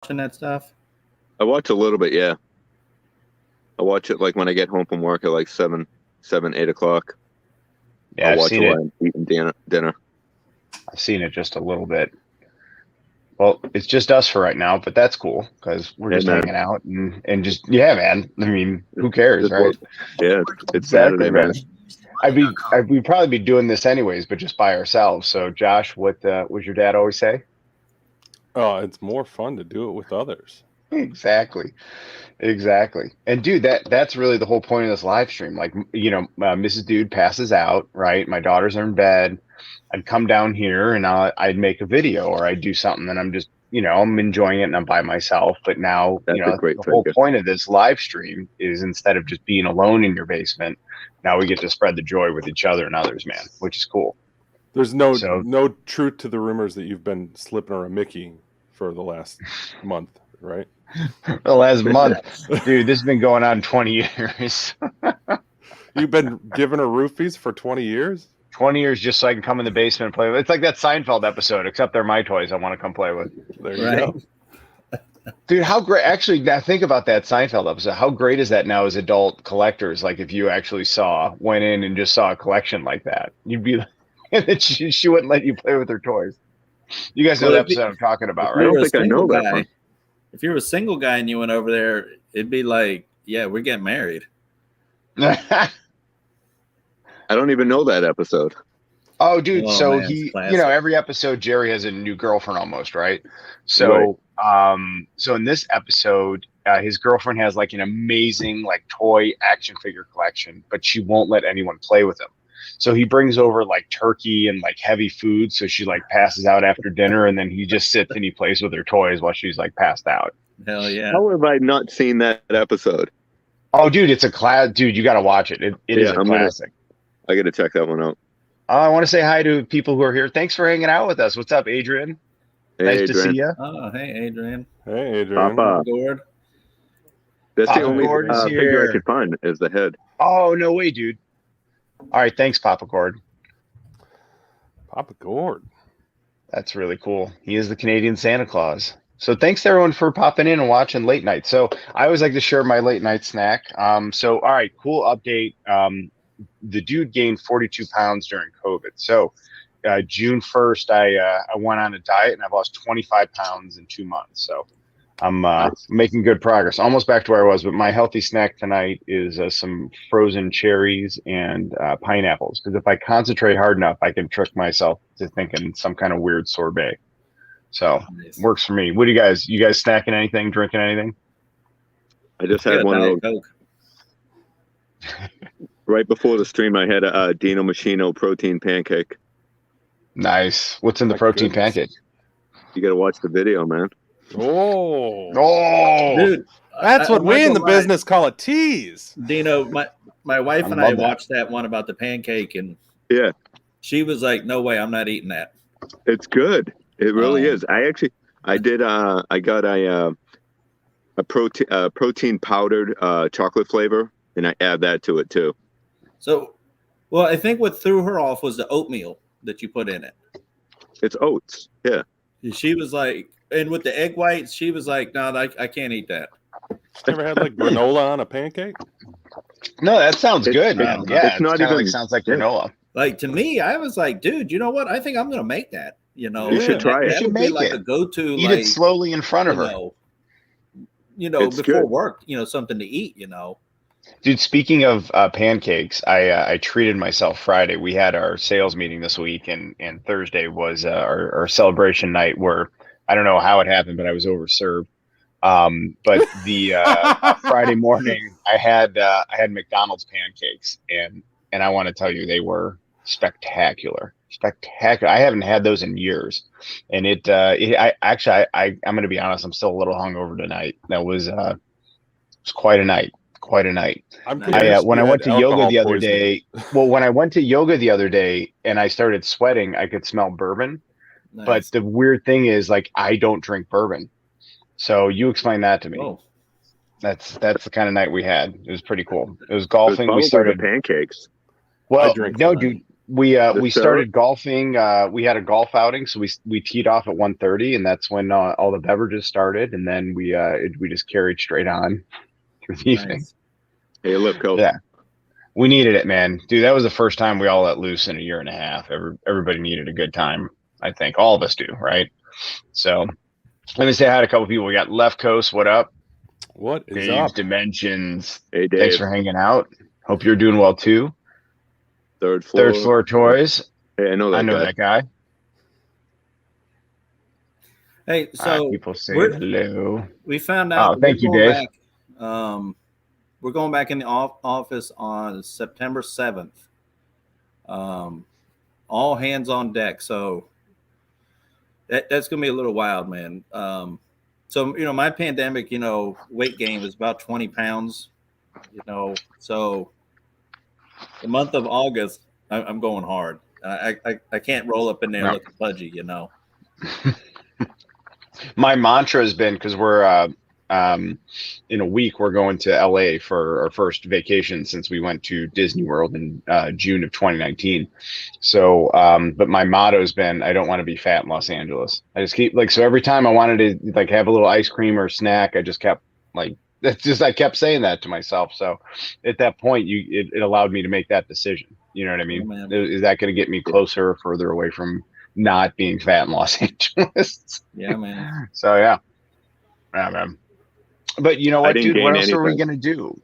that stuff? I watch a little bit, yeah. I watch it like when I get home from work at like 7, 8 o'clock. Yeah, I'll watch it while I'm eating dinner. I've seen it just a little bit. Well, it's just us for right now, but that's cool because we're just hanging out and just man. I mean, who cares, right? Yeah, it's exactly, Saturday, man. We'd probably be doing this anyways, but just by ourselves. So, Josh, what was your dad always say? Oh, it's more fun to do it with others. Exactly. And dude, that's really the whole point of this live stream. Like, Mrs. Dude passes out, right? My daughters are in bed. I'd come down here and I'd make a video or I'd do something and I'm just, I'm enjoying it and I'm by myself. But now, the whole point of this live stream is instead of just being alone in your basement, now we get to spread the joy with each other and others, man, which is cool. There's no truth to the rumors that you've been slipping or Mickey for the last month, right? The last month, dude, this has been going on 20 years. You've been giving her roofies for 20 years? 20 years just so I can come in the basement and play with. It's like that Seinfeld episode, except they're my toys I want to come play with. There you go. Dude, how great. Actually, now think about that Seinfeld episode. How great is that now as adult collectors? Like if you actually went in and just saw a collection like that, you'd be like, and then she wouldn't let you play with her toys. You guys know the episode I'm talking about, right? I don't think I know that one. If you were a single guy and you went over there, it'd be like, yeah, we're getting married. I don't even know that episode. Oh, dude. Every episode, Jerry has a new girlfriend almost, right? So, so in this episode, his girlfriend has like an amazing like toy action figure collection, but she won't let anyone play with him. So he brings over like turkey and like heavy food. So she like passes out after dinner and then he just sits and he plays with her toys while she's like passed out. Hell yeah. How have I not seen that episode? Oh, dude, it's a class. Dude, you got to watch it. It is a classic. I got to check that one out. I want to say hi to people who are here. Thanks for hanging out with us. What's up, Adrian? Hey, nice Adrian. to see you. Oh, hey, Adrian. Hey, Adrian. Papa. Gord. That's Papa the only figure I could find is the head. Oh, no way, dude. All right, thanks, Papa Gord. Papa Gord. That's really cool. He is the Canadian Santa Claus. So thanks to everyone for popping in and watching late night. So I always like to share my late night snack. All right, cool update. The dude gained 42 pounds during COVID. So June 1st, I went on a diet and I've lost 25 pounds in 2 months. So I'm making good progress, almost back to where I was. But my healthy snack tonight is some frozen cherries and pineapples. Because if I concentrate hard enough, I can trick myself to thinking some kind of weird sorbet. So works for me. What do you guys snacking anything, drinking anything? I just had one of those. Right before the stream, I had a Dino Machino protein pancake. Nice. What's in the protein pancake? You got to watch the video, man. Oh, dude, that's what we in the business call a tease. Dino, my wife and I watched that one about the pancake, and she was like, "No way, I'm not eating that." It's good. It really is. I got a protein powdered chocolate flavor, and I add that to it too. So, well, I think what threw her off was the oatmeal that you put in it. It's oats. Yeah. She was like, and with the egg whites, she was like, "No, I can't eat that." Ever had like granola on a pancake? No, that sounds good, man. Yeah, it's not even sounds like granola. Like to me, I was like, dude, you know what? I think I'm gonna make that. You should try it. That would be like a go-to. Eat it slowly in front of her. Before work, something to eat. Dude, speaking of pancakes, I treated myself Friday. We had our sales meeting this week, and Thursday was our celebration night where I don't know how it happened, but I was overserved. But the Friday morning, I had McDonald's pancakes, and I want to tell you, they were spectacular. I haven't had those in years, and I'm going to be honest, I'm still a little hungover tonight. That was quite a night. When I went to yoga the other day, when I went to yoga the other day and I started sweating, I could smell bourbon. Nice. But the weird thing is, like, I don't drink bourbon. So you explain that to me. Oh. That's the kind of night we had. It was pretty cool. It was golfing. We started pancakes. Well, no, dude. We started golfing. We had a golf outing, so we teed off at 1:30, and that's when all the beverages started, and then we just carried straight on through the evening. Hey, look, Coach. Yeah, we needed it, man, dude. That was the first time we all let loose in a year and a half. Everybody needed a good time. I think all of us do, right? So let me say hi to a couple people. We got Left Coast. What up? What is Dave's up? Dimensions. Hey, Dave. Thanks for hanging out. Hope you're doing well too. Third floor toys. Hey, I know that guy. Hey, so people say hello. We found out. Oh, thank you, Dave. We're going back in the office on September 7th. All hands on deck. So that's gonna be a little wild, man. So my pandemic, weight gain was about 20 pounds. So the month of August, I'm going hard. I can't roll up in there looking pudgy, My mantra has been, because we're in a week we're going to LA for our first vacation since we went to Disney World in June of 2019. So but my motto has been, I don't want to be fat in Los Angeles. I just keep so every time I wanted to have a little ice cream or snack, I just kept I kept saying that to myself. So at that point it allowed me to make that decision. You know what I mean? Is that going to get me closer or further away from not being fat in Los Angeles? Yeah, man. So yeah, man. But you know what, dude? What else are we gonna do?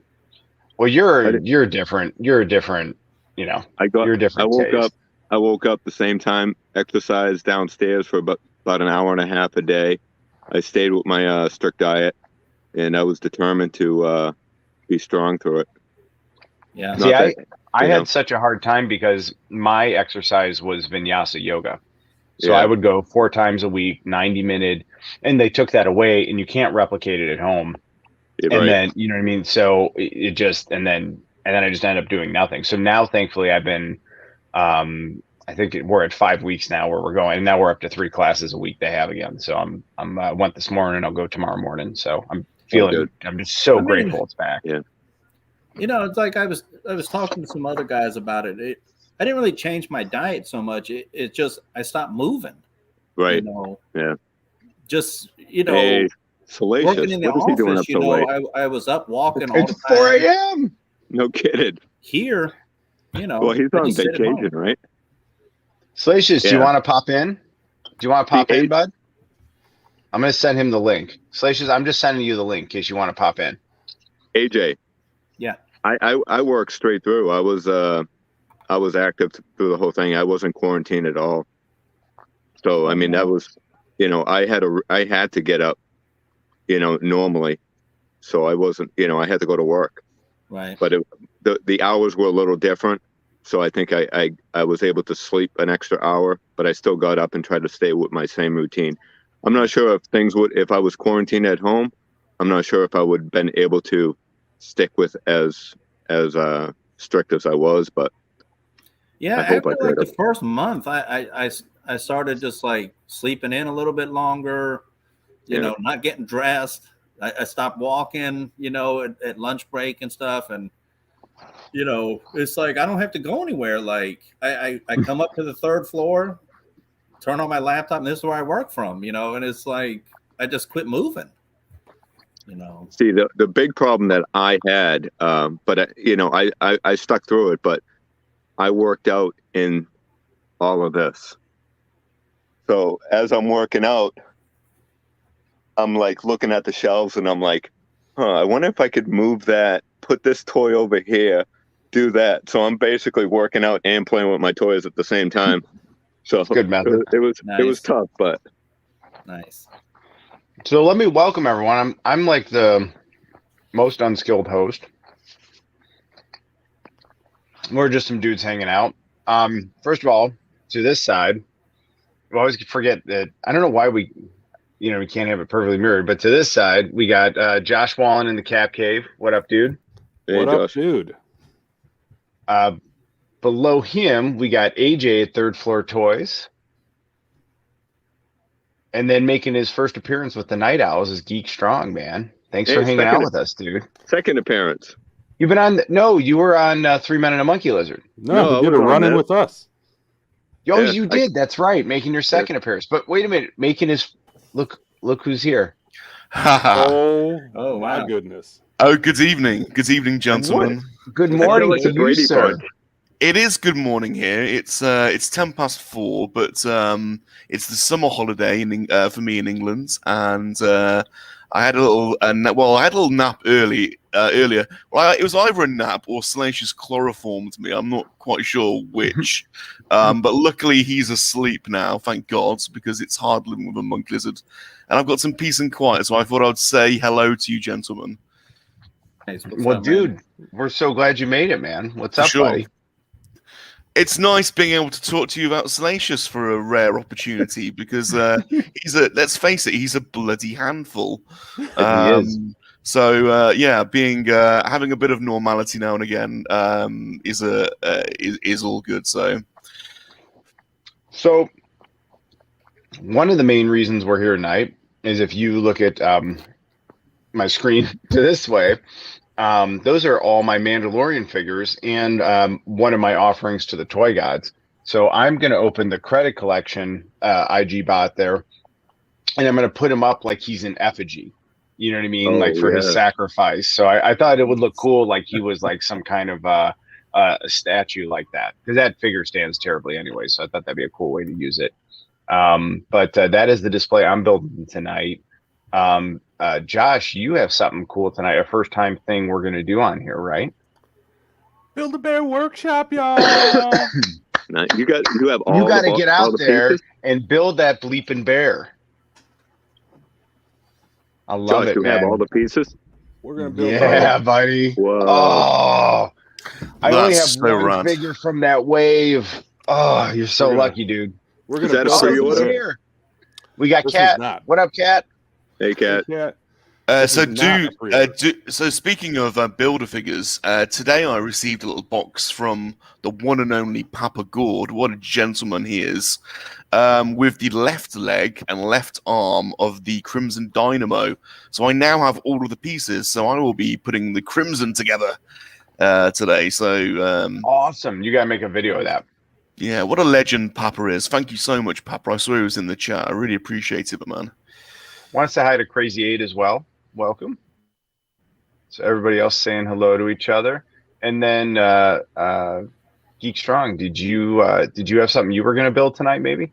Well, you're different. You're a different. You're different. I woke up the same time, exercised downstairs for about an hour and a half a day. I stayed with my strict diet, and I was determined to be strong through it. Yeah. See, I had such a hard time because my exercise was vinyasa yoga. So I would go 4 times a week, 90-minute, and they took that away, and you can't replicate it at home. Then, you know what I mean? So it just, and then I just ended up doing nothing. So now, thankfully, I've been, I think we're at 5 weeks now where we're going, and now we're up to 3 classes a week they have again. So I went this morning, I'll go tomorrow morning. So I'm feeling, I'm just so grateful it's back. Yeah. It's like I was talking to some other guys about it. I didn't really change my diet so much. It just, I stopped moving. Right. Yeah. Just, hey, Salacious. Working in the what is he doing up so late? I was up walking all the time. It's 4 a.m. No kidding. Here, Well, he's on vacation, right? Salacious, do you want to pop in? Do you want to pop in, bud? I'm going to send him the link. Salacious, I'm just sending you the link in case you want to pop in. AJ. Yeah. I worked straight through. I was active through the whole thing. I wasn't quarantined at all. So, I mean, that was, I had to get up, normally. So I wasn't, I had to go to work. Right. But the hours were a little different. So I think I was able to sleep an extra hour, but I still got up and tried to stay with my same routine. I'm not sure if I was quarantined at home, I'm not sure if I would have been able to stick with as strict as I was, but yeah, after the first month, I started just sleeping in a little bit longer, not getting dressed. I stopped walking, at lunch break and stuff. And, it's I don't have to go anywhere. I come up to the 3rd floor, turn on my laptop, and this is where I work from, and it's I just quit moving. See, the big problem that I had, but I stuck through it, but I worked out in all of this. So as I'm working out, I'm looking at the shelves and I'm I wonder if I could move that, put this toy over here, do that. So I'm basically working out and playing with my toys at the same time. So good method. It was tough, but nice. So let me welcome everyone. I'm the most unskilled host. We're just some dudes hanging out. First of all, to this side, we always forget that. I don't know why we can't have it perfectly mirrored, but to this side, we got Josh Wallen in the Cap Cave. What up, dude? Hey, what Josh. up, dude? Below him, we got AJ at 3rd Floor Toys. And then making his first appearance with the Night Owls is Geek Strong, man. Thanks for hanging out with us, dude. Second appearance. You've been on. No, you were on 3 Men and a Monkey Lizard. No, he did a run-in with us. Oh, you did. That's right. Making your second appearance. But wait a minute. Making his look who's here. Oh wow. My goodness. Oh, good evening. Good evening, gentlemen. Good morning to you, sir. It is good morning here. It's 4:10, but it's the summer holiday for me in England, and I had a little nap earlier. Well, it was either a nap or Slash chloroformed me. I'm not quite sure which. But luckily he's asleep now, thank God, because it's hard living with a monk lizard. And I've got some peace and quiet, so I thought I'd say hello to you, gentlemen. Well, dude, we're so glad you made it, man. What's up, buddy? It's nice being able to talk to you about Salacious for a rare opportunity because let's face it, he's a bloody handful. He is. So having a bit of normality now and again is all good. So one of the main reasons we're here tonight is if you look at my screen to this way. Those are all my Mandalorian figures and one of my offerings to the toy gods. So I'm going to open the credit collection IG bot there, and I'm going to put him up like he's an effigy. You know what I mean? For his sacrifice. So I thought it would look cool, like he was like some kind of a statue like that, because that figure stands terribly anyway. So I thought that'd be a cool way to use it. But that is the display I'm building tonight. Josh, you have something cool tonight, a first time thing we're going to do on here, right? Build-A-Bear workshop, y'all. You got to get out there pieces? And build that bleeping bear. I love Josh, it, you man. have all the pieces? We're going to build buddy. Whoa. Oh, I only have one figure figure from that wave. Oh, you're so lucky, dude. We're going to build here. We got Cat. What up, Cat? Hey, Cat. So speaking of builder figures, today I received a little box from the one and only Papa Gord. What a gentleman he is! With the left leg and left arm of the Crimson Dynamo. So I now have all of the pieces. So I will be putting the Crimson together today. So awesome! You gotta make a video of that. Yeah, what a legend Papa is. Thank you so much, Papa. I saw he was in the chat. I really appreciate it, man. Want to say hi to Crazy 8 as well. Welcome. So everybody else saying hello to each other. And then Geek Strong, did you have something you were going to build tonight, maybe?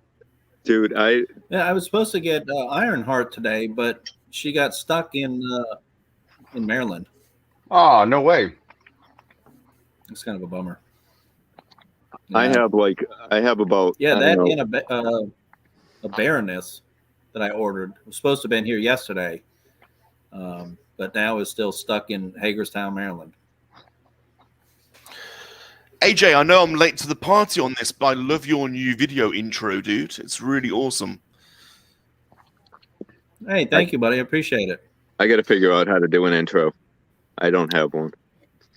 Dude, I was supposed to get Ironheart today, but she got stuck in Maryland. Oh, no way. It's kind of a bummer. I have about that and a Baroness that I ordered. It was supposed to have been here yesterday, but now is still stuck in Hagerstown, Maryland. AJ, I know I'm late to the party on this, but I love your new video intro, dude. It's really awesome. Hey, thank you, buddy. I appreciate it. I got to figure out how to do an intro. I don't have one.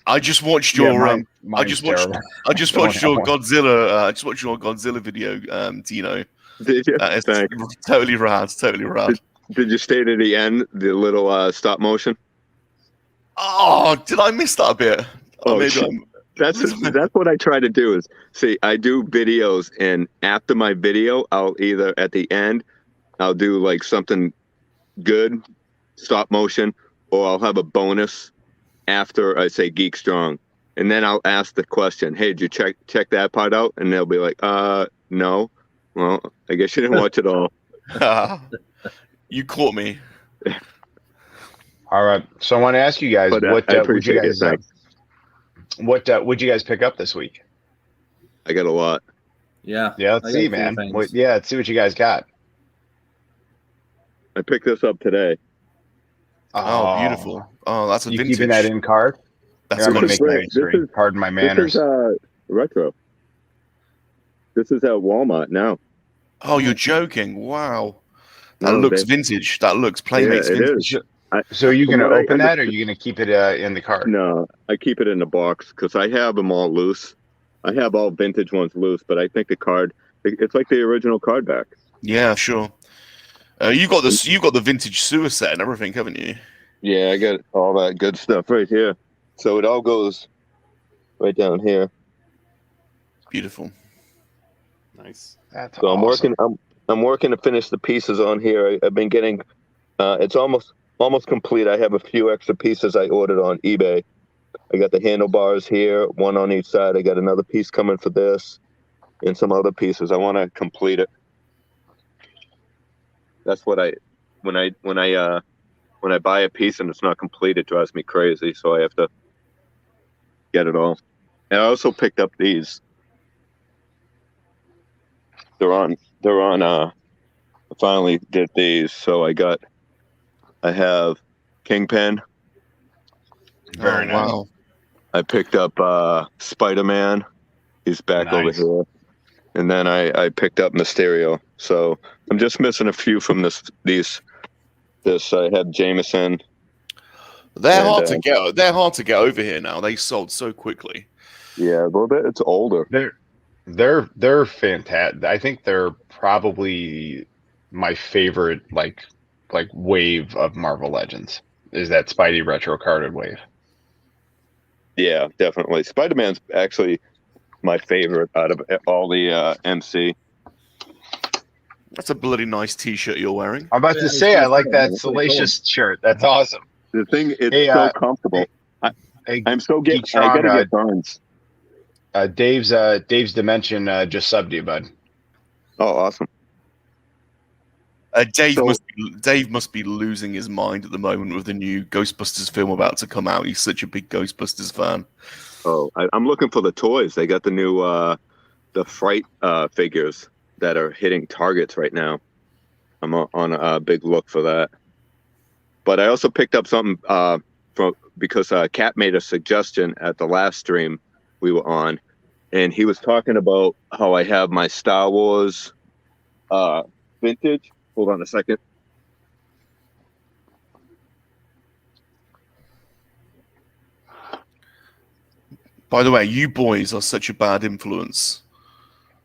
I just watched your I just watched your Godzilla video, Tino. Did you? It's totally rad. Did you stay to the end, the little stop motion? Oh, did I miss that bit? That's what I try to do is, see, I do videos, and after my video, I'll either at the end, I'll do like something good, stop motion, or I'll have a bonus after I say Geek Strong. And then I'll ask the question, hey, did you check that part out? And they'll be like, no. Well, I guess you didn't watch it all. You caught me. All right. So I want to ask you guys, what'd you guys pick up this week? I got a lot. Yeah. Yeah, let's see, man. Let's see what you guys got. I picked this up today. Oh, beautiful. Oh, that's a vintage. You keeping that in card? That's going to make my history. Pardon my manners. This is retro. This is at Walmart now. Oh, you're joking. Wow. That looks vintage. That looks Playmates vintage. So are you going to open that, or are you going to keep it in the cart? No, I keep it in the box because I have them all loose. I have all vintage ones loose, but I think the card, it's like the original card back. Yeah, sure. You got the vintage sewer set and everything, haven't you? Yeah, I got all that good stuff right here. So it all goes right down here. Beautiful. Nice. That's so awesome. I'm working to finish the pieces on here. I've been getting it's almost complete. I have a few extra pieces I ordered on eBay. I got the handlebars here, one on each side. I got another piece coming for this and some other pieces. I want to complete it. That's what when I buy a piece and it's not complete, it drives me crazy. So I have to get it all. And I also picked up these. They're on I finally did these. So I have Kingpin. Very nice. Wow. I picked up Spider-Man. He's back over here. And then I picked up Mysterio. So I'm just missing a few from this. I have Jameson. They're hard to get. They're hard to get over here now. They sold so quickly. Yeah, a little bit. It's older. They're fantastic. I think they're probably my favorite like wave of Marvel Legends is that Spidey retro carded wave. Yeah, definitely. Spider-Man's actually my favorite out of all the MC. That's a bloody nice T-shirt you're wearing. I'm about to say I like that Salacious shirt. That's awesome. The thing is so comfortable. I'm so I gotta get Burns. Dave's Dimension just subbed you, bud. Oh, awesome. Dave must be losing his mind at the moment with the new Ghostbusters film about to come out. He's such a big Ghostbusters fan. Oh, I'm looking for the toys. They got the new the Fright figures that are hitting Targets right now. I'm on a big look for that. But I also picked up something because Kat made a suggestion at the last stream we were on, and he was talking about how I have my Star Wars vintage. Hold on a second. By the way, you boys are such a bad influence.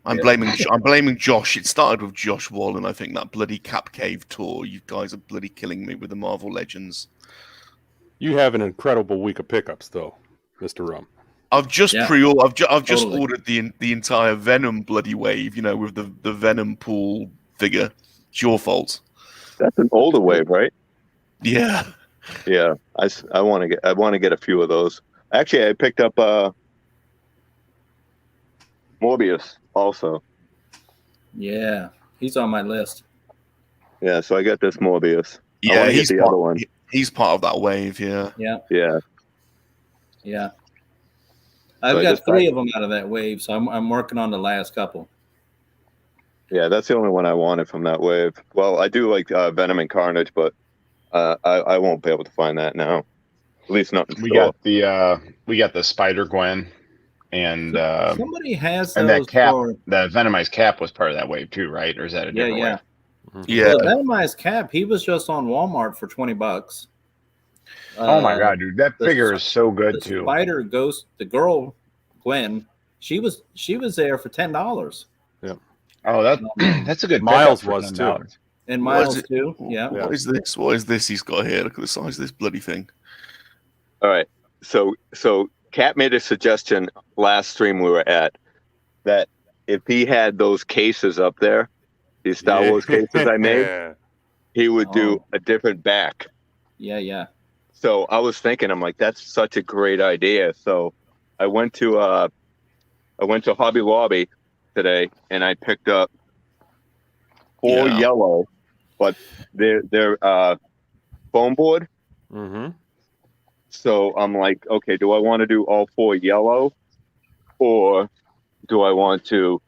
I'm blaming Josh. It started with Josh Wallen. I think that bloody Cap Cave tour. You guys are bloody killing me with the Marvel Legends. You have an incredible week of pickups, though, Mr. Rum. I've just just ordered the entire Venom bloody wave. With the Venom pool figure. It's your fault. That's an older wave, right? Yeah. Yeah. I want to get a few of those. Actually, I picked up Morbius also. Yeah, he's on my list. Yeah, so I got this Morbius. Yeah, he's the other one. He's part of that wave. Yeah. I've got 3 of them out of that wave, so I'm working on the last couple. Yeah, that's the only one I wanted from that wave. Well, I do like Venom and Carnage, but I won't be able to find that now. At least not in store. We got the Spider-Gwen, and somebody has and those that Cap. The Venomized Cap was part of that wave too, right? Or is that a different wave? Yeah. The Venomized Cap, he was just on Walmart for $20. Oh my god, dude, that figure is so good too. Spider Ghost, the girl Gwen, she was there for $10. Yeah. Oh, that's a good. Miles was too. And Miles too. Yeah. What is this? What is this he's got here? Look at the size of this bloody thing. All right. So Kat made a suggestion last stream we were at that if he had those cases up there, these Star Wars cases I made, he would do a different back. Yeah. So I was thinking, I'm like, that's such a great idea. So I went to Hobby Lobby today and I picked up 4 yellow, but they're foam board. Mm-hmm. So I'm like, okay, do I want to do all 4 yellow, or do I want to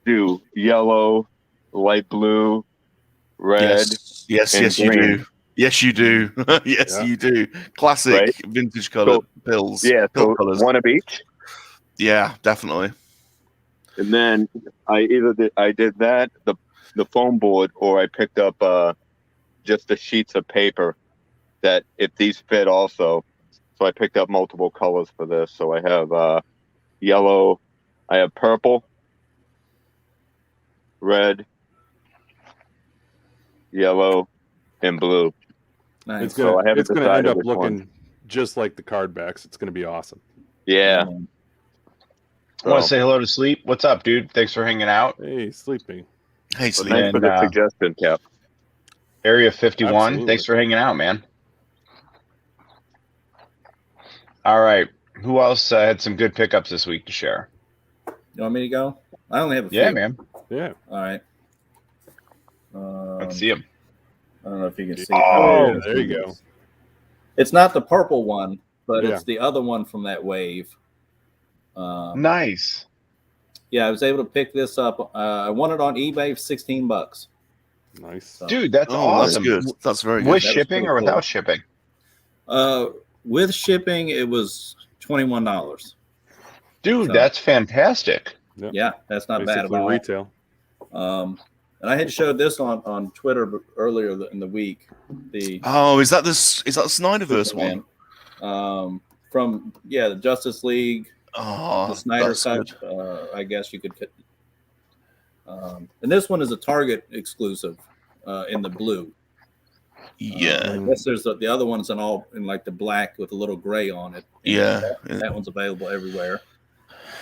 do yellow, light blue, red? Yes, you do. Yes, you do. You do. Classic vintage color pills. Yeah, pill so colors. one of each. Yeah, definitely. And then I did that, the foam board, or I picked up just the sheets of paper that if these fit also. So I picked up multiple colors for this. So I have yellow, I have purple, red, yellow, and blue. Nice. It's gonna end up looking just like the card backs. It's gonna be awesome. Yeah. I want to say hello to Sleep. What's up, dude? Thanks for hanging out. Hey, Sleepy. Hey, Sleep. Thanks for the suggestion, Cap. Area 51. Absolutely. Thanks for hanging out, man. All right. Who else had some good pickups this week to share? You want me to go? I only have a few. Yeah, man. Yeah. All right. Let's see them. I don't know if you can see. Oh, there you go. It's not the purple one, but it's the other one from that wave. Nice. Yeah, I was able to pick this up. I won it on eBay for $16. Nice. So, Dude, that's awesome. That's good. That's very good. With shipping or without shipping? with shipping, it was $21. Dude, that's fantastic. Yep. Yeah, that's not bad at Basically all. retail. And I had showed this on Twitter earlier in the week. Is that the Snyderverse one? From the Justice League, the Snyder Cut. I guess you could. And this one is a Target exclusive in the blue. Yeah. I guess there's the other one's in like the black with a little gray on it. That one's available everywhere.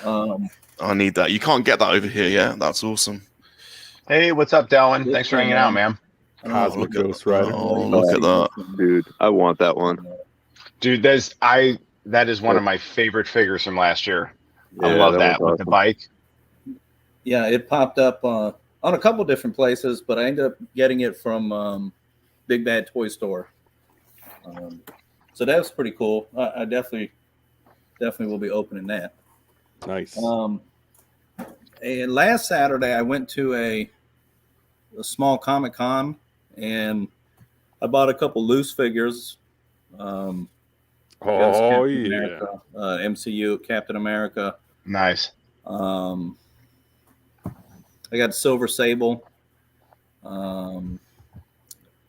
I need that. You can't get that over here. Yeah, that's awesome. Hey, what's up, Dallin? Thanks for hanging out, man. Cosmic Ghost Rider. Oh, look at that, dude! I want that one. Dude, that is one of my favorite figures from last year. I love that with the bike. Yeah, it popped up on a couple different places, but I ended up getting it from Big Bad Toy Store. So that's pretty cool. I definitely will be opening that. Nice. And last Saturday, I went to a small Comic-Con, and I bought a couple loose figures. America, MCU, Captain America. Nice. I got Silver Sable,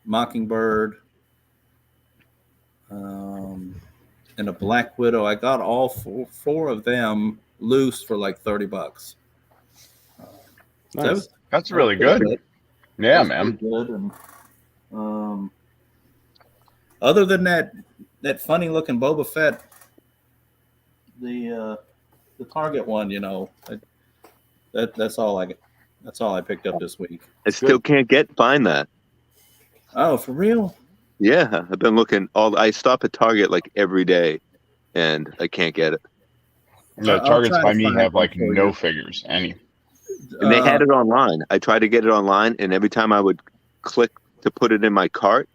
Mockingbird, and a Black Widow. I got all four of them loose for like $30. Nice. So that's really good. Yeah, man. Good. And other than that funny looking Boba Fett, the Target one, that's all I picked up this week. I still can't find that. Oh, for real? Yeah, I've been looking I stop at Target like every day, and I can't get it. No, Targets by me have like no figures, any. And they had it online. I tried to get it online, and every time I would click to put it in my cart,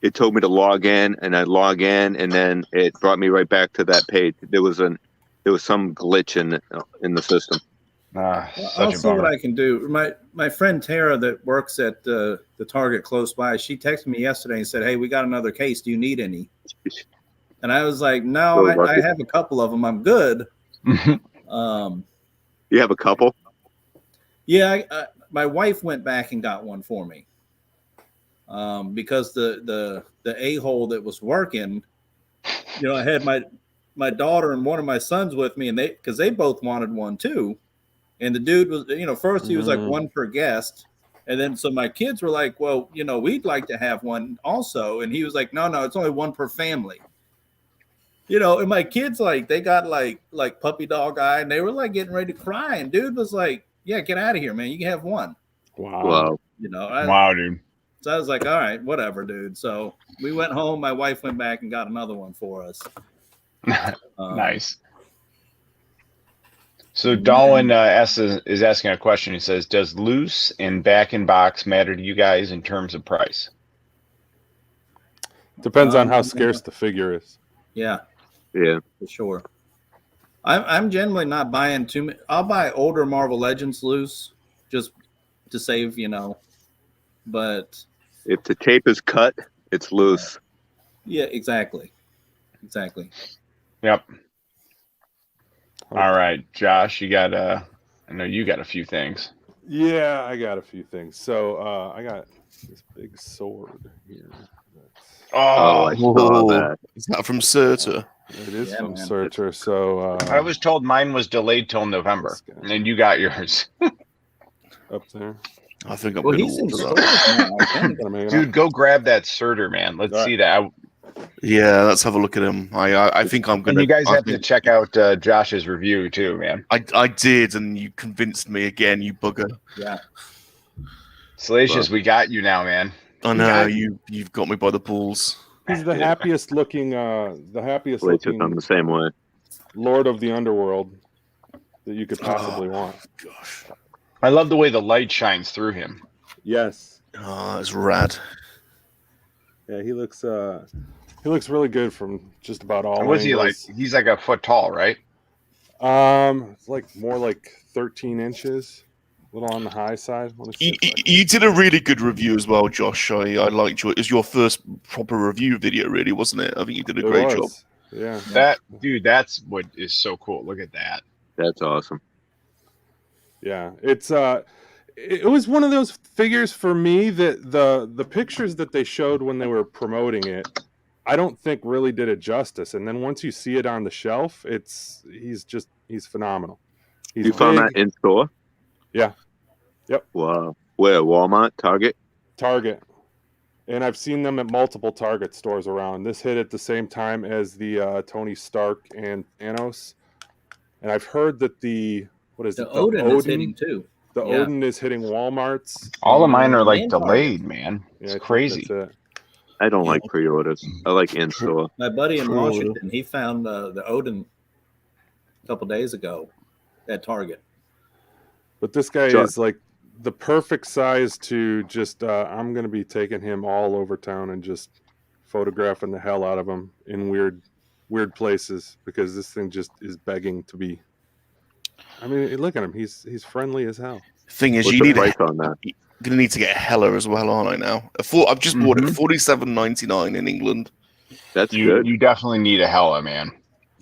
it told me to log in, and I'd log in, and then it brought me right back to that page. There was some glitch in the system. I'll see what I can do. My friend Tara that works at the Target close by, she texted me yesterday and said, "Hey, we got another case. Do you need any?" And I was like, "No, I have a couple of them. I'm good." You have a couple? Yeah, my wife went back and got one for me because the a-hole that was working, I had my daughter and one of my sons with me, and because they both wanted one too. And the dude was, first he was like one per guest. And then so my kids were like, well, we'd like to have one also. And he was like, no, it's only one per family. And my kids, they got like puppy dog eye, and they were like getting ready to cry. And dude was like, yeah, get out of here, man. You can have one. Wow. Wow, dude. So I was like, all right, whatever, dude. So we went home. My wife went back and got another one for us. Nice. So Darwin is asking a question. He says, does loose and back in box matter to you guys in terms of price? Depends on how scarce the figure is. Yeah. Yeah. For sure. I'm generally not buying too many. I'll buy older Marvel Legends loose just to save, but if the tape is cut, it's loose. Yeah, exactly. Yep. All right, Josh, you got I know you got a few things. Yeah, I got a few things. So I got this big sword here. I saw that. Is that from Surtur? It is from Surtur. So I was told mine was delayed till November, and then you got yours. Up there. I think I'm going to order that. Dude, go grab that Surtur, man. Let's see that. Yeah, let's have a look at him. I think I'm gonna. And you guys have to check out Josh's review too, man. I did, and you convinced me again, you bugger. Yeah. Salacious, we got you now, man. I know you've got me by the balls. He's the happiest looking. I'm the same way. Lord of the Underworld that you could possibly want. Gosh, I love the way the light shines through him. Yes. oh, that's rad. Yeah, he looks really good from just about all. Was he like? He's like a foot tall, right? It's like more like 13 inches. A little on the high side. You did a really good review as well, Josh. I liked it. It was your first proper review video, really, wasn't it? I think you did a great job. Yeah. That's what is so cool. Look at that. That's awesome. Yeah, it was one of those figures for me that the pictures that they showed when they were promoting it, I don't think really did it justice. And then once you see it on the shelf, he's phenomenal. You found that in store? Yeah. Yep. Wow. Where? Walmart? Target? Target. And I've seen them at multiple Target stores around. This hit at the same time as the Tony Stark and Thanos. And I've heard that the Odin is hitting too. The Odin is hitting Walmarts. All of mine are like delayed, man. It's crazy. I don't like pre-orders. I like in-store. My buddy in Washington, he found the Odin a couple days ago at Target. But this guy is like the perfect size to just, I'm going to be taking him all over town and just photographing the hell out of him in weird places, because this thing just is begging to be. I mean, look at him. He's friendly as hell. Thing is, what's you the need price on that? You're gonna need to get a Hella as well, aren't I? Now, I've just bought it $47.99 in England. That's good. You definitely need a Hella, man.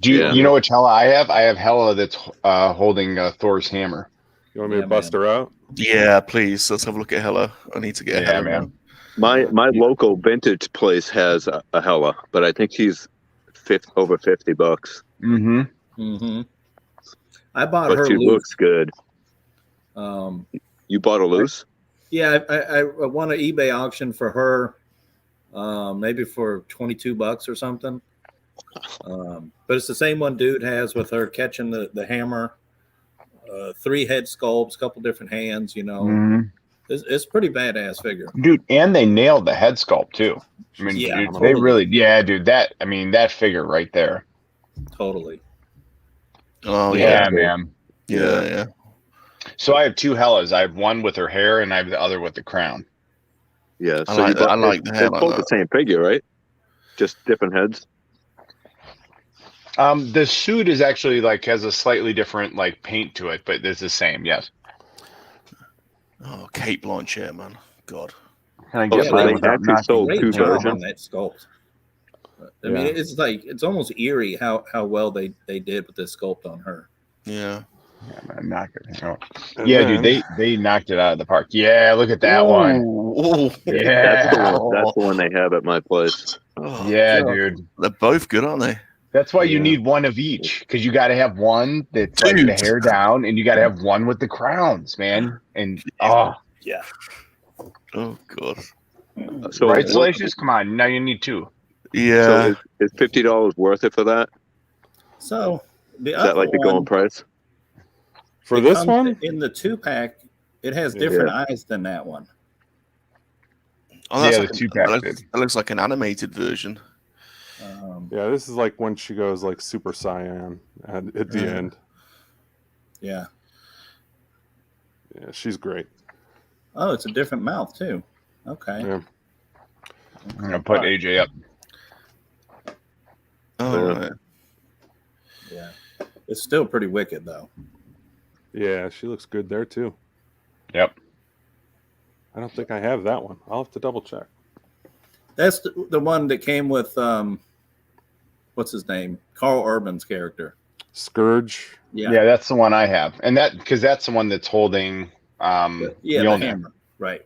You know which Hella I have? I have Hella that's holding Thor's hammer. You want me to bust her out? Yeah, please. Let's have a look at Hella. I need to get a Hella, man. My local vintage place has a Hella, but I think she's over $50. Mm-hmm. Mm-hmm. I bought but her. She loose. looks good. You bought a loose? Yeah, I won an eBay auction for her, maybe for $22 or something. But it's the same one dude has with her catching the hammer. 3 head sculpts, couple different hands. You know, it's pretty badass figure, dude. And they nailed the head sculpt too. I mean, dude, totally. They really, dude. That figure right there. Totally. Oh yeah, man. Yeah. So I have 2 Hellas. I have one with her hair, and I have the other with the crown. Yeah, so I like the hair. It's both the same figure, right? Just different heads. The suit is actually has a slightly different paint to it, but it's the same. Yes. Oh, Kate Blanchett, man. God. Can I get they actually sold 2 versions on that sculpt. I mean, it's almost eerie how well they did with this sculpt on her. Yeah. I'm not gonna. Yeah, dude, they knocked it out of the park. Yeah, look at that one. Ooh. Yeah, that's the one they have at my place. Oh, yeah, dude, they're both good, aren't they? That's why you need one of each, because you got to have one that's the hair down, and you got to have one with the crowns, man. And oh god. So right, Salacious? Come on, now you need 2. Yeah. So is $50 worth it for that? So is that the going price? For this one? In the 2-pack, it has different eyes than that one. Oh, that's the 2-pack. That looks like an animated version. This is when she goes Super Saiyan at the end. Yeah. Yeah, she's great. Oh, it's a different mouth too. Okay. Yeah. I'm gonna put AJ up. Oh, right. Yeah. It's still pretty wicked though. Yeah, she looks good there too. Yep. I don't think I have that one. I'll have to double check. That's the one that came with what's his name? Carl Urban's character. Scourge. Yeah, that's the one I have, and because that's the one that's holding the hammer. Right.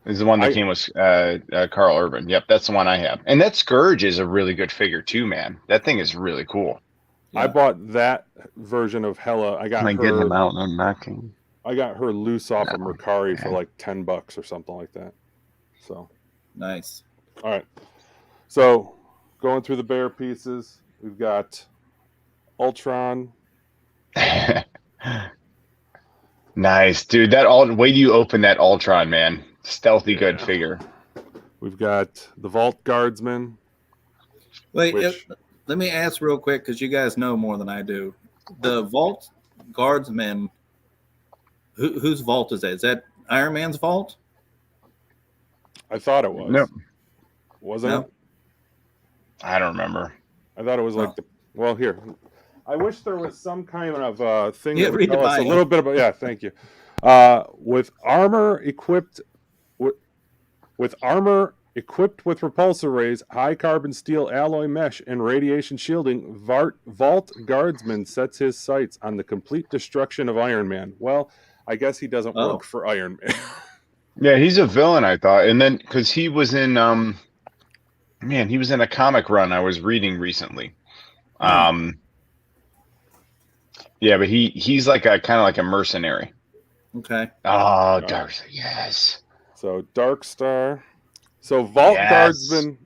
Is the one that came with Carl Urban. Yep, that's the one I have, and that Scourge is a really good figure too, man. That thing is really cool. Yeah. I bought that version of Hella. I got her. Getting them out and unpacking. I got her loose off of Mercari for $10 or something like that. So nice. All right. So going through the bear pieces. We've got Ultron. Nice, dude. Way you open that Ultron, man. Stealthy, good figure. We've got the Vault Guardsman. Wait, let me ask real quick because you guys know more than I do. The Vault Guardsman, whose vault is that? Is that Iron Man's vault? I thought it was. No. Wasn't it? I don't remember. I thought it was like well, here. I wish there was some kind of thing Yeah, that would read the tell us a bio. little bit about. Yeah, thank you. With armor equipped with repulsor rays, high carbon steel alloy mesh, and radiation shielding, Vault Guardsman sets his sights on the complete destruction of Iron Man. Well, I guess he doesn't work for Iron Man. Yeah, he's a villain, I thought. And then because he was in he was in a comic run I was reading recently. Yeah, but he's like a kind of like a mercenary. Okay. Oh, Darkstar, yes. So Darkstar. So Vault Guardsman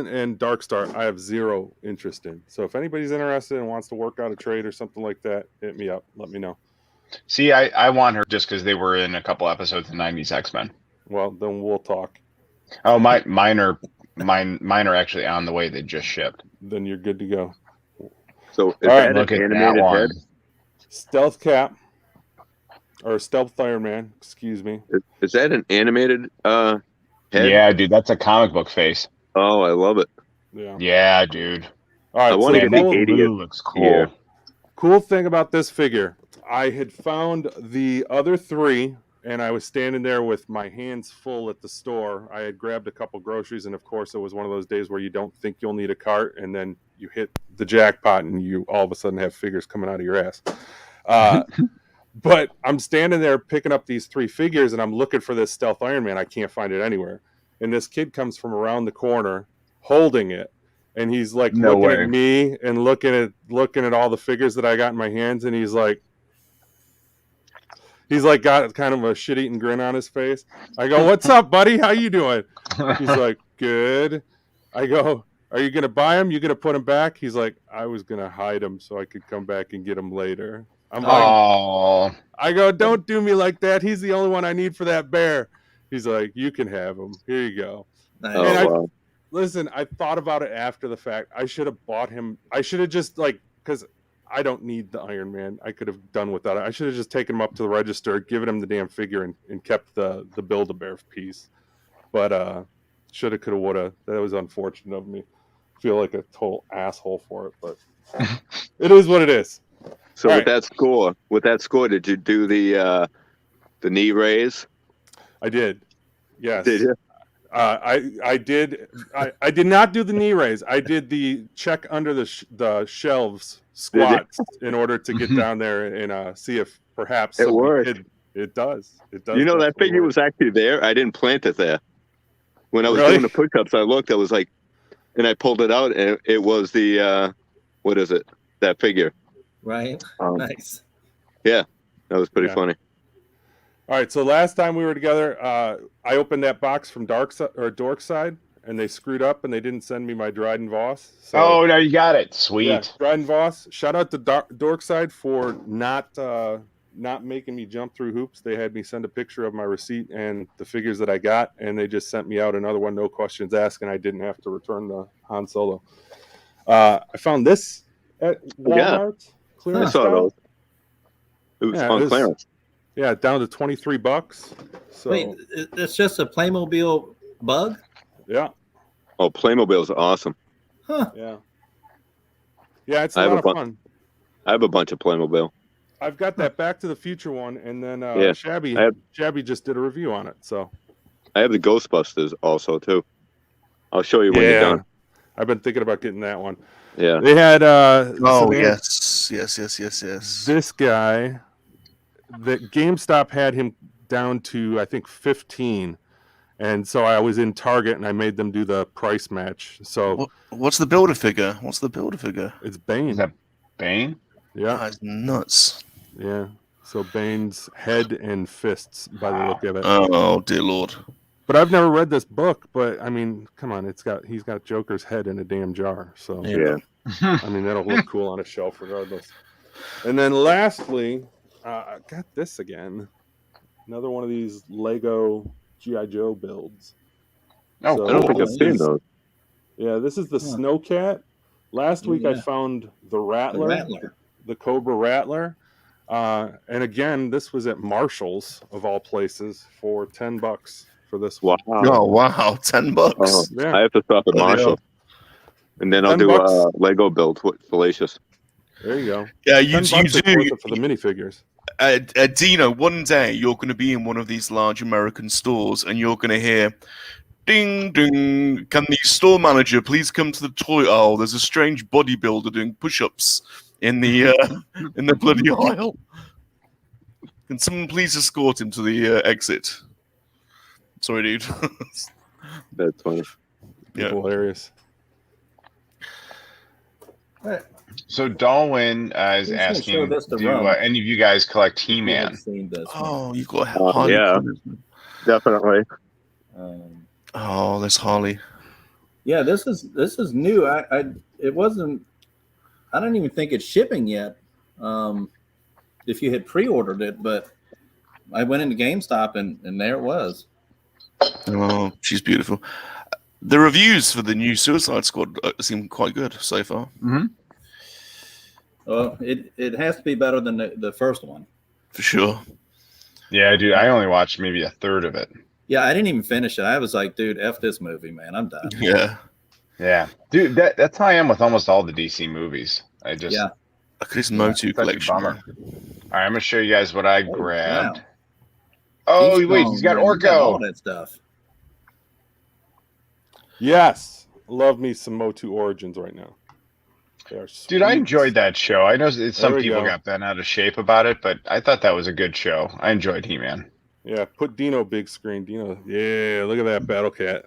and Darkstar, I have zero interest in. So if anybody's interested and wants to work out a trade or something like that, hit me up. Let me know. See, I want her just because they were in a couple episodes of 90s X-Men. Well, then we'll talk. Oh, mine are actually on the way. They just shipped. Then you're good to go. So is that look an at animated that one. head? Stealth Cap. Or Stealth Iron Man, excuse me. Is that an animated head? Yeah, dude, that's a comic book face. Oh, I love it. Yeah, dude. All right, I want to get the blue 80th. looks cool. Yeah. Cool thing about this figure, I had found the other three, and I was standing there with my hands full at the store. I had grabbed a couple groceries, and of course, it was one of those days where you don't think you'll need a cart, and then you hit the jackpot, and you all of a sudden have figures coming out of your ass. But I'm standing there picking up these three figures, and I'm looking for this Stealth Iron Man. I can't find it anywhere. And this kid comes from around the corner holding it, and he's like looking at me and looking at all the figures that I got in my hands, and he's like got kind of a shit-eating grin on his face. I go, "What's up, buddy? How you doing?" He's like, "Good." I go, "Are you gonna buy him? You gonna put him back?" He's like, "I was gonna hide him so I could come back and get him later." I'm like, "Oh." I go, "Don't do me like that. He's the only one I need for that bear." He's like, "You can have him. Here you go." Nice. Wow. Listen, I thought about it after the fact. I should have bought him. I should have just because I don't need the Iron Man. I could have done without it. I should have just taken him up to the register, given him the damn figure, and kept the Build-A-Bear piece. But shoulda, coulda, woulda. That was unfortunate of me. I feel like a total asshole for it, but it is what it is. So with that score, did you do the knee raise? I did. Yes. Did you? I did. I did not do the knee raise. I did the check under the shelves squats in order to get down there and see if perhaps it worked. It does. It does. You know, that figure was actually there. I didn't plant it there. When I was doing the push-ups, I looked. I was like, and I pulled it out, and it was the what is it? That figure. Right. Nice. Yeah, that was pretty funny. All right, so last time we were together, I opened that box from Dorkside, and they screwed up, and they didn't send me my Dryden Voss. So, oh, no, you got it. Sweet. Yeah, Dryden Voss. Shout out to Dorkside for not making me jump through hoops. They had me send a picture of my receipt and the figures that I got, and they just sent me out another one, no questions asked, and I didn't have to return the Han Solo. I found this at Walmart. Clearance. I saw those. It was on clearance. Yeah, down to $23. So wait, it's just a Playmobil bug? Yeah. Oh, Playmobil's are awesome. Huh. Yeah. Yeah, it's a lot of fun. I have a bunch of Playmobil. I've got that Back to the Future one, and then Shabby just did a review on it. So I have the Ghostbusters also too. I'll show you when you're done. I've been thinking about getting that one. Yeah. They had yes. This guy, that GameStop had him down to I think 15, and so I was in Target and I made them do the price match. So what's the builder figure? It's Bane. Is that Bane? Yeah, that's nuts. Yeah. So Bane's head and fists by the look of it. Oh dear Lord. But I've never read this book. But I mean, come on, he's got Joker's head in a damn jar. So Yeah. I mean, that'll look cool on a shelf regardless. And then lastly, I got this again. Another one of these Lego G.I. Joe builds. Oh, So I don't think I've seen those. Yeah, this is the Snowcat. Last week I found the Rattler, the Cobra Rattler. And again, this was at Marshall's of all places for $10 for this one. Wow. Oh wow, $10. Oh, Yeah. I have to stop at Marshall. And then I'll do a Lego build with Fallacious. There you go. Yeah, you $10 do. worth it for the minifigures. Dino, one day you're going to be in one of these large American stores and you're going to hear, ding, ding, can the store manager please come to the toy aisle? There's a strange bodybuilder doing push-ups in the in the bloody aisle. Can someone please escort him to the exit? Sorry, dude. That's funny. Yeah. Hilarious. So Darwin is asking, do any of you guys collect He-Man? Oh, you got Harley. Yeah, definitely. Oh, there's Harley. Yeah, this is new. It wasn't. I don't even think it's shipping yet. If you had pre-ordered it, but I went into GameStop and there it was. Oh, she's beautiful. The reviews for the new Suicide Squad seem quite good so far. Mm-hmm. Well, it has to be better than the first one. For sure. Yeah, dude, I only watched maybe a third of it. Yeah, I didn't even finish it. I was like, dude, F this movie, man. I'm done. Yeah. Yeah. Dude, that's how I am with almost all the DC movies. I just... Yeah. Look at this Motu collection. Bummer. All right, I'm going to show you guys what I grabbed. Wow. Oh, wait, he's got Orko. All that stuff. Yes. Love me some Motu Origins right now. Dude, I enjoyed that show. I know some people got bent out of shape about it, but I thought that was a good show. I enjoyed He-Man. Yeah, put Dino big screen. Dino, yeah, look at that Battle Cat.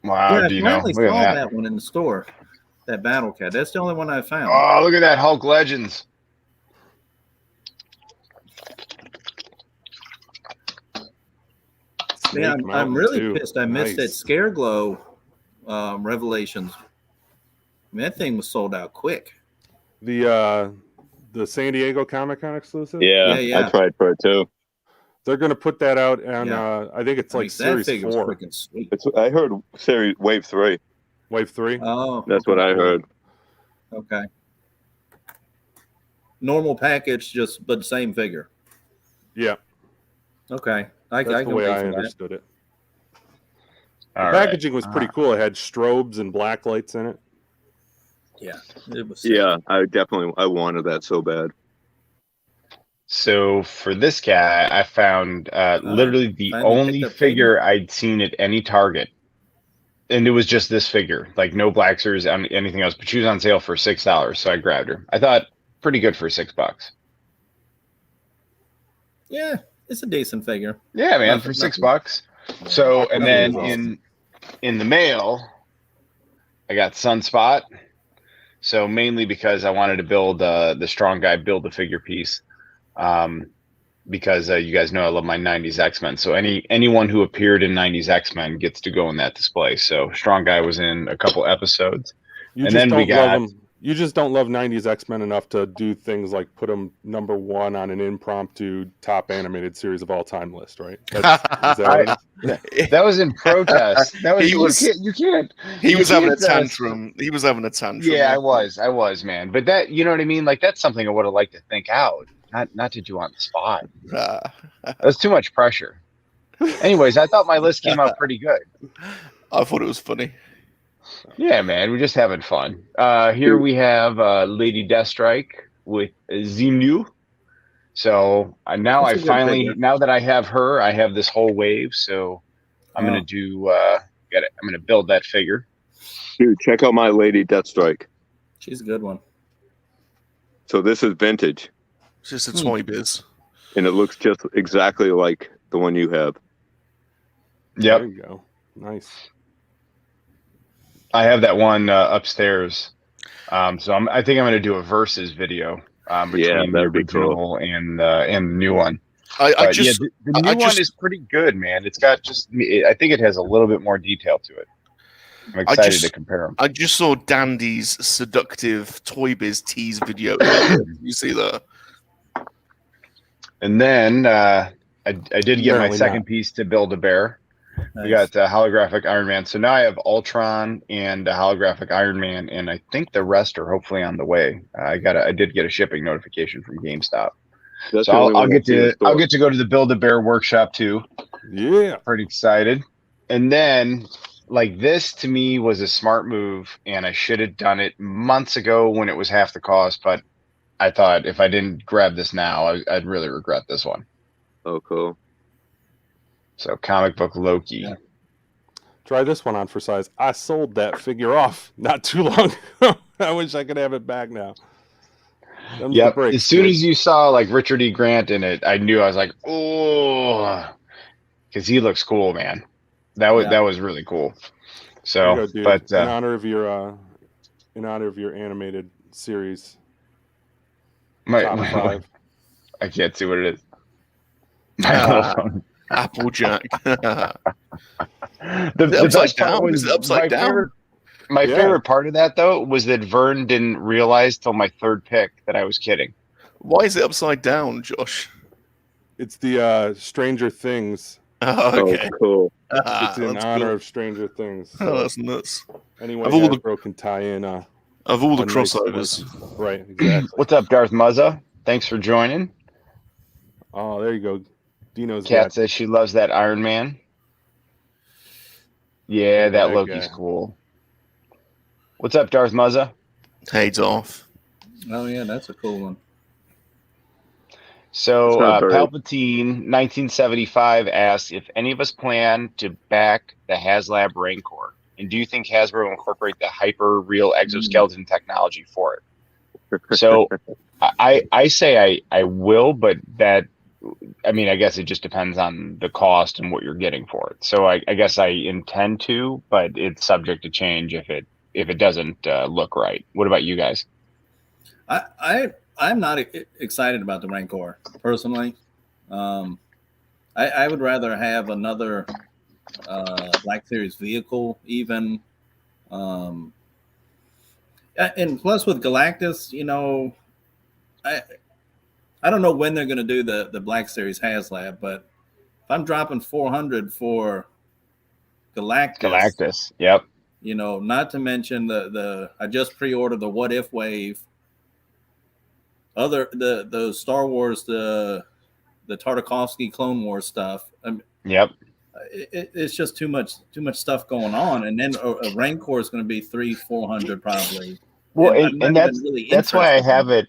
Wow, yeah, Dino. I finally saw that one in the store. That Battle Cat. That's the only one I found. Oh, look at that Hulk Legends. Yeah, I'm really pissed. I missed that Scare Glow Revelations. I mean, that thing was sold out quick. The San Diego Comic-Con exclusive? Yeah, I tried for it too. They're going to put that out on, I think it's Series 4. Sweet. I heard Series Wave 3. Wave 3? Oh. That's what I heard. Okay. Normal package, but same figure. Yeah. Okay. That's the way I understood it. The All packaging was pretty cool. It had strobes and black lights in it. Yeah, it was. Yeah, I wanted that so bad. So for this guy, I found literally the only figure I'd seen at any Target, and it was just this figure, like no Blacksters, anything else. But she was on sale for $6, so I grabbed her. I thought pretty good for $6. Yeah, it's a decent figure. Yeah, man, for $6. So, and then in the mail, I got Sunspot. So mainly because I wanted to build the Strong Guy Build-A-Figure piece, because you guys know I love my 90s X-Men. So anyone who appeared in 90s X-Men gets to go in that display. So Strong Guy was in a couple episodes. You just don't love 90s X-Men enough to do things like put them #1 on an impromptu top animated series of all time list, right? That was in protest. That was you can't. He was having a tantrum. He was having a tantrum. Yeah, I was, man. But that, you know what I mean? Like that's something I would have liked to think out, not to do on the spot. That was too much pressure. Anyways, I thought my list came out pretty good. I thought it was funny. Yeah, man, we're just having fun. Here we have Lady Deathstrike with Xenu. So now now that I have her, I have this whole wave. So I'm gonna do. I'm gonna build that figure. Dude, check out my Lady Deathstrike. She's a good one. So this is vintage. It's just a toy biz, and it looks just exactly like the one you have. Yep. There you go. Nice. I have that one upstairs. So I think I'm going to do a versus video between the original and the new one. The new one is pretty good, man. It's got I think it has a little bit more detail to it. I'm excited to compare them. I just saw Dandy's seductive Toy Biz tease video. You see that? And then I did get my second piece to Build-A-Bear. Nice. We got holographic Iron Man. So now I have Ultron and holographic Iron Man, and I think the rest are hopefully on the way. I did get a shipping notification from GameStop. That's so I'll get to go to the Build-A-Bear workshop too. Yeah, pretty excited. And then like this to me was a smart move, and I should have done it months ago when it was half the cost. But I thought if I didn't grab this now, I'd really regret this one. Oh, cool. So comic book Loki. Yeah. Try this one on for size. I sold that figure off not too long ago. I wish I could have it back now. Yep. As soon as you saw like Richard E. Grant in it, I knew. I was like, oh, because he looks cool, man. That was really cool. So, go, but in honor of your animated series, top 5. I can't see what it is. Applejack. the upside down. Was upside down. My favorite part of that though was that Vern didn't realize till my third pick that I was kidding. Why is it upside down, Josh? It's the Stranger Things. Oh, okay. Oh, cool. It's in honor of Stranger Things. So that's nuts. Anyone Hasbro can tie in. Of all the crossovers. Right, exactly. What's up, Darth Muzza? Thanks for joining. Oh, there you go. Dino's Kat says she loves that Iron Man. Yeah, that Loki's cool. What's up, Darth Muzza? Hey, Dolph. Oh, yeah, that's a cool one. So, Palpatine, 1975, asks if any of us plan to back the HasLab Rancor. And do you think Hasbro will incorporate the hyper-real exoskeleton technology for it? So, I say I will, but I guess it just depends on the cost and what you're getting for it. So I guess I intend to, but it's subject to change if it doesn't look right. What about you guys? I'm not excited about the Rancor personally. I would rather have another Black Series vehicle even. And plus with Galactus, I don't know when they're going to do the Black Series HasLab, but if I'm dropping $400 for Galactus, yep. Not to mention I just pre-ordered the What If wave. The Star Wars, the Tartakovsky Clone Wars stuff. Yep. It's just too much stuff going on, and then a Rancor is going to be $300-400 probably. Well, and that's why I have it.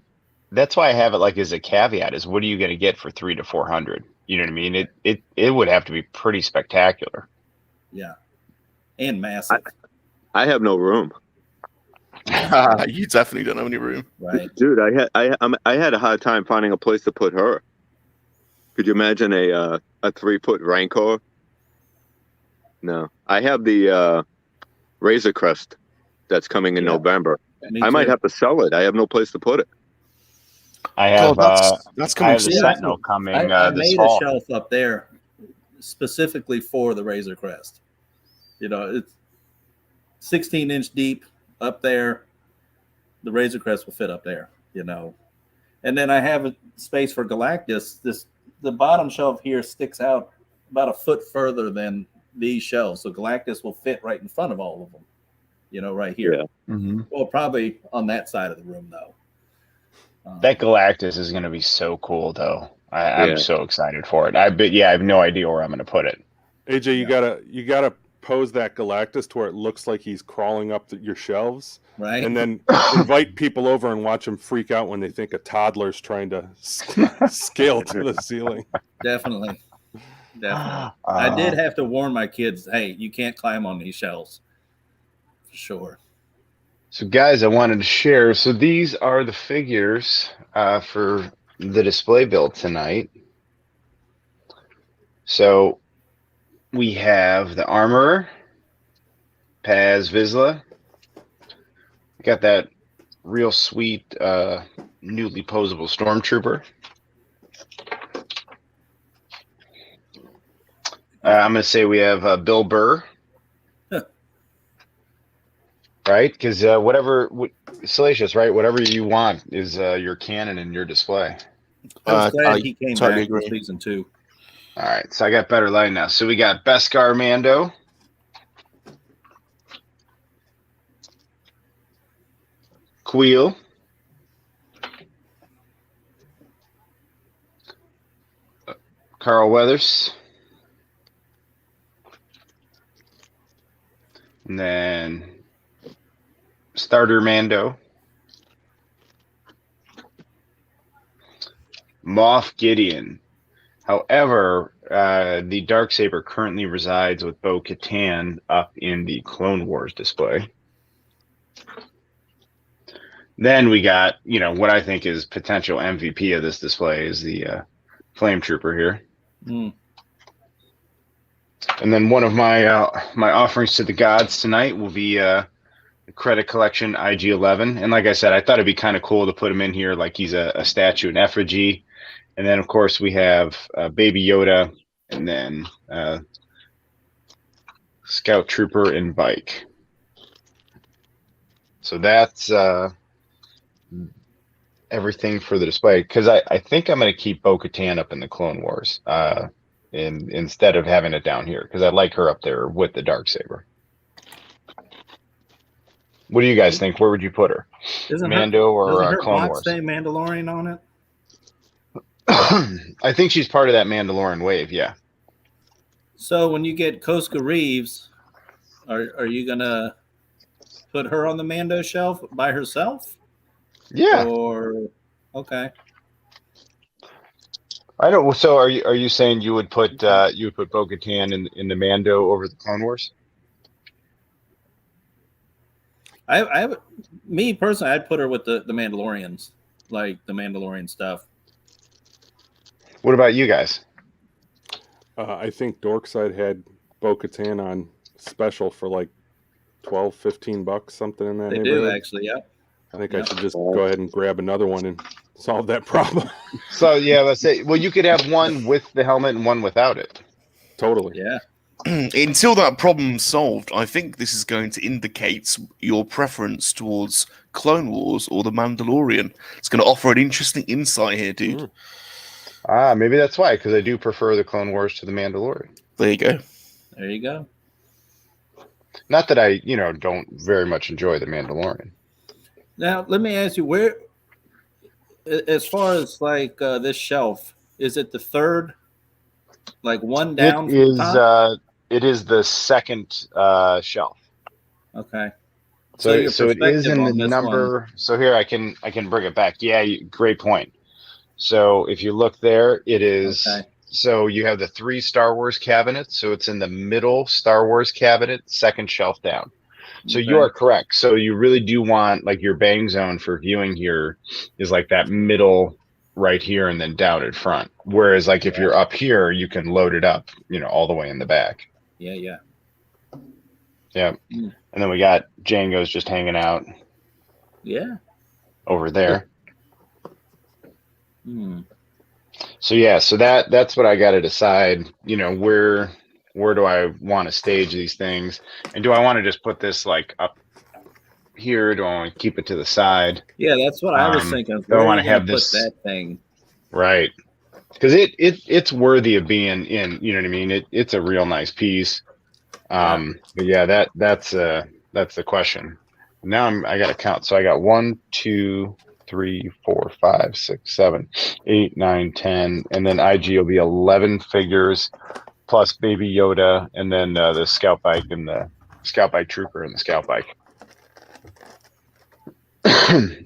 That's why I have it like as a caveat is what are you going to get for $300 to $400? You know what I mean? It would have to be pretty spectacular. Yeah, and massive. I have no room. You definitely don't have any room, right, dude? I had a hard time finding a place to put her. Could you imagine a 3-foot Rancor? No, I have the Razor Crest that's coming in November. I might have to sell it. I have no place to put it. I have that's coming. I have the Sentinel coming. I this made fall. a shelf up there specifically for the Razor Crest. It's 16-inch deep up there. The Razor Crest will fit up there. And then I have a space for Galactus. The bottom shelf here sticks out about a foot further than these shelves, so Galactus will fit right in front of all of them. Right here. Yeah. Mm-hmm. Well, probably on that side of the room though. That Galactus is going to be so cool, though. I'm so excited for it. I have no idea where I'm going to put it. AJ, you gotta pose that Galactus to where it looks like he's crawling up your shelves, right? And then invite people over and watch them freak out when they think a toddler's trying to scale to the ceiling. Definitely. I did have to warn my kids, hey, you can't climb on these shelves. For sure. So, guys, I wanted to share. So these are the figures for the display build tonight. So we have the Armorer, Paz Vizsla. We got that real sweet, newly posable Stormtrooper. I'm going to say we have Bill Burr. Right? Because Salacious, right? Whatever you want is your canon and your display. I was glad he came back for season 2. All right, so I got better lighting now. So we got Beskar Mando. Queel. Carl Weathers. And then Starter Mando. Moff Gideon. However, the Darksaber currently resides with Bo-Katan up in the Clone Wars display. Then we got, what I think is potential MVP of this display is the Flame Trooper here. Mm. And then one of my offerings to the gods tonight will be the Credit Collection IG-11. And like I said, I thought it'd be kind of cool to put him in here like he's a statue in effigy. And then, of course, we have Baby Yoda, and then Scout Trooper and Bike. So that's everything for the display. Because I think I'm going to keep Bo-Katan up in the Clone Wars instead of having it down here. Because I like her up there with the Darksaber. What do you guys think? Where would you put her? Mando or Clone Wars? Doesn't her box say Mandalorian on it? I think she's part of that Mandalorian wave, yeah. So when you get Koska Reeves, are you gonna put her on the Mando shelf by herself? Yeah. Or okay. I don't. So are you saying you would put Bo-Katan in the Mando over the Clone Wars? Me personally, I'd put her with the Mandalorians, like the Mandalorian stuff. What about you guys? I think Dorkside had Bo-Katan on special for like $12-15, something in that they neighborhood. Do actually, yeah. I think I should just go ahead and grab another one and solve that problem. So yeah, let's say. Well, you could have one with the helmet and one without it. Totally. Yeah. Until that problem's solved, I think this is going to indicate your preference towards Clone Wars or The Mandalorian. It's going to offer an interesting insight here, dude. Maybe that's why, because I do prefer the Clone Wars to The Mandalorian. There you go. There you go. Not that I, don't very much enjoy The Mandalorian. Now, let me ask you, where, as far as like this shelf, is it the third, like one down? It is the second shelf. Okay. So it is in the number. One. So here I can bring it back. Yeah, great point. So if you look there, it is. Okay. So you have the 3 Star Wars cabinets. So it's in the middle Star Wars cabinet, second shelf down. So you are correct. So you really do want like your bang zone for viewing here is like that middle right here and then down in front. Whereas like if you're up here, you can load it up, all the way in the back. Yeah. Yeah. And then we got Django's just hanging out. Yeah. Over there. So yeah, so that's what I got to decide, where do I want to stage these things? And do I want to just put this like up here? Do I want to keep it to the side? Yeah, that's what I was thinking. Do I want to have this that thing? Right. Because it's worthy of being in, you know what I mean? It's a real nice piece. But yeah, that's the question. Now I got to count. So I got 1, 2, 3, 4, 5, 6, 7, 8, 9, 10, and then IG will be 11 figures plus Baby Yoda, and then the Scout Bike and the Scout Bike Trooper and the Scout Bike.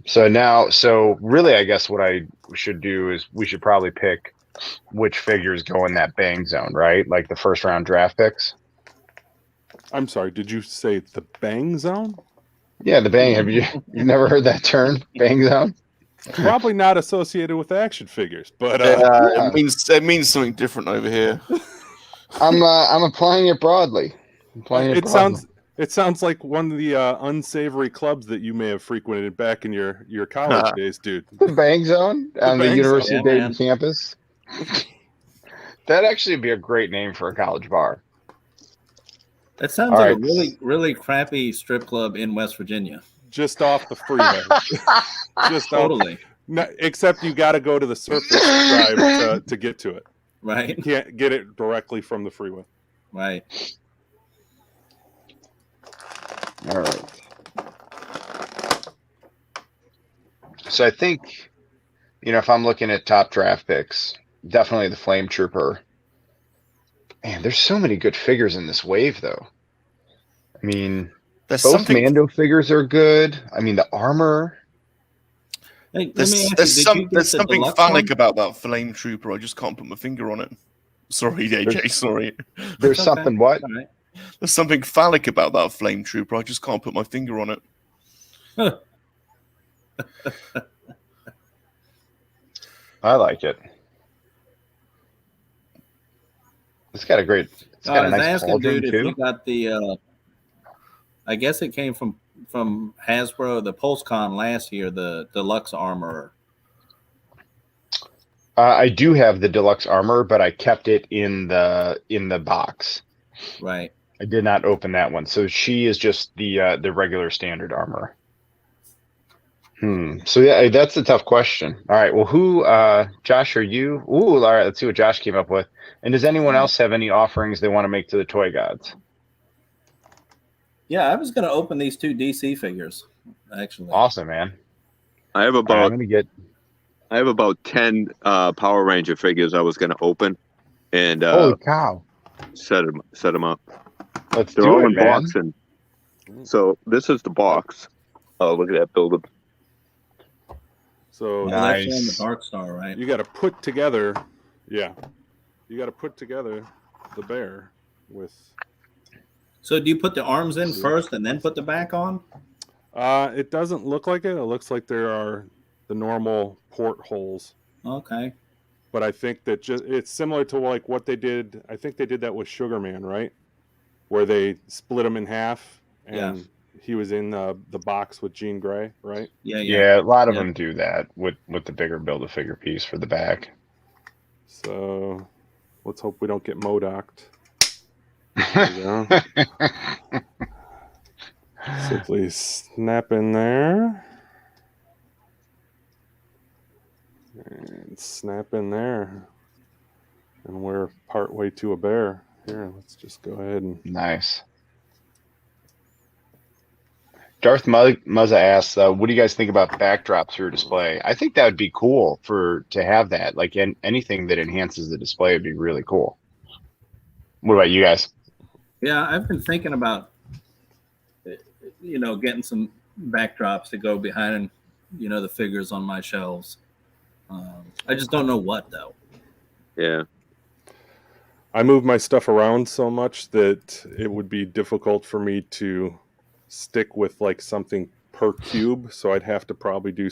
So really, I guess what I should do is we should probably pick which figures go in that bang zone, right? Like the first round draft picks. I'm sorry, did you say the bang zone? Yeah, the bang. Have you've never heard that term, bang zone? Probably not associated with action figures, but it means something different over here. I'm applying it broadly. It sounds like one of the unsavory clubs that you may have frequented back in your college days, dude. The bang zone on the University of Dayton campus. That'd actually be a great name for a college bar. That sounds like a really, really crappy strip club in West Virginia. Just off the freeway. Just totally. Except you got to go to the surface drive to get to it. Right. You can't get it directly from the freeway. Right. All right. So I think, if I'm looking at top draft picks, definitely the Flame Trooper. Man, there's so many good figures in this wave, though. I mean, both Mando figures are good. I mean, the armor. Hey, there's something phallic about that Flame Trooper. I just can't put my finger on it. Sorry, AJ. Sorry. There's something what? Right. There's something phallic about that Flame Trooper. I just can't put my finger on it. I like it. It's got a great. It's got a nice dude, if you got the. I guess it came from Hasbro, the PulseCon last year, the Deluxe Armor. I do have the Deluxe Armor, but I kept it in the box. Right. I did not open that one. So she is just the regular standard armor. So yeah, that's a tough question. All right. Well, who, Josh, are you? Ooh, all right. Let's see what Josh came up with. And does anyone else have any offerings they want to make to the toy gods? Yeah, I was going to open these 2 DC figures, actually. Awesome, man. I have about 10 Power Ranger figures I was going to open, and holy cow, set them up. They're all do it, in man. box, and so this is the box. Oh, look at that build-up. So nice. That's on the Dark Star, right? You got to put together, the bear with. So do you put the arms in first and then put the back on? It doesn't look like it. It looks like there are the normal port holes. Okay. But I think that it's similar to like what they did. I think they did that with Sugar Man, right? Where they split him in half, and he was in the box with Jean Grey, right? Yeah. A lot of them do that with the bigger Build-A-Figure piece for the back. So let's hope we don't get MODOK'd. Simply snap in there. And snap in there. And we're partway to a bear. Here, let's just go ahead and... Nice. Darth Muzza asks, what do you guys think about backdrops for your display? I think that would be cool to have that. Like anything that enhances the display would be really cool. What about you guys? Yeah, I've been thinking about, getting some backdrops to go behind, the figures on my shelves. I just don't know what, though. Yeah. I move my stuff around so much that it would be difficult for me to stick with like something per cube. So I'd have to probably do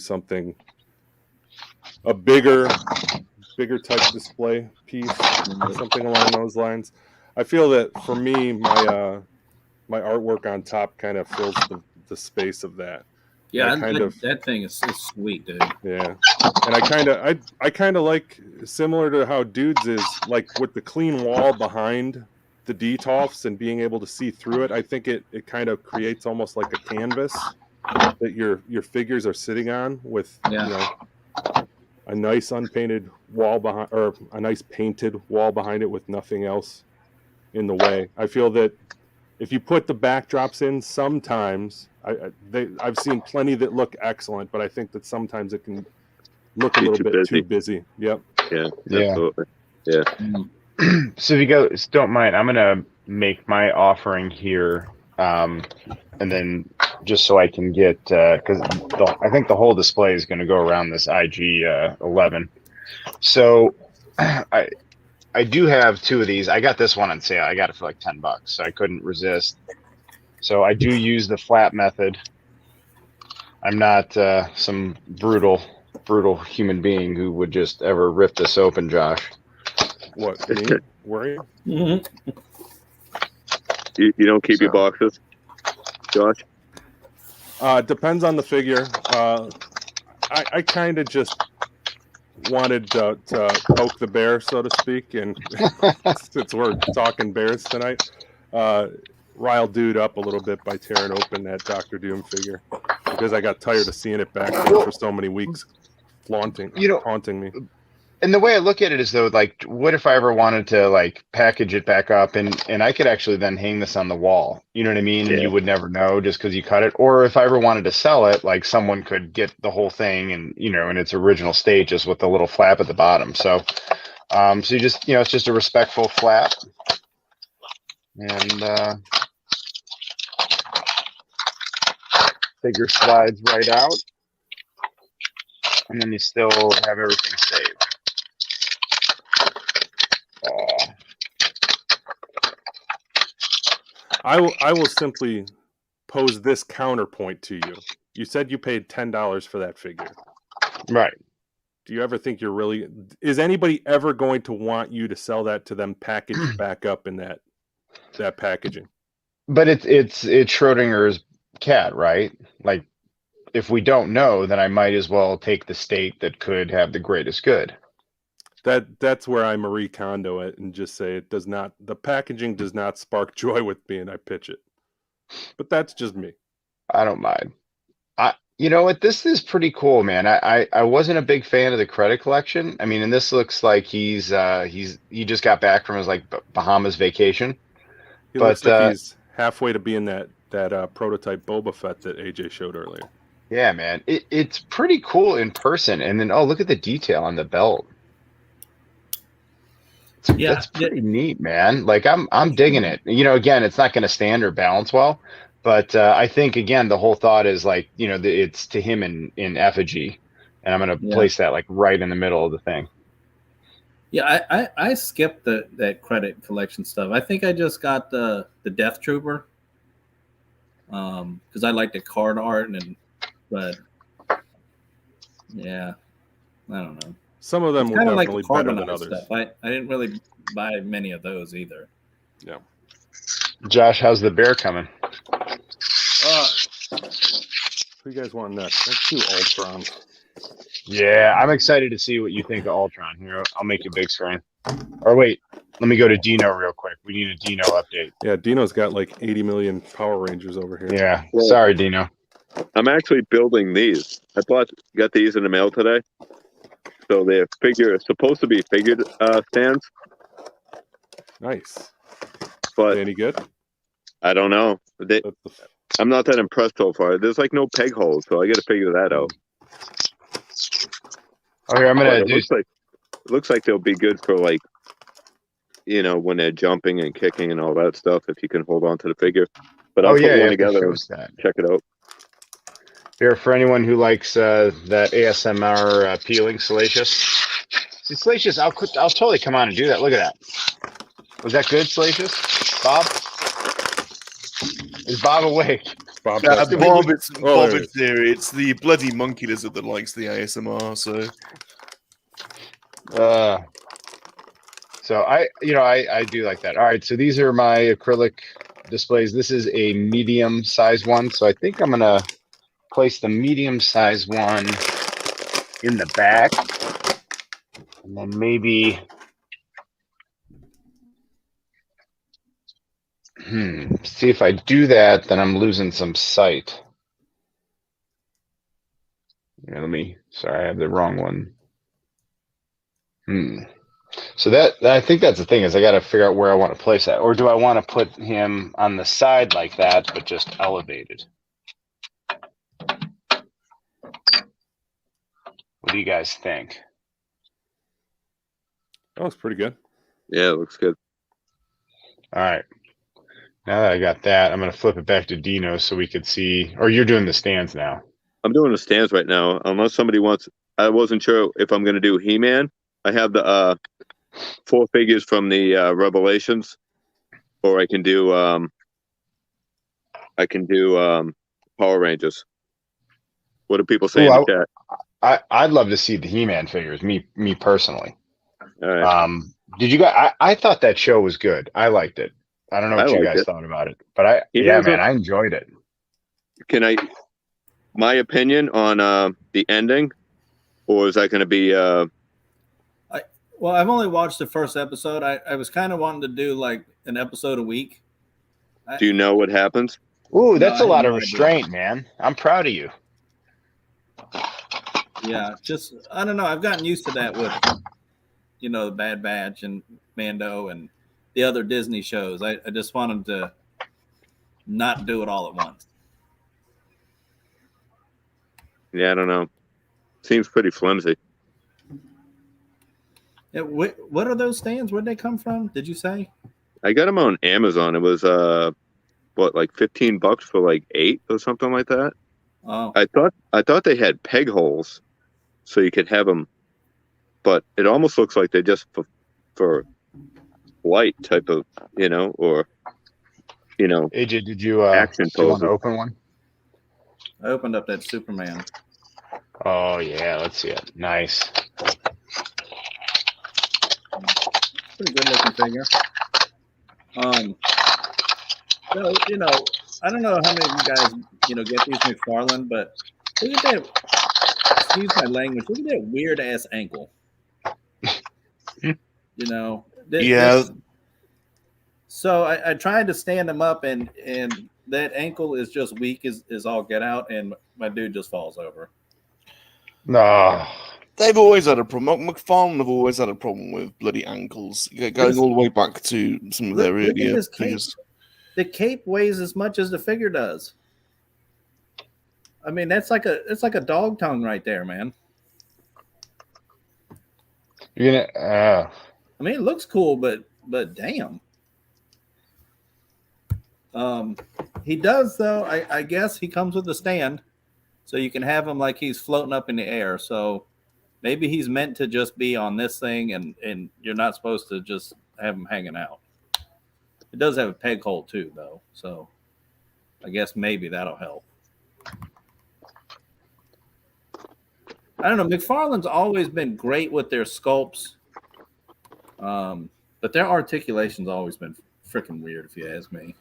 a bigger type display piece, something along those lines. I feel that for me, my artwork on top kind of fills the space of that. Yeah, that thing is sweet, dude. Yeah, and I kind of like, similar to how Dudes is, like with the clean wall behind the detolfs and being able to see through it. I think it kind of creates almost like a canvas that your figures are sitting on with a nice unpainted wall behind, or a nice painted wall behind it with nothing else in the way. I feel that if you put the backdrops in, sometimes I've seen plenty that look excellent, but I think that sometimes it can look a little bit too busy. Yep. Yeah. Absolutely. Yeah. So if you guys don't mind, I'm gonna make my offering here, and then just so I can get, because I think the whole display is going to go around this IG 11. So I do have 2 of these. I got this one on sale. I got it for like $10, so I couldn't resist. So I do use the flap method. I'm not some brutal human being who would just ever rip this open, Josh. What, me? Were you? You don't keep your boxes, Josh? Depends on the figure. I kind of just wanted to poke the bear, so to speak, and since we're talking bears tonight, rile dude up a little bit by tearing open that Doctor Doom figure because I got tired of seeing it back there for so many weeks, haunting me. And the way I look at it is though, like, what if I ever wanted to like package it back up and I could actually then hang this on the wall, you know what I mean? And you would never know just because you cut it. Or if I ever wanted to sell it, like someone could get the whole thing and, you know, in its original state, just with the little flap at the bottom. So, so you just, you know, it's just a respectful flap. And figure slides right out. And then you still have everything saved. I will simply pose this counterpoint to you. You said you paid $10 for that figure. Right. Do you ever think is anybody ever going to want you to sell that to them packaged back up in that packaging? But it's Schrodinger's cat, right? Like, if we don't know, then I might as well take the state that could have the greatest good. That's where I Marie Kondo it and just say the packaging does not spark joy with me, and I pitch it. But that's just me. I don't mind. You know what? This is pretty cool, man. I wasn't a big fan of the credit collection. I mean, and this looks like he just got back from his like Bahamas vacation. He looks like he's halfway to being that prototype Boba Fett that AJ showed earlier. Yeah, man. It's pretty cool in person. And then look at the detail on the belt. That's pretty neat, man. Like I'm digging it. You know, again, it's not going to stand or balance well, but I think again the whole thought is like, you know, it's to him in effigy, and I'm going to place that like right in the middle of the thing. Yeah, I skipped that credit collection stuff. I think I just got the Death Trooper, because I like the card art but yeah, I don't know. Some of them were definitely like better than others. Stuff. I didn't really buy many of those either. Yeah. Josh, how's the bear coming? Who you guys want next? Let's do Ultron. Yeah, I'm excited to see what you think of Ultron. Here, I'll make you big screen. Or wait, let me go to Dino real quick. We need a Dino update. Yeah, Dino's got like 80 million Power Rangers over here. Yeah, sorry, Dino. I'm actually building these. Got these in the mail today. So they're supposed to be figured stands. Nice. But any good? I don't know. I'm not that impressed so far. There's like no peg holes, so I got to figure that out. Okay, I'm gonna. It looks like they'll be good for like, you know, when they're jumping and kicking and all that stuff. If you can hold on to the figure, but I'll put one together. Check it out. Here, for anyone who likes that ASMR peeling, Salacious. See, Salacious, I'll totally come on and do that. Look at that. Was that good, Salacious? Bob? Is Bob awake? Bob is there. It's the bloody monkey lizard that likes the ASMR. So I do like that. All right, so these are my acrylic displays. This is a medium size one, so I think I'm gonna place the medium size one in the back, and then maybe see if I do that, then I'm losing some sight. Yeah, sorry, I have the wrong one. So I think that's the thing, is I got to figure out where I want to place that, or do I want to put him on the side like that, but just elevated? What do you guys think? That looks pretty good. Yeah, it looks good. All right. Now that I got that, I'm going to flip it back to Dino so we could see. Or you're doing the stands now. I'm doing the stands right now. Unless somebody wants. I wasn't sure if I'm going to do He-Man. I have the 4 figures from the Revelations, or I can do Power Rangers. What do people say in the chat? I'd love to see the He-Man figures. Me personally. All right. Did you guys? I thought that show was good. I liked it. I don't know what you guys thought about it, but I enjoyed it. My opinion on the ending, or is that going to be Well, I've only watched the first episode. I was kind of wanting to do like an episode a week. Do you know what happens? Ooh, that's a lot of restraint, man. I'm proud of you. Yeah, just I don't know. I've gotten used to that with, the Bad Batch and Mando and the other Disney shows. I just wanted to not do it all at once. Yeah, I don't know. Seems pretty flimsy. Yeah, what are those stands? Where'd they come from? Did you say? I got them on Amazon. It was like $15 for like 8 or something like that. Oh, I thought they had peg holes, so you could have them, but it almost looks like they're just for light type of, or AJ, did you action do you want to poses. open one? I opened up that Superman. Oh yeah, let's see it. Nice. Pretty good looking figure. So, I don't know how many of you guys, get these McFarlane, but look at that. Excuse my language. Look at that weird ass ankle. Yeah. So I tried to stand him up, and that ankle is just weak as all get out, and my dude just falls over. No. They've always had a problem. McFarlane have always had a problem with bloody ankles, going all the way back to some of their earlier figures. The cape weighs as much as the figure does. I mean, it's like a dog tongue right there, man. You're gonna. I mean, it looks cool, but damn. He does though. I guess he comes with a stand, so you can have him like he's floating up in the air. So maybe he's meant to just be on this thing, and you're not supposed to just have him hanging out. It does have a peg hole too, though. So I guess maybe that'll help. I don't know. McFarlane's always been great with their sculpts, but their articulation's always been freaking weird, if you ask me.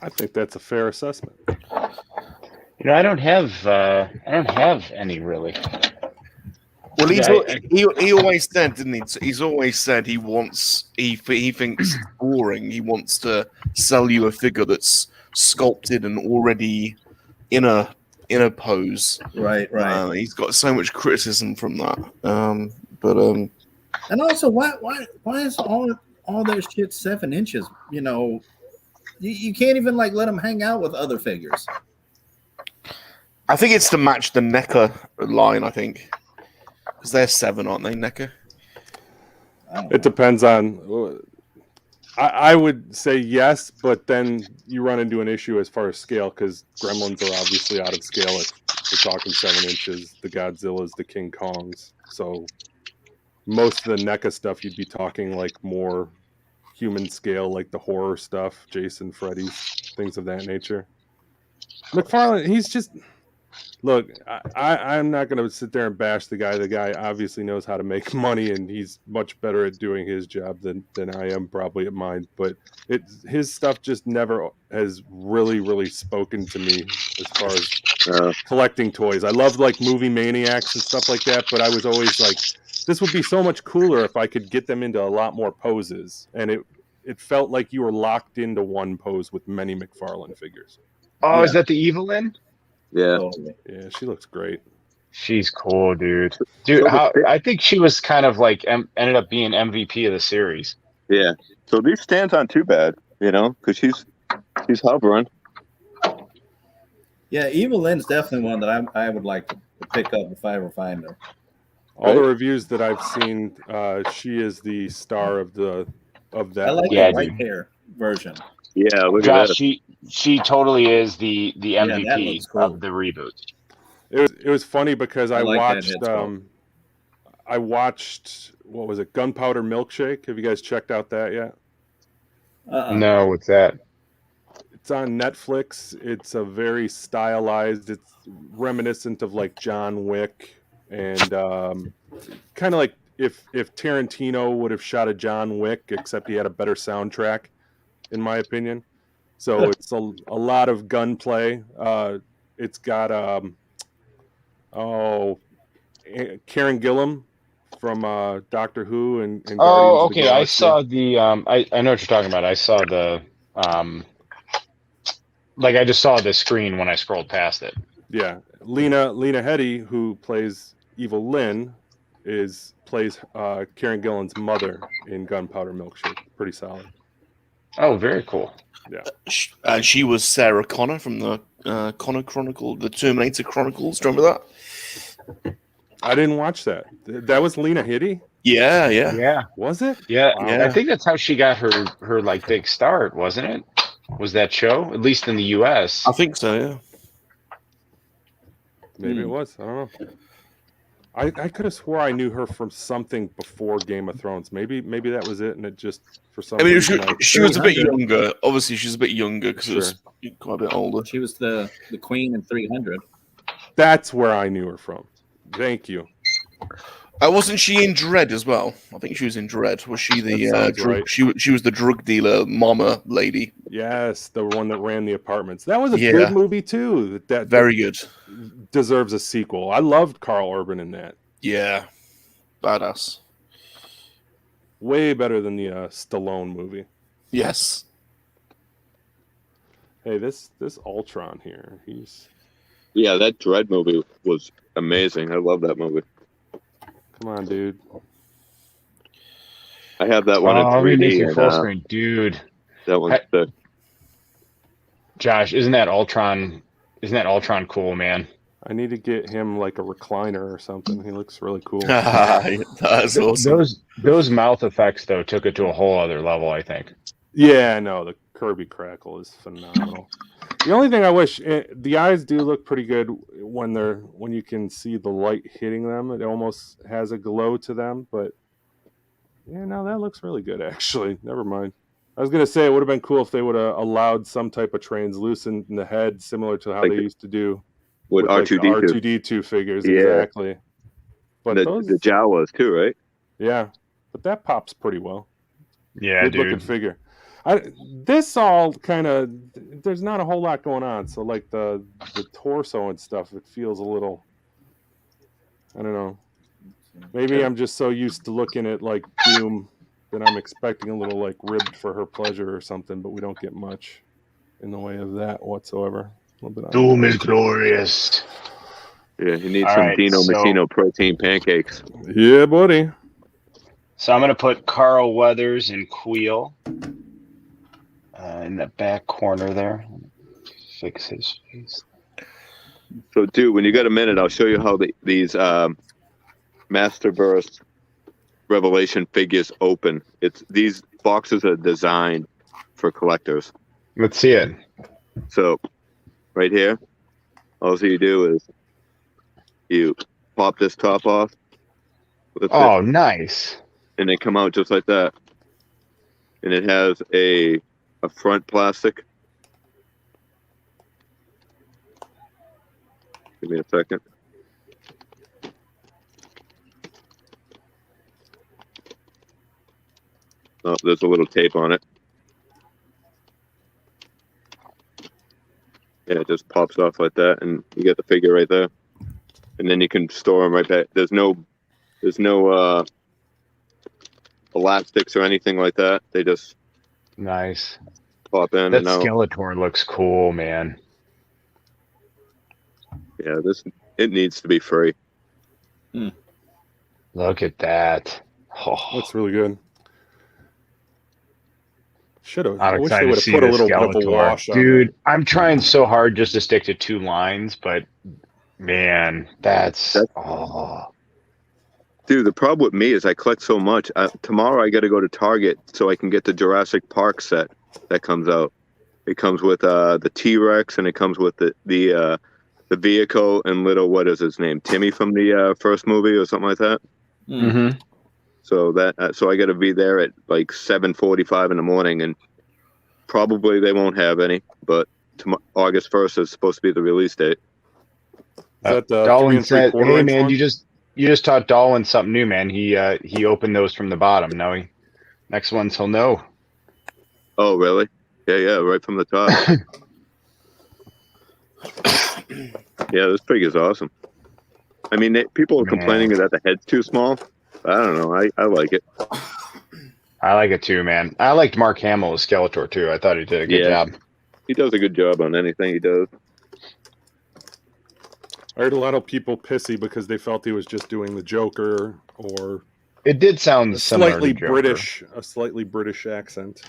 I think that's a fair assessment. I don't have any really. Well, he always said, didn't he? He's always said he thinks it's boring. He wants to sell you a figure that's sculpted and already in a pose. Right. He's got so much criticism from that. And also, why is all their shit 7 inches? You can't even like let them hang out with other figures. I think it's to match the NECA line. I think. Because they're 7, aren't they, NECA? It depends on. I would say yes, but then you run into an issue as far as scale because Gremlins are obviously out of scale. If we're talking 7 inches, the Godzillas, the King Kongs. So most of the NECA stuff, you'd be talking like more human scale, like the horror stuff, Jason, Freddy's, things of that nature. McFarlane, he's just. Look, I'm not going to sit there and bash the guy. The guy obviously knows how to make money, and he's much better at doing his job than I am probably at mine. But his stuff just never has really spoken to me as far as collecting toys. I love like movie maniacs and stuff like that, but I was always like, this would be so much cooler if I could get them into a lot more poses. And it felt like you were locked into one pose with many McFarlane figures. Oh, yeah. Is that the Evelyn? Yeah. Yeah, she looks great. She's cool, dude. I think she was kind of like ended up being MVP of the series. Yeah. So these stands aren't too bad, because she's hovering. Yeah, Evelyn's definitely one that I would like to pick up if I ever find her. All the reviews that I've seen, she is the star of that. I like the white hair version. Yeah, look Josh, at that. She totally is the MVP of the reboot. It was funny because I watched what was it, Gunpowder Milkshake? Have you guys checked out that yet? No, what's that? It's on Netflix. It's a very stylized. It's reminiscent of like John Wick, and kind of like if Tarantino would have shot a John Wick, except he had a better soundtrack, in my opinion. So it's a lot of gunplay. It's got Karen Gillan from Doctor Who and Guardians Oh, of the okay. I Galaxy. saw the I know what you're talking about. I saw the like I just saw the screen when I scrolled past it. Yeah, Lena Headey, who plays Evil Lynn, plays Karen Gillan's mother in Gunpowder Milkshake. Pretty solid. Oh, very cool. Yeah, and she was Sarah Connor from the Connor Chronicle, the Terminator Chronicles. Do you remember that? I didn't watch that. That was Lena Headey? Yeah. Yeah. Was it? Yeah. Wow. Yeah. I think that's how she got her like big start, wasn't it? Was that show, at least in the US? I think so. Yeah. Maybe it was. I don't know. I could have swore I knew her from something before Game of Thrones. Maybe that was it, and it just for some reason. She was a bit younger. Obviously, she's a bit younger because it was Sure. quite a bit older. She was the queen in 300. That's where I knew her from. Thank you. Wasn't she in Dread as well? I think she was in Dread. Was she the sounds drug, right. she was the drug dealer mama lady? Yes, the one that ran the apartments. That was a Yeah. good movie too. That Very good. deserves a sequel. I loved Carl Urban in that. Yeah, badass. Way better than the Stallone movie. Yes. Hey, this Ultron here. Yeah, that Dread movie was amazing. I love that movie. Come on, dude. I have that one in Oh, 3D. make your full and, screen, dude. that one's the Josh, isn't that Ultron cool, man? I need to get him like a recliner or something. He looks really cool. That's awesome. Those mouth effects though took it to a whole other level, I think. Yeah, no, the Kirby crackle is phenomenal. The only thing I wish the eyes do look pretty good when you can see the light hitting them. It almost has a glow to them, but yeah, no, that looks really good actually. Never mind. I was gonna say it would have been cool if they would have allowed some type of translucent in the head, similar to how they used to do with R2D2. R2D2 figures. Yeah. Exactly. But the Jawas too, right? Yeah, but that pops pretty well. Yeah, Good dude. looking figure. This all kind of, there's not a whole lot going on. So like the torso and stuff, it feels a little, I don't know. Maybe I'm just so used to looking at like Doom that I'm expecting a little like ribbed for her pleasure or something, but we don't get much in the way of that whatsoever. Doom is glorious. Yeah, he needs All some right, Dino Matino protein pancakes. Yeah, buddy. So I'm going to put Carl Weathers and Queel in the back corner there. Fix his face. So, dude, when you got a minute, I'll show you how these Masterverse Revelation figures open. These boxes are designed for collectors. Let's see it. So, right here, all you do is you pop this top off. Oh, nice. And they come out just like that. And it has a front plastic. Give me a second. Oh, there's a little tape on it. Yeah, it just pops off like that, and you get the figure right there. And then you can store them right back. There's no elastics or anything like that. They just nice pop in. That and out. Skeletor looks cool, man. Yeah, it needs to be free. Look at that. Oh. Looks really good. I'm excited to see put a this little bit of a Skeletor. wash on Dude, it. I'm trying so hard just to stick to 2 lines, but man, that's oh. Dude, the problem with me is I collect so much. Tomorrow I got to go to Target so I can get the Jurassic Park set that comes out. It comes with the T-Rex, and it comes with the vehicle and little, what is his name, Timmy from the first movie or something like that. Mm-hmm. So so I got to be there at like 7:45 in the morning, and probably they won't have any. But August 1st is supposed to be the release date. Darwin said, "Hey man, one? you just taught Darwin something new, man. He opened those from the bottom. Now next ones he'll know." Oh really? Yeah, right from the top. Yeah, this figure's awesome. I mean, people are complaining that the head's too small. I don't know. I like it. I like it too, man. I liked Mark Hamill as Skeletor too. I thought he did a good job. He does a good job on anything he does. I heard a lot of people pissy because they felt he was just doing the Joker, or it did sound slightly British, a slightly British accent.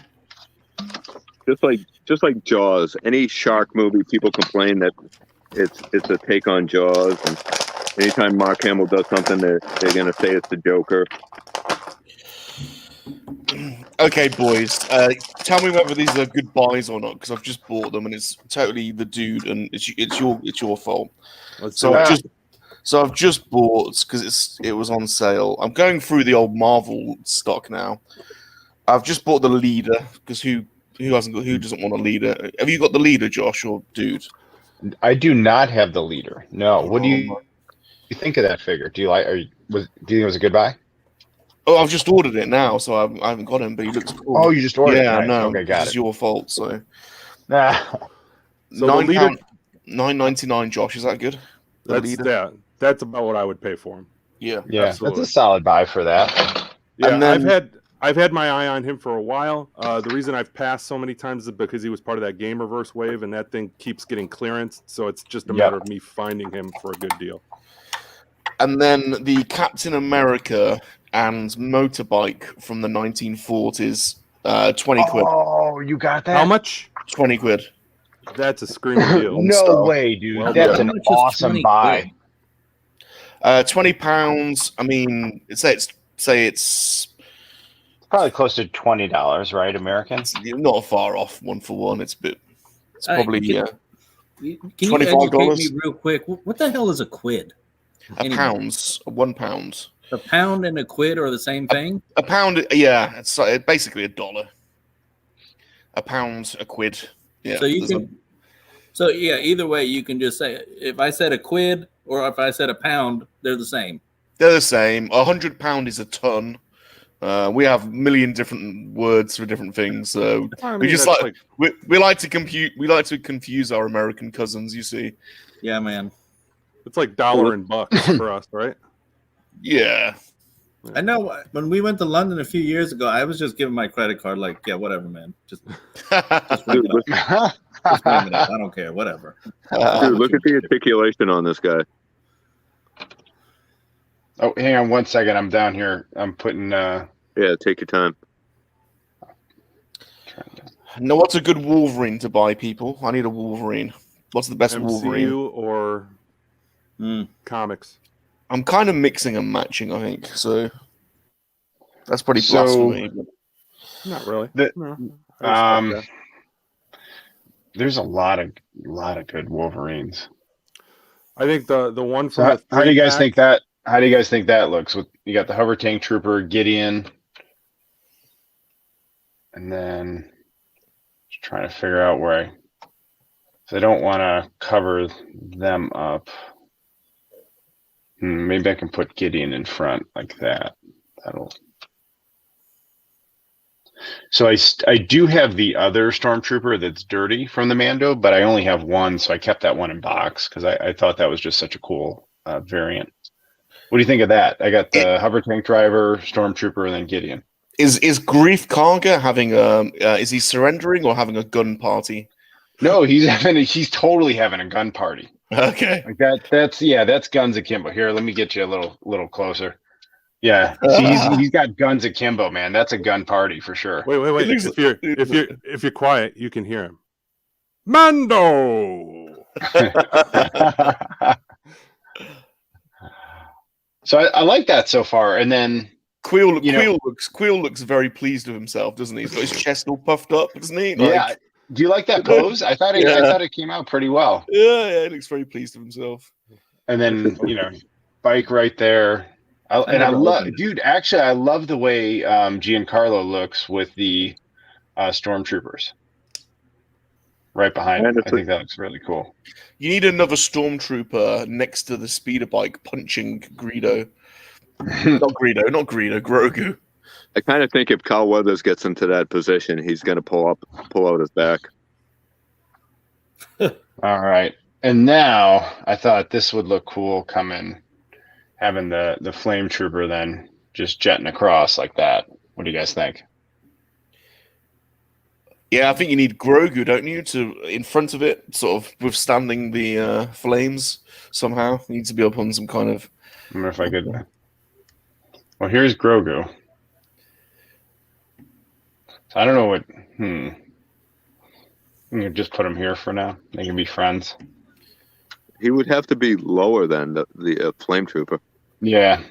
Just like Jaws. Any shark movie, people complain that it's a take on Jaws, and anytime Mark Hamill does something, they're gonna say it's the Joker. Okay, boys. Tell me whether these are good buys or not, because I've just bought them and it's totally the dude, and it's your fault. I've just bought because it was on sale. I'm going through the old Marvel stock now. I've just bought the leader because who doesn't want a leader? Have you got the leader, Josh or dude? I do not have the leader. No. What do you think of that figure? Do you think it was a good buy? Oh, I've just ordered it now, so I haven't got him, but he looks cool. Oh, you just ordered it? Yeah, nice. no. Okay, got it's your fault, so. So £9.99, Josh. Is that good? That's about what I would pay for him. Yeah, absolutely. That's a solid buy for that. Yeah, and then, I've had my eye on him for a while. The reason I've passed so many times is because he was part of that Gamerverse wave, and that thing keeps getting clearance. So it's just a matter of me finding him for a good deal. And then the Captain America and motorbike from the 1940s, 20 quid. Oh, you got that? How much? 20 quid. That's a screaming deal. No way, dude. Well, that's an awesome buy. £20. I mean, say it's probably close to $20, right? American. It's not far off, 1-for-1. It's probably Can you $25. educate me real quick? What the hell is a quid? £1. A pound and a quid are the same thing? A pound, yeah. It's basically $1. A pound, a quid. Yeah. So either way, you can just say, if I said a quid or if I said a pound, they're the same. They're the same. £100 is a ton. We have a million different words for different things. So we like to compute. We like to confuse our American cousins. You see. Yeah, man. It's like dollar and bucks for us, right? Yeah. I know when we went to London a few years ago, I was just giving my credit card like, yeah, whatever, man. Just ring it up. Just ring it up. I don't care. Whatever. Dude, look at the articulation on this guy. Oh, hang on 1 second. I'm down here. I'm putting... Yeah, take your time. Now, what's a good Wolverine to buy, people? I need a Wolverine. What's the best MCU Wolverine? Or comics? I'm kind of mixing and matching, I think. So that's pretty blasphemy. Not really. There's a lot of good Wolverines. I think the one from how do you guys think that? How do you guys think that looks? You got the Hover Tank Trooper, Gideon, and then just trying to figure out where I don't want to cover them up. Maybe I can put Gideon in front like that. So I do have the other Stormtrooper that's dirty from the Mando, but I only have one, so I kept that one in box because I thought that was just such a cool variant. What do you think of that? I got the Hover Tank Driver, Stormtrooper, and then Gideon. Is Grief Karga having is he surrendering or having a gun party? No, he's totally having a gun party. Okay. Like that's guns akimbo. Here, let me get you a little closer. Yeah. See, he's got guns akimbo, man. That's a gun party for sure. Wait. If you're quiet, you can hear him. Mando. So I like that so far. And then Queel looks very pleased with himself, doesn't he? He's got his chest all puffed up, doesn't he? Yeah. Do you like that pose? I thought it came out pretty well. Yeah, he looks very pleased with himself. And then bike right there. I love the way Giancarlo looks with the Stormtroopers right behind him. I think that looks really cool. You need another Stormtrooper next to the speeder bike punching Greedo. Not Grogu. I kind of think if Carl Weathers gets into that position, he's going to pull out his back. All right. And now I thought this would look cool having the flame trooper then just jetting across like that. What do you guys think? Yeah, I think you need Grogu, don't you, to in front of it, sort of withstanding the flames somehow. You need to be up on some kind of. I wonder if I could. Well, here's Grogu. So I don't know what. I'm gonna just put him here for now. They can be friends. He would have to be lower than the flame trooper. Yeah,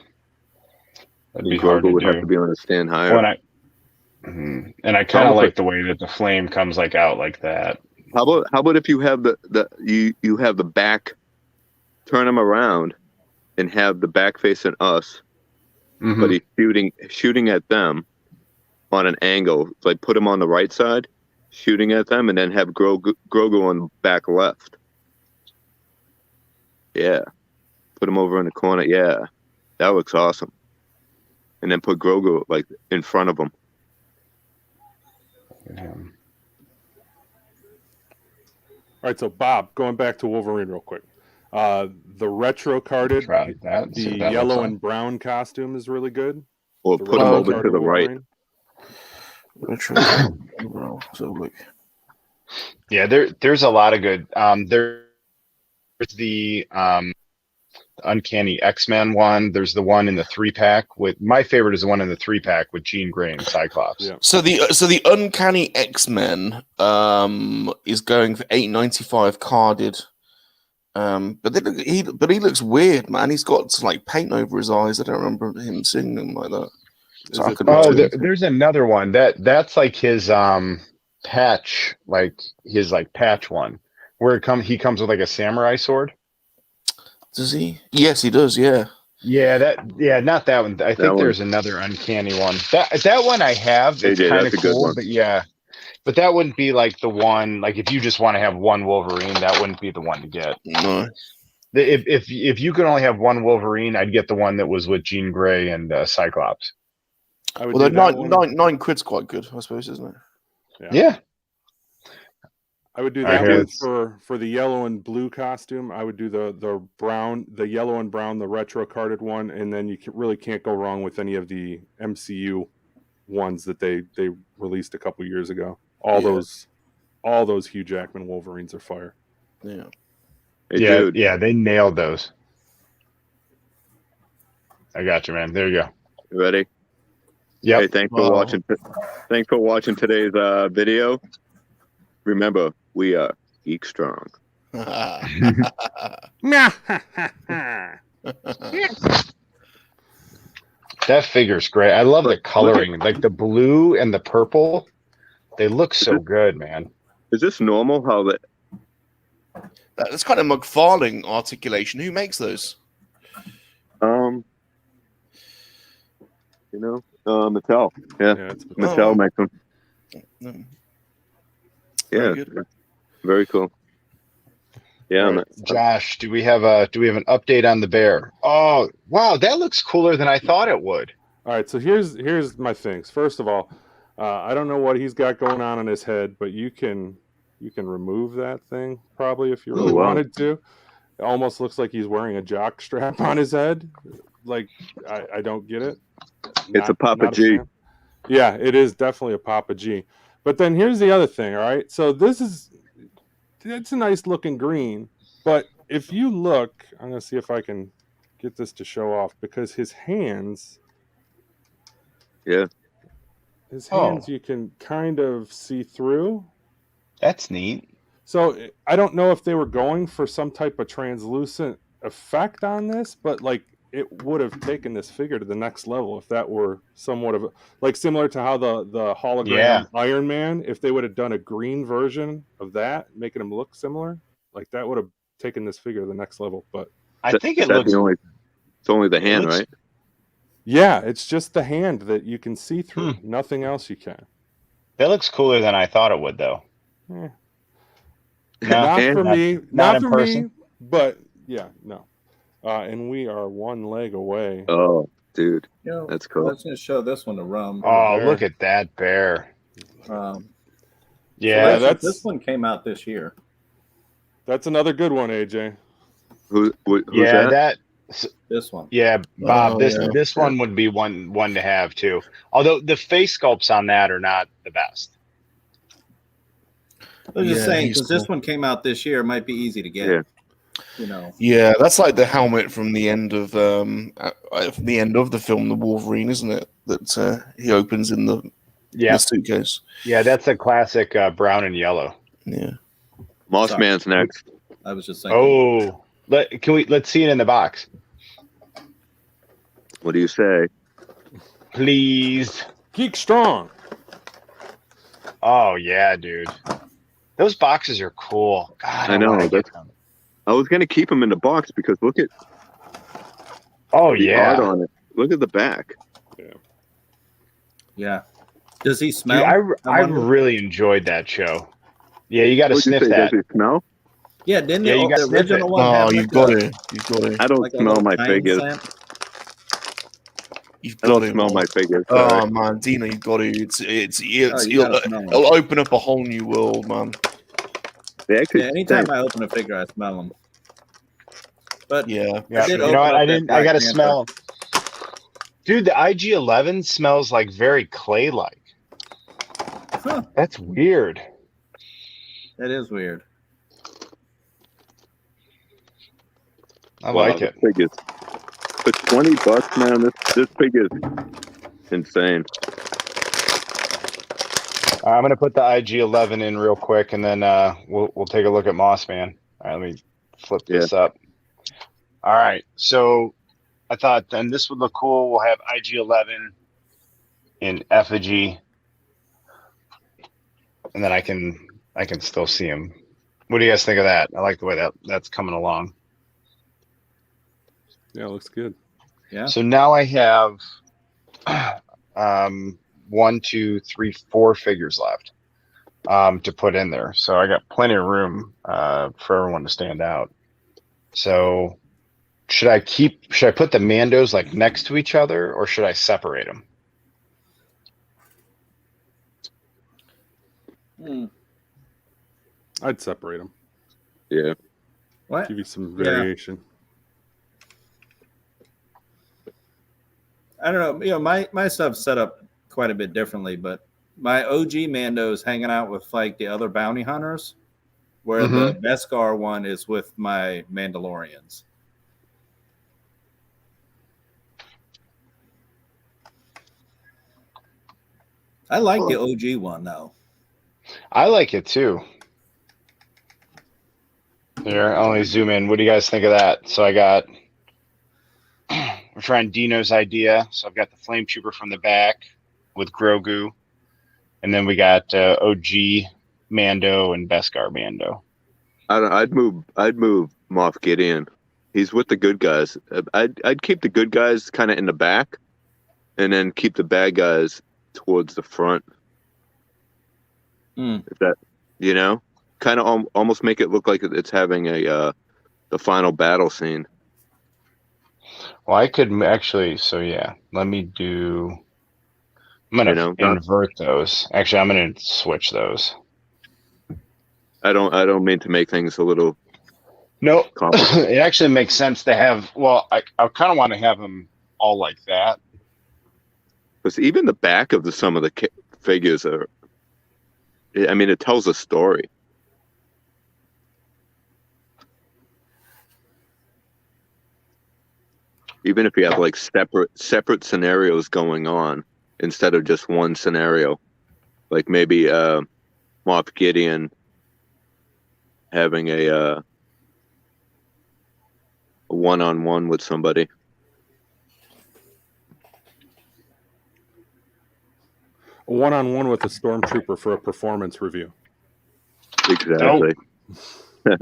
that'd be hard to do. Would have to be on a stand higher. Well, and I kind of like the way that the flame comes like out like that. How about if you have you have the back, turn him around, and have the back facing us, but he's shooting at them on an angle. Like put him on the right side, shooting at them, and then have Grogu on the back left. Yeah, put him over in the corner. Yeah, that looks awesome. And then put Grogu like in front of him. All right, so Bob, going back to Wolverine real quick. The retro carded, the yellow and brown costume is really good. Or put him over to the right. Retro. So look. Yeah, there's a lot of good. There's the Uncanny X-Men one. There's the one in the 3-pack with my favorite is the one in the 3-pack with Jean Grey and Cyclops. Yeah. So the Uncanny X-Men is going for $8.95 carded. But he looks weird, man. He's got like paint over his eyes. I don't remember him seeing them like that. So there's another one that's like his patch, like his like patch one, where he comes with like a samurai sword. Does he? Yes, he does. Yeah. Yeah, not that one. I think there's another uncanny one. That one I have. It's kind of cool, but yeah. But that wouldn't be like the one. Like if you just want to have one Wolverine, that wouldn't be the one to get. No. If you could only have one Wolverine, I'd get the one that was with Jean Grey and Cyclops. Well, nine quid's quite good, I suppose, isn't it? Yeah. I would do that one for the yellow and blue costume. I would do the yellow and brown, the retro carded one, and then you really can't go wrong with any of the MCU ones that they released a couple years ago. All those Hugh Jackman Wolverines are fire. Yeah. Hey, yeah, they nailed those. I got you, man. There you go. You ready? Yeah. Hey, thanks for watching. Thanks for watching today's video. Remember, we are geek strong. That figure's great. I love the coloring, like the blue and the purple. They look so good, man. Is this normal? How that? That's kind of McFarlane articulation. Who makes those? Mattel. Yeah, Mattel makes them. Yeah, very cool. Yeah, right. Josh, do we have an update on the bear? Oh, wow, that looks cooler than I thought it would. All right, so here's my things. First of all, I don't know what he's got going on in his head, but you can remove that thing probably if you really wanted to. It almost looks like he's wearing a jock strap on his head. Like I don't get it. It's a Papa G. Yeah, it is definitely a Papa G. But then here's the other thing, all right? So it's a nice looking green, but if you look, I'm going to see if I can get this to show off because his hands, you can kind of see through. That's neat. So I don't know if they were going for some type of translucent effect on this, but like it would have taken this figure to the next level if that were somewhat of like similar to how the hologram Iron Man, if they would have done a green version of that, making him look similar, like that would have taken this figure to the next level. But I think it looks. It's only the hand, right? Yeah, it's just the hand that you can see through. Nothing else you can. That looks cooler than I thought it would, though. Yeah. Not for me, but yeah, no. And we are one leg away. Oh, dude, that's cool. Let's just show this one to Rum. Oh, look at that bear. Yeah, so this one came out this year. That's another good one, AJ. Who's that? This one. Yeah, Bob. This one would be one to have too. Although the face sculpts on that are not the best. I was just saying, because this one came out this year, it might be easy to get. Yeah. You know. Yeah, that's like the helmet from the end of the film, The Wolverine, isn't it? That he opens in the suitcase. Yeah, that's a classic brown and yellow. Yeah. Mossman's next. I was just thinking. Oh, let's see it in the box. What do you say? Please. Geek Strong. Oh yeah, dude. Those boxes are cool. God, I know. I was gonna keep them in the box because look at. Oh the yeah. art on it. Look at the back. Yeah. Does he smell? Dude, I really enjoyed that show. Yeah, you got to sniff that. Does he smell? Yeah, didn't the original one? Oh, you've got it. You've got it. I don't smell my figures. You've got it. Smell my figures. Oh man, Dino, you've got it. It'll open up a whole new world, man. Anytime I open a figure, I smell them. But yeah. You know what? I got to smell. Dude, the IG-11 smells like very clay-like. Huh. That's weird. That is weird. I like it. Figures. For $20, man, this figure is insane. I'm gonna put the IG-11 in real quick, and then we'll take a look at Mossman. All right, let me flip this up. All right, so I thought then this would look cool. We'll have IG-11 in effigy, and then I can still see him. What do you guys think of that? I like the way that's coming along. Yeah, it looks good. Yeah. So now I have 1, 2, 3, 4 figures left to put in there. So I got plenty of room for everyone to stand out. So should I put the Mandos like next to each other, or should I separate them? I'd separate them. Yeah. What? Give you some variation. I don't know. My stuff's set up quite a bit differently, but my OG Mando is hanging out with like the other bounty hunters, where the Beskar one is with my Mandalorians. I like the OG one though. I like it too. Here, I'll only zoom in. What do you guys think of that? So we're trying Dino's idea. So I've got the Flame Trooper from the back with Grogu. And then we got OG Mando and Beskar Mando. I'd move Moff Gideon. He's with the good guys. I'd keep the good guys kind of in the back, and then keep the bad guys towards the front. If that, kind of almost make it look like it's having the final battle scene. Well, I could actually. So yeah, let me do. I'm gonna invert those. Actually, I'm gonna switch those. I don't mean to make things a little. No, it actually makes sense to have. Well, I kind of want to have them all like that. Because even the back of some of the figures are. I mean, it tells a story. Even if you have like separate scenarios going on instead of just one scenario, like maybe Moff Gideon having a one-on-one with somebody. A one-on-one with a stormtrooper for a performance review. Exactly. Oh.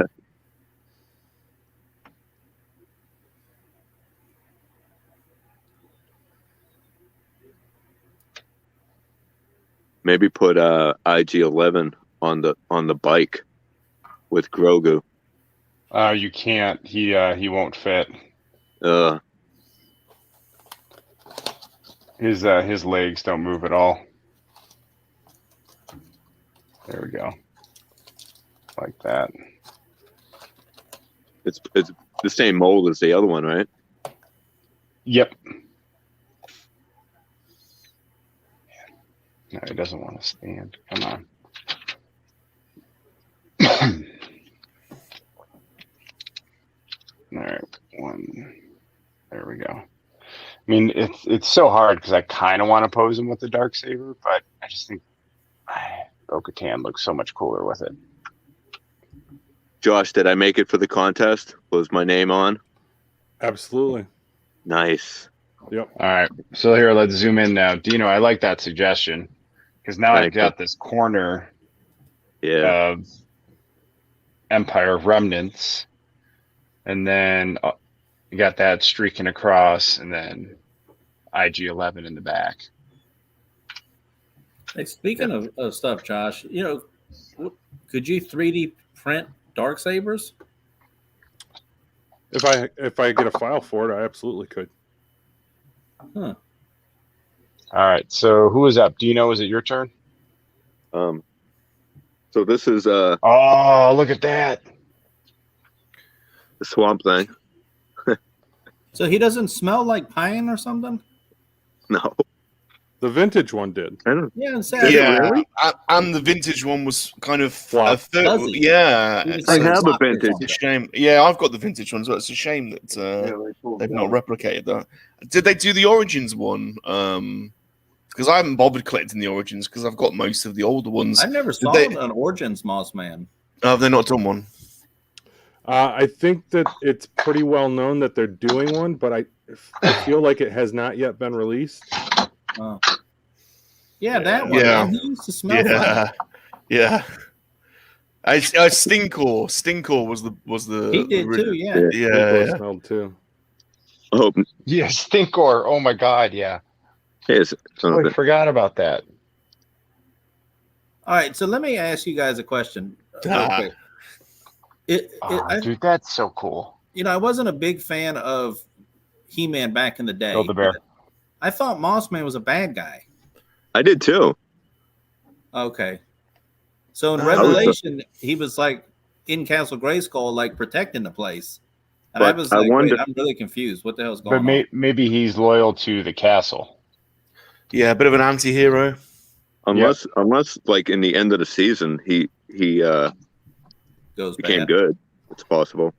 Maybe put IG-11 on the bike with Grogu. You can't. He won't fit. His legs don't move at all. There we go. Like that. It's the same mold as the other one, right? Yep. No, he doesn't want to stand. Come on. All right, one. There we go. I mean, it's so hard because I kind of want to pose him with the Darksaber, but I just think Bo-Katan looks so much cooler with it. Josh, did I make it for the contest? Was my name on? Absolutely. Nice. Yep. All right, so here, let's zoom in now. Dino, I like that suggestion because now I've got this corner of Empire Remnants, and then you got that streaking across, and then IG-11 in the back. Hey, speaking of stuff, Josh, could you 3D print Darksabers? If I get a file for it, I absolutely could. Huh. All right, so who is up? Dino, is it your turn? So this is oh, look at that. The Swamp Thing. So he doesn't smell like pine or something? No. The vintage one did. Yeah, really? And the vintage one was kind of fuzzy. Yeah, I have a vintage. It's a shame. Yeah, I've got the vintage one, so it's a shame that they've not replicated that. Did they do the Origins one? Because I haven't bothered collecting the Origins because I've got most of the older ones. I never saw an Origins Mossman. Have they not done one? I think that it's pretty well known that they're doing one, but I feel like it has not yet been released. Yeah, that one. Yeah, he used to smell like. Yeah. Stinkor was the. He did too. Yeah. Yeah. Smelled too. Oh, yeah, Stinkor. Oh my God, yeah. I forgot about that. All right, so let me ask you guys a question. Real quick. Dude, that's so cool. I wasn't a big fan of He-Man back in the day. Build the Bear. I thought Mossman was a bad guy. I did too. Okay. So in Revelation, he was like in Castle Grayskull, like protecting the place. And I was like, I'm really confused. What the hell's going on? Maybe he's loyal to the castle. Yeah, a bit of an anti-hero. Unless like in the end of the season, he became good. It's possible.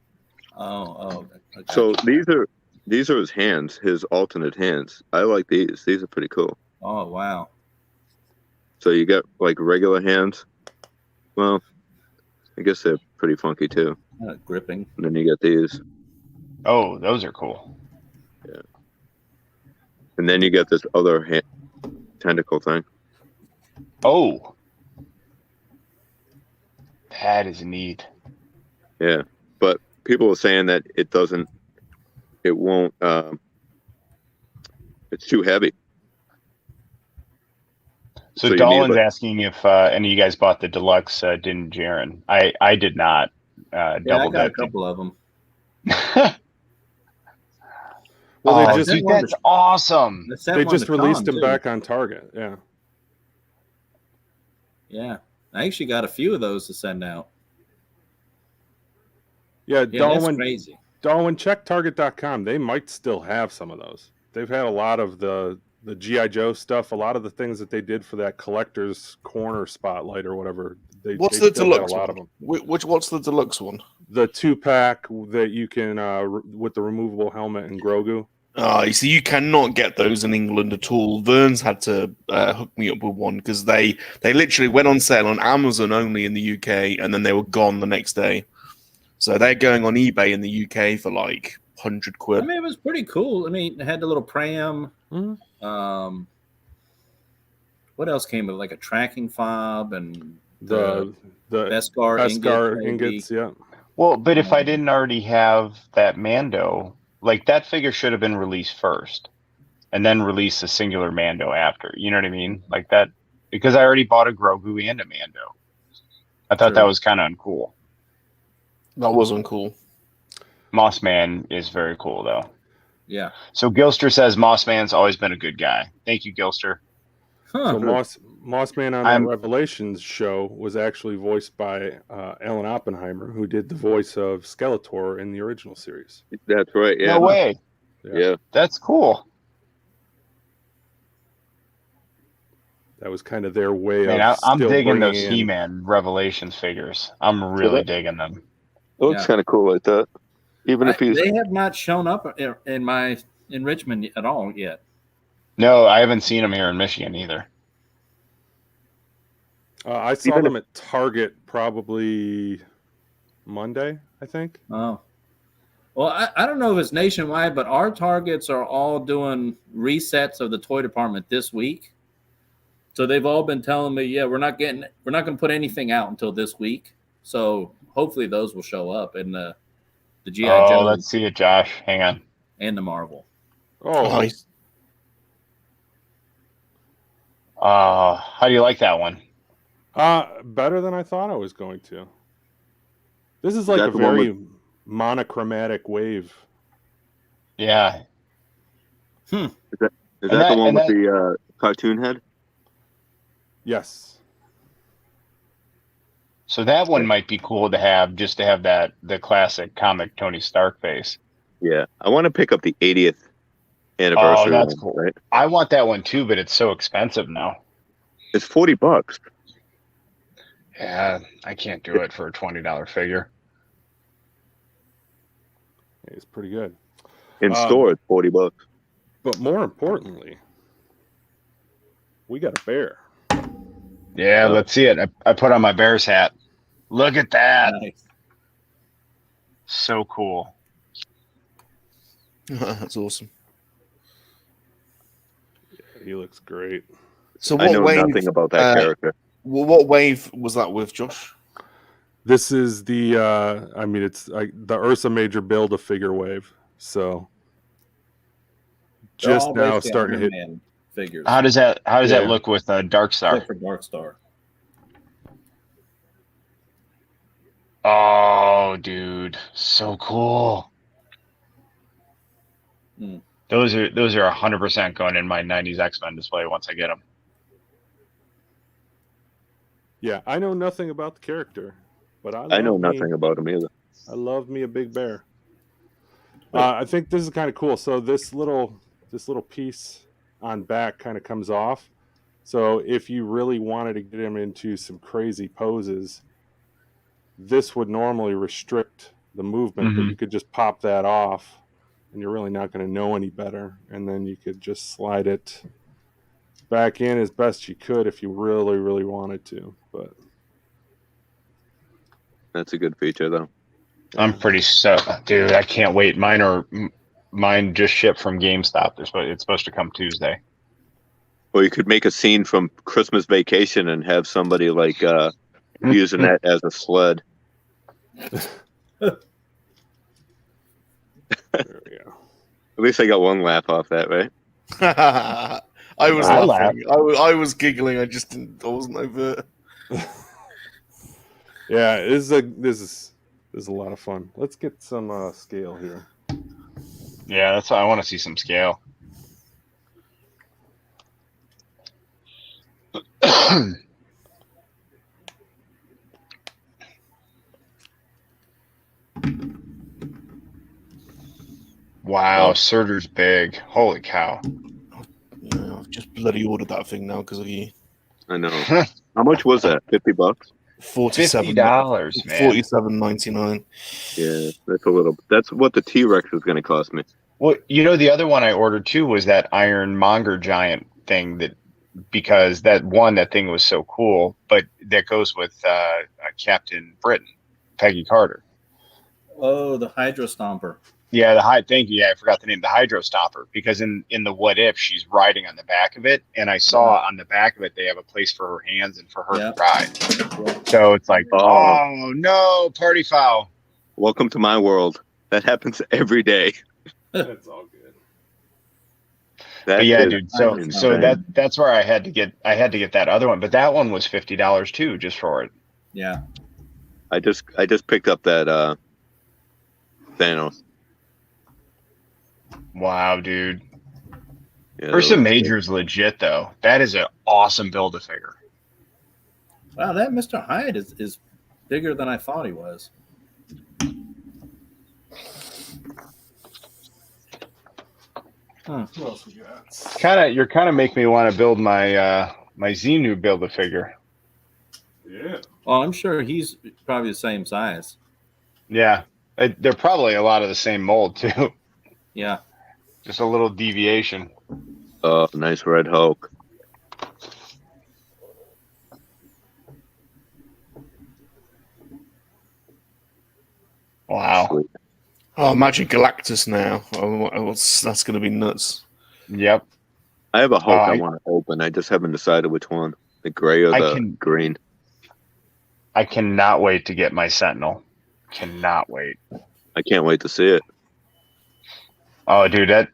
Oh. So these are his hands, his alternate hands. I like these. These are pretty cool. Oh wow. So you got like regular hands. Well, I guess they're pretty funky too. Gripping. And then you got these. Oh, those are cool. Yeah. And then you got this other tentacle thing. Oh. That is neat. Yeah. But people are saying that it won't, it's too heavy. So Dolan's asking if any of you guys bought the Deluxe Din Djarin. I did not. I got a couple of them. Well, that's awesome. They just released them back on Target. Yeah. Yeah. I actually got a few of those to send out. Yeah, that's crazy. Darwin, check Target.com. They might still have some of those. They've had a lot of the G.I. Joe stuff, a lot of the things that they did for that collector's corner spotlight or whatever. What's the deluxe one? What's the deluxe one? The 2-pack that you can with the removable helmet and Grogu. You see, you cannot get those in England at all. Vern's had to hook me up with one because they literally went on sale on Amazon only in the UK, and then they were gone the next day. So they're going on eBay in the UK for like £100. I mean, it was pretty cool. I mean, it had the little pram. Mm-hmm. What else came with like a tracking fob and the Beskar ingots? Yeah. Well, but if I didn't already have that Mando, like that figure should have been released first, and then release a singular Mando after. You know what I mean? Like that, because I already bought a Grogu and a Mando. I thought that was kind of uncool. That was uncool. Mossman is very cool, though. Yeah. So Gilster says Mossman's always been a good guy. Thank you, Gilster. Huh. So Mossman on that Revelations show was actually voiced by Alan Oppenheimer, who did the voice of Skeletor in the original series. That's right. Yeah. No way. Yeah. That's cool. That was kind of their way Man, of I'm still digging those bringing in. He-Man Revelations figures. I'm really digging them. It looks kind of cool like that. Even if he's... They have not shown up in Richmond at all yet. No, I haven't seen them here in Michigan either. I saw them at Target probably Monday, I think. Oh. Well, I don't know if it's nationwide, but our Targets are all doing resets of the toy department this week. So they've all been telling me, yeah, we're not going to put anything out until this week. So hopefully those will show up in the G.I. Joe. Let's see it, Josh. Hang on. And the Marvel. Oh, nice. How do you like that one? Better than I thought I was going to. This is like a very monochromatic wave. Yeah. Is that the one with the cartoon head? Yes. So that one might be cool to have, just to have the classic comic Tony Stark face. Yeah. I want to pick up the 80th anniversary. Oh, that's one, cool. Right? I want that one too, but it's so expensive now. It's $40. Yeah, I can't do it for a $20 figure. It's pretty good. In store, it's $40. But more importantly, we got a bear. Yeah, let's see it. I put on my Bears hat. Look at that. Nice. So cool. That's awesome. Yeah, he looks great. So I know nothing about that character. What wave was that with, Josh? This is the it's like the Ursa Major Build-A-Figure wave. So just now starting to hit figures. How does that look with Dark Star? For Dark Star. Oh, dude, so cool. Those are 100% going in my 90s X-Men display once I get them. Yeah, I know nothing about the character, but I know nothing about him either. I love me a big bear. I think this is kind of cool. So this little piece on back kind of comes off. So if you really wanted to get him into some crazy poses, this would normally restrict the movement, but you could just pop that off, and you're really not going to know any better. And then you could just slide it back in as best you could if you really, really wanted to. But that's a good feature, though. I'm pretty dude. I can't wait. Mine just shipped from GameStop. It's supposed to come Tuesday. Or you could make a scene from Christmas Vacation and have somebody like using that as a sled. There we go. At least I got one laugh off that, right? I was laughing. I was giggling. I wasn't overt. Yeah, this is a lot of fun. Let's get some scale here. Yeah, that's why I want to see some scale. Wow, Surtur's big. Holy cow. Yeah, I've just bloody ordered that thing now because of you. I know. How much was that? $50? $50, man. $47.99. Yeah, that's a little. That's what the T-Rex is going to cost me. Well, the other one I ordered too was that Ironmonger giant thing because that thing was so cool, but that goes with Captain Britain, Peggy Carter. Oh, the Hydro Stomper. Yeah, thank you. Yeah, I forgot the name. The Hydro Stomper, because in the What If, she's riding on the back of it, and I saw on the back of it they have a place for her hands and for her to ride. So it's like, oh no, party foul. Welcome to my world. That happens every day. That's all good. But yeah, dude. So that's where I had to get that other one, but that one was $50 too, just for it. Yeah. I just picked up that Thanos. Wow, dude. Yeah, Ursa Major's legit though. That is an awesome Build-A-Figure. Wow, that Mr. Hyde is bigger than I thought he was. What else we got? You're kind of making me want to build my my Xenu Build-A-Figure. Yeah. Well, I'm sure he's probably the same size. Yeah, they're probably a lot of the same mold too. Yeah. Just a little deviation. Oh, nice red Hulk. Wow. Sweet. Oh, imagine Galactus now. Oh, that's going to be nuts. Yep. I have a Hulk I want to open. I just haven't decided which one. The gray or the green. I cannot wait to get my Sentinel. Cannot wait. I can't wait to see it. Oh, dude,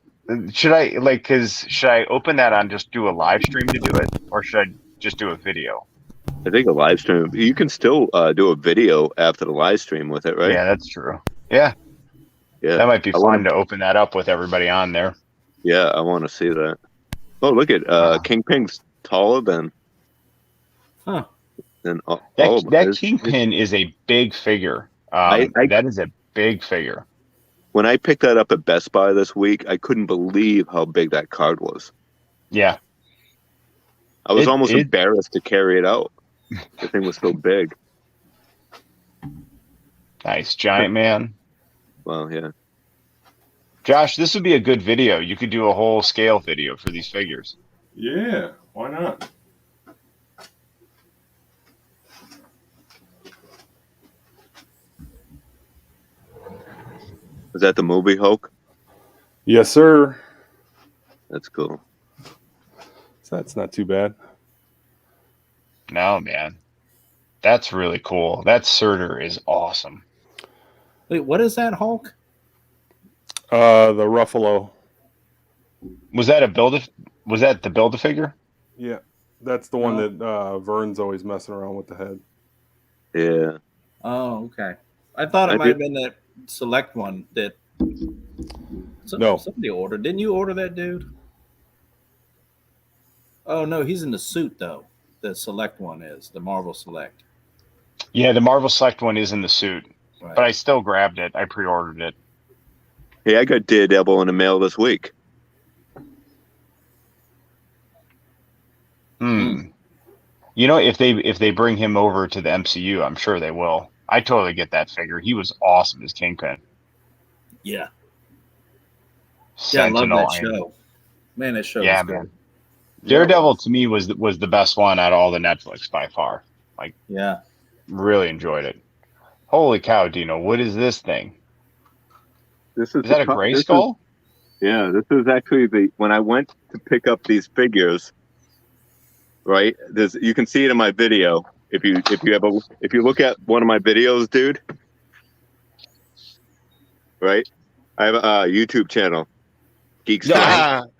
should I open that on just do a live stream to do it, or should I just do a video? I think a live stream. You can still do a video after the live stream with it, right? Yeah, that's true. Yeah. Yeah. That might be fun to open that up with everybody on there. Yeah, I want to see that. Oh, look at Kingpin's taller than. Huh. That Kingpin is a big figure. That is a big figure. When I picked that up at Best Buy this week, I couldn't believe how big that card was. Yeah. I was almost embarrassed to carry it out. The thing was so big. Nice. Giant Man. Well, yeah. Josh, this would be a good video. You could do a whole scale video for these figures. Yeah, why not? Is that the movie Hulk? Yes, sir. That's cool. So that's not too bad. No, man. That's really cool. That Surtur is awesome. Wait, what is that Hulk? The Ruffalo. Was that the Build-A-Figure? Yeah, that's the one that Vern's always messing around with the head. Yeah. Oh, okay. I thought it might have been that select one that somebody ordered. Didn't you order that dude? Oh no, he's in the suit though. The select one is the Marvel Select. Yeah, the Marvel Select one is in the suit, right. But I still grabbed it. I pre-ordered it. Hey, I got Daredevil in the mail this week. You know, if they bring him over to the MCU, I'm sure they will. I totally get that figure. He was awesome as Kingpin. Yeah. Sentinel, yeah, I love that show. Man, that show was good. Man. Daredevil to me was the best one out of all the Netflix by far. Like, yeah, really enjoyed it. Holy cow, Dino! What is this thing? Is that a gray skull? Yeah, this is actually when I went to pick up these figures. Right, you can see it in my video. If you look at one of my videos, dude. Right, I have a YouTube channel, Geek Style.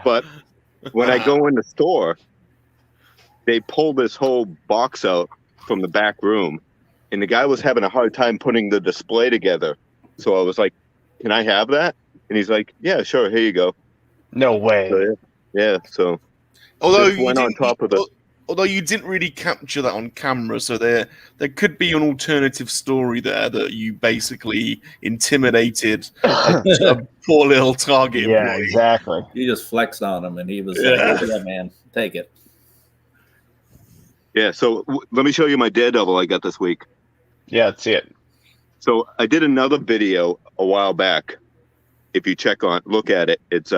But when I go in the store, they pull this whole box out from the back room, and the guy was having a hard time putting the display together. So I was like, "Can I have that?" And he's like, "Yeah, sure. Here you go." No way. So, yeah. So although you didn't really capture that on camera, so there could be an alternative story there that you basically intimidated a poor little Target employee. Yeah, exactly. You just flexed on him, and he was like, "Yeah, man, take it." Yeah. So let me show you my Daredevil I got this week. Yeah, let's see it. So I did another video a while back. If you look at it, it's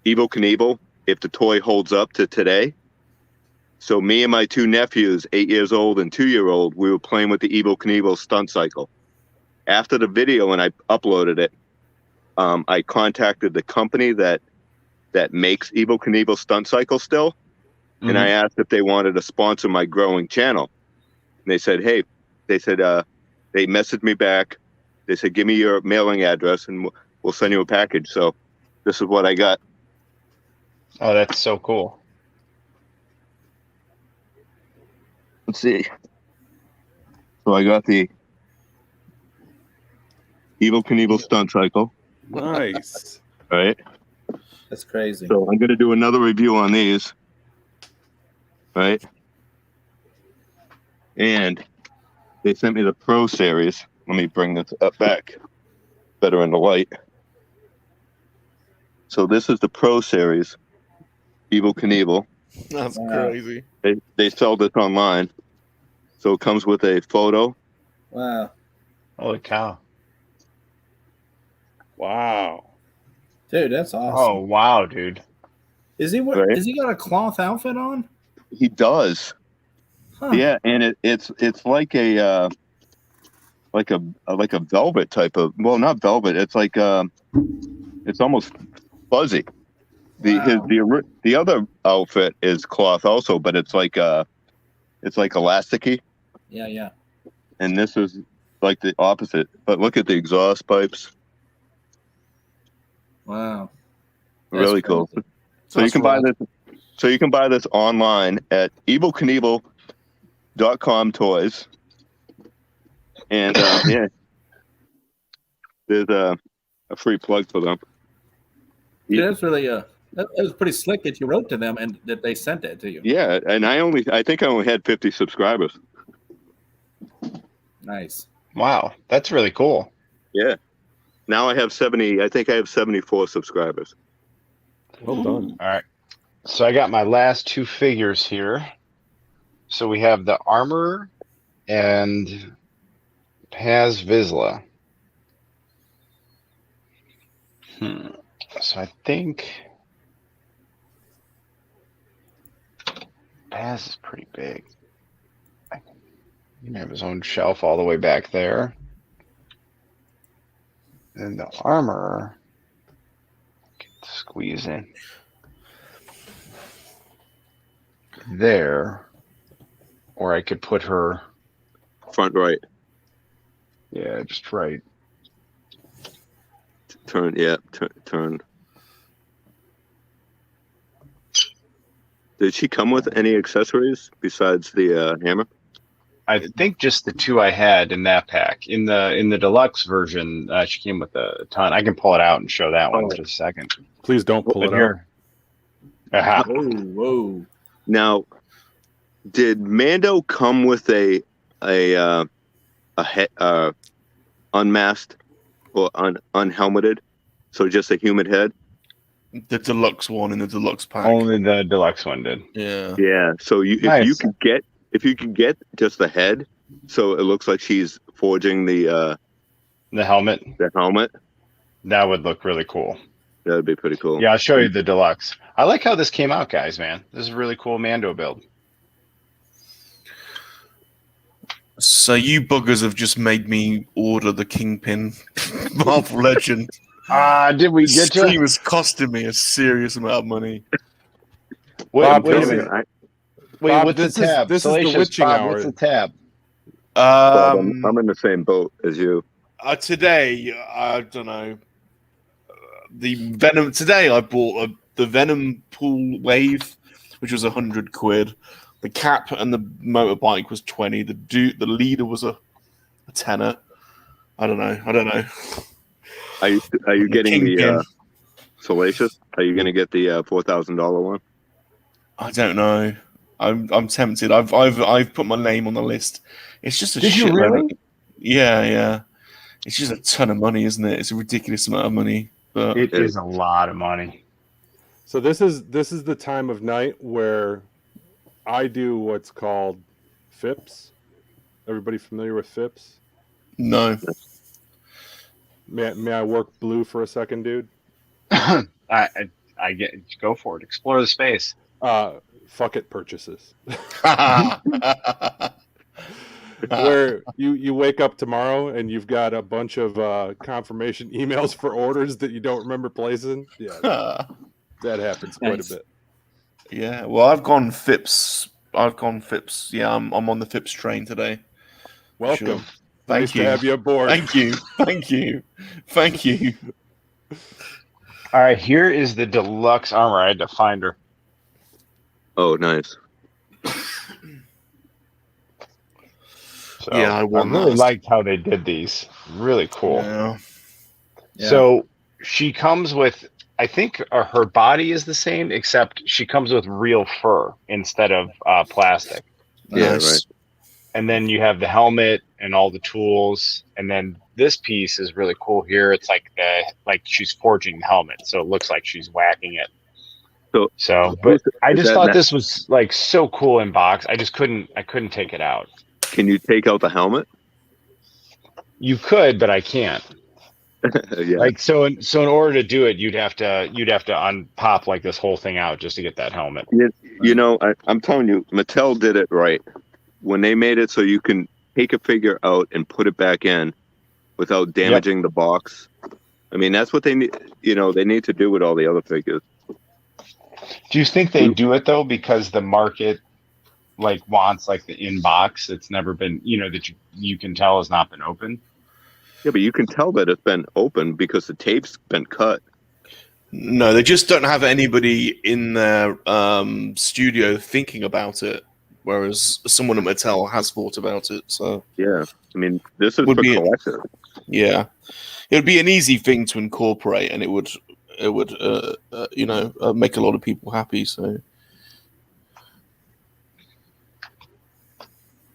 Evel Knievel, if the toy holds up to today. So me and my two nephews, 8 years old and 2-year-old, we were playing with the Evel Knievel stunt cycle. After the video, and I uploaded it, I contacted the company that makes Evel Knievel stunt cycle still, and I asked if they wanted to sponsor my growing channel. And they said, hey, they messaged me back. They said, give me your mailing address, and we'll send you a package. So this is what I got. Oh, that's so cool. Let's see. So I got the Evel Knievel stunt cycle. Nice. All right. That's crazy. So I'm going to do another review on these. Right. And they sent me the Pro Series. Let me bring this up back. better in the light. So this is the Pro Series, Evel Knievel. That's crazy. They sell this online. So it comes with a photo. Wow. Holy cow. Wow. Dude, that's awesome. Oh, wow, dude. Is he Right? Is he got a cloth outfit on? He does. Huh. Yeah, and it's like a velvet type of, well, not velvet. It's like it's almost fuzzy. The other outfit is cloth also, but it's like elasticy. Yeah. And this is like the opposite. But look at the exhaust pipes. Wow. Really cool. So you can buy this. So you can buy this online at evelknievel.com toys. And yeah, there's a free plug for them. Yeah, that's really that was pretty slick that you wrote to them and that they sent it to you. Yeah, and I think I only had 50 subscribers. Nice. Wow, that's really cool. Yeah. Now I have 70. I think I have 74 subscribers. Well done. All right. So I got my last two figures here. So we have the Armor and Paz Vizsla. So I think Paz is pretty big. You have his own shelf all the way back there. And the Armor can squeeze in there, or I could put her Front right. Yeah, just right. Turn. Yeah. Turn. Did she come with any accessories besides the hammer? I think just the two I had in that pack. In the deluxe version, she came with a ton. I can pull it out and show that one in just a second. Please don't pull it here. out. Whoa. Now, did Mando come with a unmasked or unhelmeted? So just a human head? The deluxe one in the deluxe pack. Only the deluxe one did. Yeah. Yeah. So if you could get just the head, so it looks like she's forging the helmet. The helmet. That would look really cool. That would be pretty cool. Yeah, I'll show you the deluxe. I like how this came out, guys, man. This is a really cool Mando build. So you buggers have just made me order the Kingpin Marvel Legend. Did we get to it? Stream is costing me a serious amount of money. Bob, wait a minute. Wait, what's the tab? This is the witching Bob, hour. what's the tab? I'm in the same boat as you. Today, I don't know. The Venom. Today, I bought the Venom Pool Wave, which was £100. The cap and the motorbike was 20. The leader was a tenner. I don't know. Are you getting the Salacious? Are you going to get the $4,000 one? I don't know. I'm tempted. I've put my name on the list. It's just a Did you shit really? load. Yeah. It's just a ton of money, isn't it? It's a ridiculous amount of money. But It is a lot of money. So this is the time of night where I do what's called FIPS. Everybody familiar with FIPS? no. May I work blue for a second, dude? I get go for it. Explore the space. Fuck it purchases. Where you wake up tomorrow and you've got a bunch of confirmation emails for orders that you don't remember placing. Yeah, that happens quite a bit. Yeah, well, I've gone FIPS. Yeah, I'm on the FIPS train today. Welcome. Sure. Nice to have you aboard. Thank you. All right, here is the deluxe armor. I had to find her. Oh, nice. So Yeah, I really liked how they did these. Really cool. Yeah. So she comes with, I think her body is the same, except she comes with real fur instead of plastic. Yeah, Nice. right. and then you have the helmet and all the tools, and then this piece is really cool here. It's like she's forging the helmet, so it looks like she's whacking it. So, but I just thought this was like so cool in box. I couldn't take it out. Can you take out the helmet? You could, but I can't. Yeah. Like so in order to do it, you'd have to unpop like this whole thing out just to get that helmet. You know, I'm telling you, Mattel did it right when they made it so you can take a figure out and put it back in without damaging the box. I mean, that's what they need. You know, they need to do with all the other figures. Do you think they do it though because the market like wants like the in-box that's never been, that you can tell has not been open? Yeah, but you can tell that it's been open because the tape's been cut. No, they just don't have anybody in their studio thinking about it, whereas someone at Mattel has thought about it. So yeah, I mean, this is for collectors. Yeah, it would be an easy thing to incorporate, and it would make a lot of people happy. So.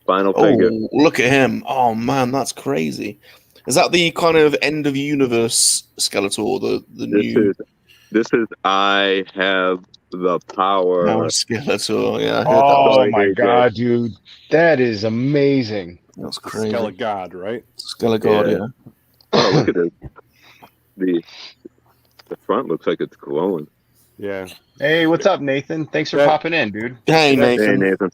Final figure. Oh, look at him. Oh, man, that's crazy. Is that the kind of end of universe Skeletor? This is I have the power. Skeletor, yeah. Oh my god, dude. That is amazing. That's crazy. Skelegod, right? Skelegod, yeah. Oh, look at it. The front looks like it's glowing. Yeah. Hey, what's up, Nathan? Thanks for popping in, dude. Hey, Nathan. Hey, Nathan.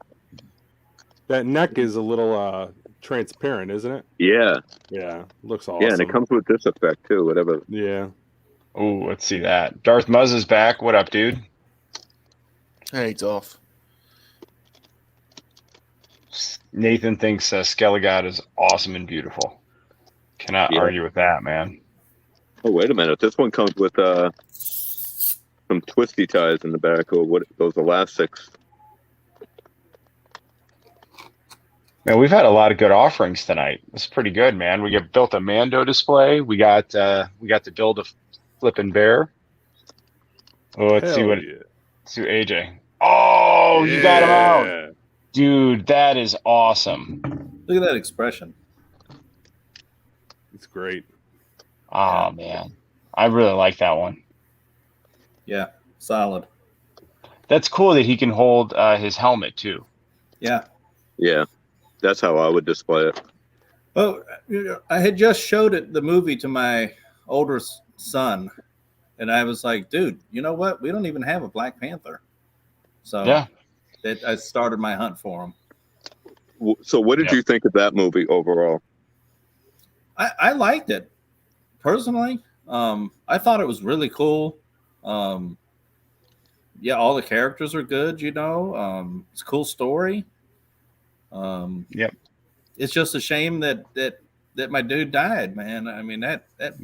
That neck is a little transparent, isn't it? Yeah. Yeah. Looks awesome. Yeah, and it comes with this effect too, whatever. Yeah. Oh, let's see that. Darth Muzz is back. What up, dude? Hey, Darth. Nathan thinks Skelegod is awesome and beautiful. Cannot argue with that, man. Oh, wait a minute. This one comes with some twisty ties in the back, or what? Those elastics. Man, we've had a lot of good offerings tonight. It's pretty good, man. We built a Mando display. We got to build a flipping bear. Oh, let's see AJ. Oh, you got him out, dude. That is awesome. Look at that expression. It's great. Oh man, I really like that one. Yeah, solid. That's cool that he can hold his helmet too. Yeah. Yeah. That's how I would display it. Oh, I had just showed the movie to my older son, and I was like, dude, you know what? We don't even have a Black Panther. So yeah, I started my hunt for him. So what did you think of that movie overall? I liked it. Personally, I thought it was really cool. Yeah, all the characters are good, it's a cool story. Yep. It's just a shame that my dude died, man. I mean that Yep.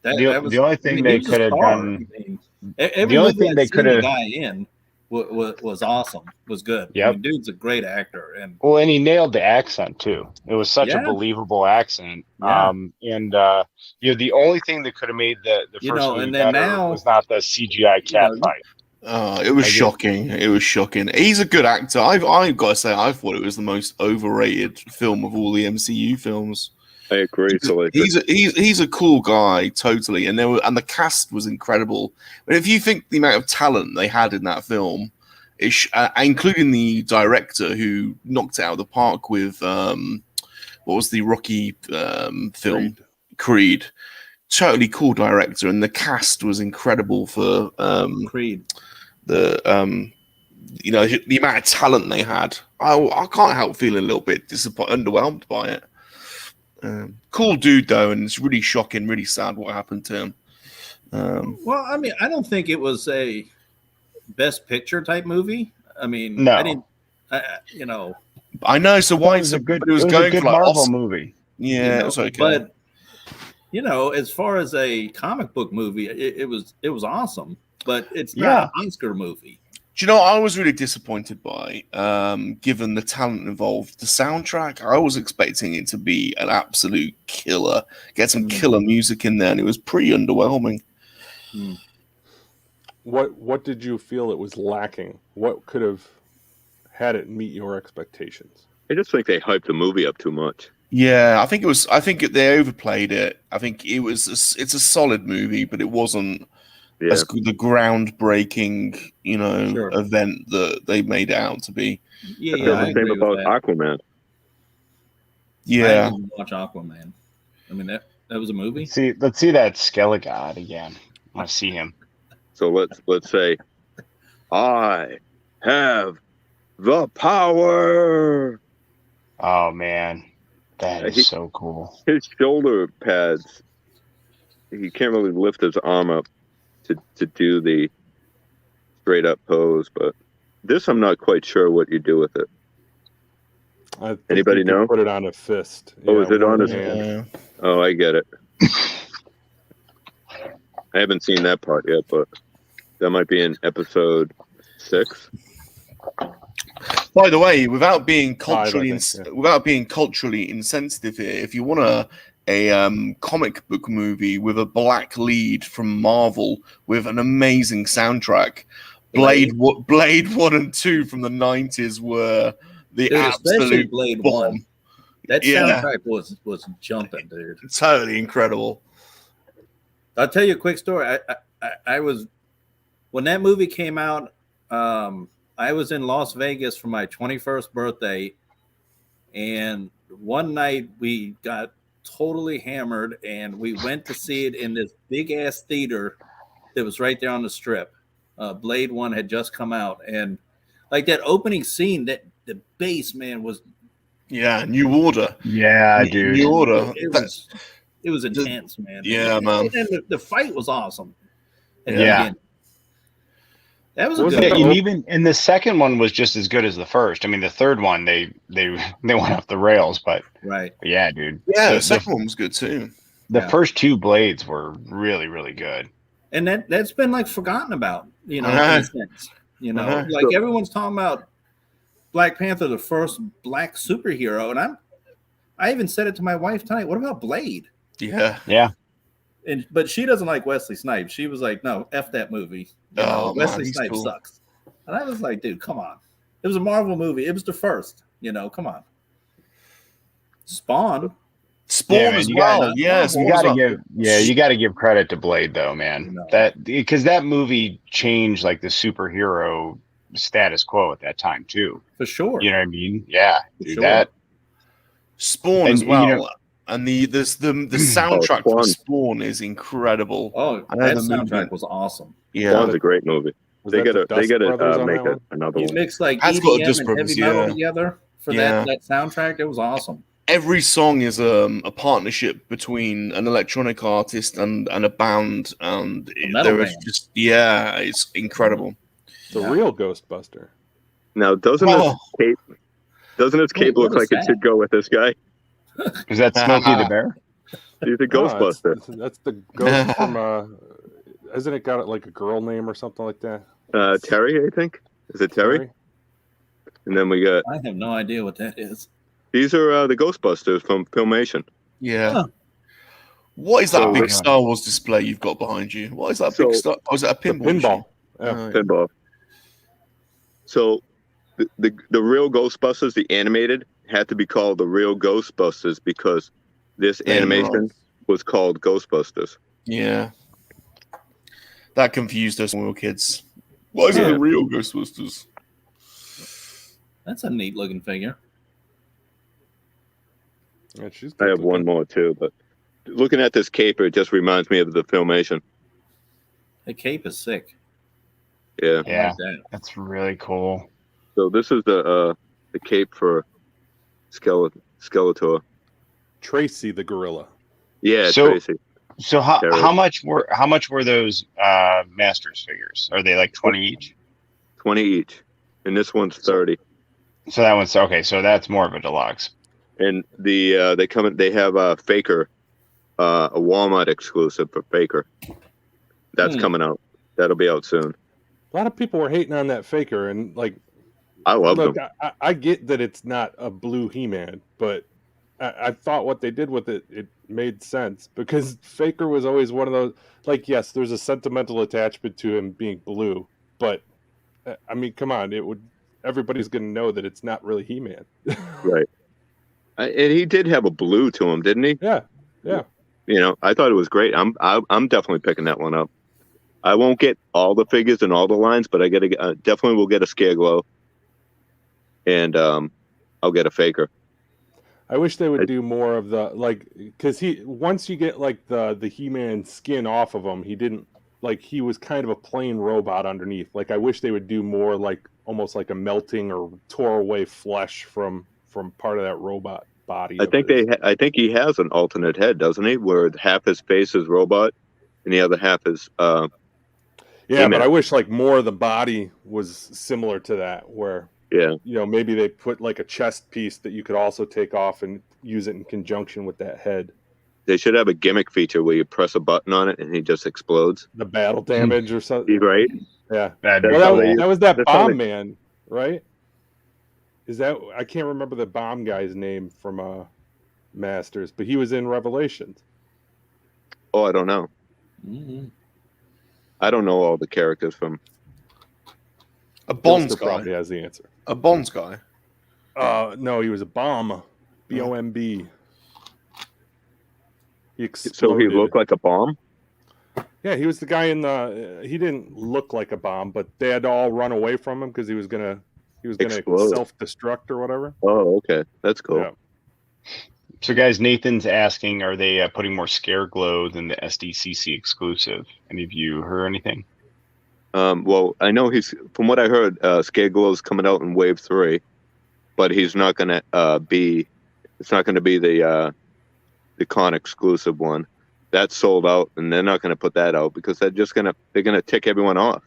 The only thing they could have done. The only thing they could have guy in was awesome. Was good. Yep. I mean, dude's a great actor, and he nailed the accent too. It was such a believable accent. Yeah. The only thing that could have made the first movie better was not the CGI cat fight. It was shocking. It was shocking. He's a good actor. I've got to say, I thought it was the most overrated film of all the MCU films. I agree. He's a cool guy, totally, and the cast was incredible. But if you think the amount of talent they had in that film, including the director who knocked it out of the park with what was the Rocky film, Creed. Totally cool director, and the cast was incredible for Creed. The amount of talent they had. I can't help feeling a little bit underwhelmed by it. Cool dude though, and it's really shocking, really sad what happened to him. Well, I mean, I don't think it was a best picture type movie. I mean, no, I didn't. I know. So why is it good? It was going a good for like Marvel movie. Yeah, it was okay. But as far as a comic book movie, it was awesome. But it's not an Oscar movie. Do you know what I was really disappointed by? Given the talent involved, the soundtrack, I was expecting it to be an absolute killer. Get some killer music in there, and it was pretty underwhelming. What did you feel it was lacking? What could have had it meet your expectations? I just think they hyped the movie up too much. Yeah, I think they overplayed it. I think it's a solid movie, but it wasn't as good, the groundbreaking, event that they made it out to be. I feel the same about Aquaman. Yeah, I didn't watch Aquaman. I mean that was a movie. Let's see that Skelegod again. I want to see him. So let's say, I have the power. Oh man, that is so cool. His shoulder pads, he can't really lift his arm up to do the straight up pose, but this I'm not quite sure what you do with it. Anybody know? Put it on a fist. Oh, is it on his hand? Oh, I get it. I haven't seen that part yet, but that might be in episode 6. By the way, without being culturally insensitive here, if you want a comic book movie with a black lead from Marvel with an amazing soundtrack, Blade 1 and 2 from the 90s were the absolute Blade bomb. 1. That soundtrack was jumping, dude. Totally incredible. I'll tell you a quick story. I was when that movie came out. I was in Las Vegas for my 21st birthday, and one night we got totally hammered, and we went to see it in this big ass theater that was right there on the Strip. Blade 1 had just come out, and like that opening scene, that the bass, man, was New Order. Yeah, dude. New Order. It was intense, man. Yeah, man. And the fight was awesome. Yeah. That was a good and even and the second one was just as good as the first. I mean, the third one they went off the rails, but yeah, dude. Yeah, the second one was good too. The first 2 Blades were really, really good. And that's been like forgotten about, in a sense. Like everyone's talking about Black Panther, the first black superhero, and I even said it to my wife tonight. What about Blade? Yeah. But she doesn't like Wesley Snipes. She was like, "No, F that movie. Wesley Snipes sucks." And I was like, "Dude, come on! It was a Marvel movie. It was the first. Come on." Spawn as well. Yes, you got to give credit to Blade though, man. Because that movie changed like the superhero status quo at that time too. For sure. You know what I mean? Yeah, dude, Spawn as well. And the soundtrack for Spawn is incredible. Oh, that soundtrack was awesome. Yeah, Spawn's a great movie. They got to make another one. You mix like EDM and heavy metal together for that soundtrack. It was awesome. Every song is a partnership between an electronic artist and a band, and it's incredible. The real Ghostbuster. Now, doesn't his cape look like it should go with this guy? Is that Smokey the Bear? He's a Ghostbuster. That's the ghost from. Hasn't it got like a girl name or something like that? Terry, I think. Is it Terry? And then we got. I have no idea what that is. These are the Ghostbusters from Filmation. Yeah. Huh. What is that big Star Wars display you've got behind you? What is that big Star? Oh, is it a pinball? Pinball. So, the real Ghostbusters, the animated, had to be called the real Ghostbusters because this animation was called Ghostbusters. Yeah. That confused us when we were kids. Why is it the real Ghostbusters? That's a neat looking figure. Yeah, I have one more too, but looking at this cape, it just reminds me of the Filmation. The cape is sick. Yeah. Yeah, that's really cool. So this is the cape for Skeletor. Tracy the gorilla. Yeah, Tracy. So how much were those Masters figures? Are they like 20 each? 20 each, and this one's 30. So that one's okay. So that's more of a deluxe. And they have a Faker, a Walmart exclusive for Faker. That's coming out. That'll be out soon. A lot of people were hating on that Faker, and like, I love them. I get that it's not a blue He-Man, but I thought what they did with it made sense because Faker was always one of those. Like, yes, there's a sentimental attachment to him being blue, but I mean, come on, it would everybody's going to know that it's not really He-Man. Right. And he did have a blue to him, didn't he? Yeah. I thought it was great. I'm definitely picking that one up. I won't get all the figures and all the lines, but I definitely will get a Scareglow, and I'll get a Faker. I wish they would do more of the because once you get the He-Man skin off of him, he didn't he was kind of a plain robot underneath. I wish they would do more almost like a melting or tore away flesh from part of that robot body. I think he has an alternate head, doesn't he? Where half his face is robot and the other half is yeah, He-Man. But I wish more of the body was similar to that, where maybe they put a chest piece that you could also take off and use it in conjunction with that head. They should have a gimmick feature where you press a button on it and he just explodes. The battle damage or something. Right? Yeah. Well, that was that bomb man, right? I can't remember the bomb guy's name from Masters, but he was in Revelations. Oh, I don't know. Mm-hmm. I don't know all the characters from. A Bonds guy probably has the answer. A Bonds guy. No, he was a bomb. B-O-M-B. He exploded. So he looked like a bomb? Yeah, he was the guy he didn't look like a bomb, but they had to all run away from him because he was gonna self-destruct or whatever. Oh, okay. That's cool. Yeah. So, guys, Nathan's asking, are they putting more Scareglow than the SDCC exclusive? Any of you heard anything? Well, I know from what I heard, Scareglow's coming out in Wave 3, but he's not going to it's not going to be the con exclusive one. That's sold out, and they're not going to put that out because they're going to tick everyone off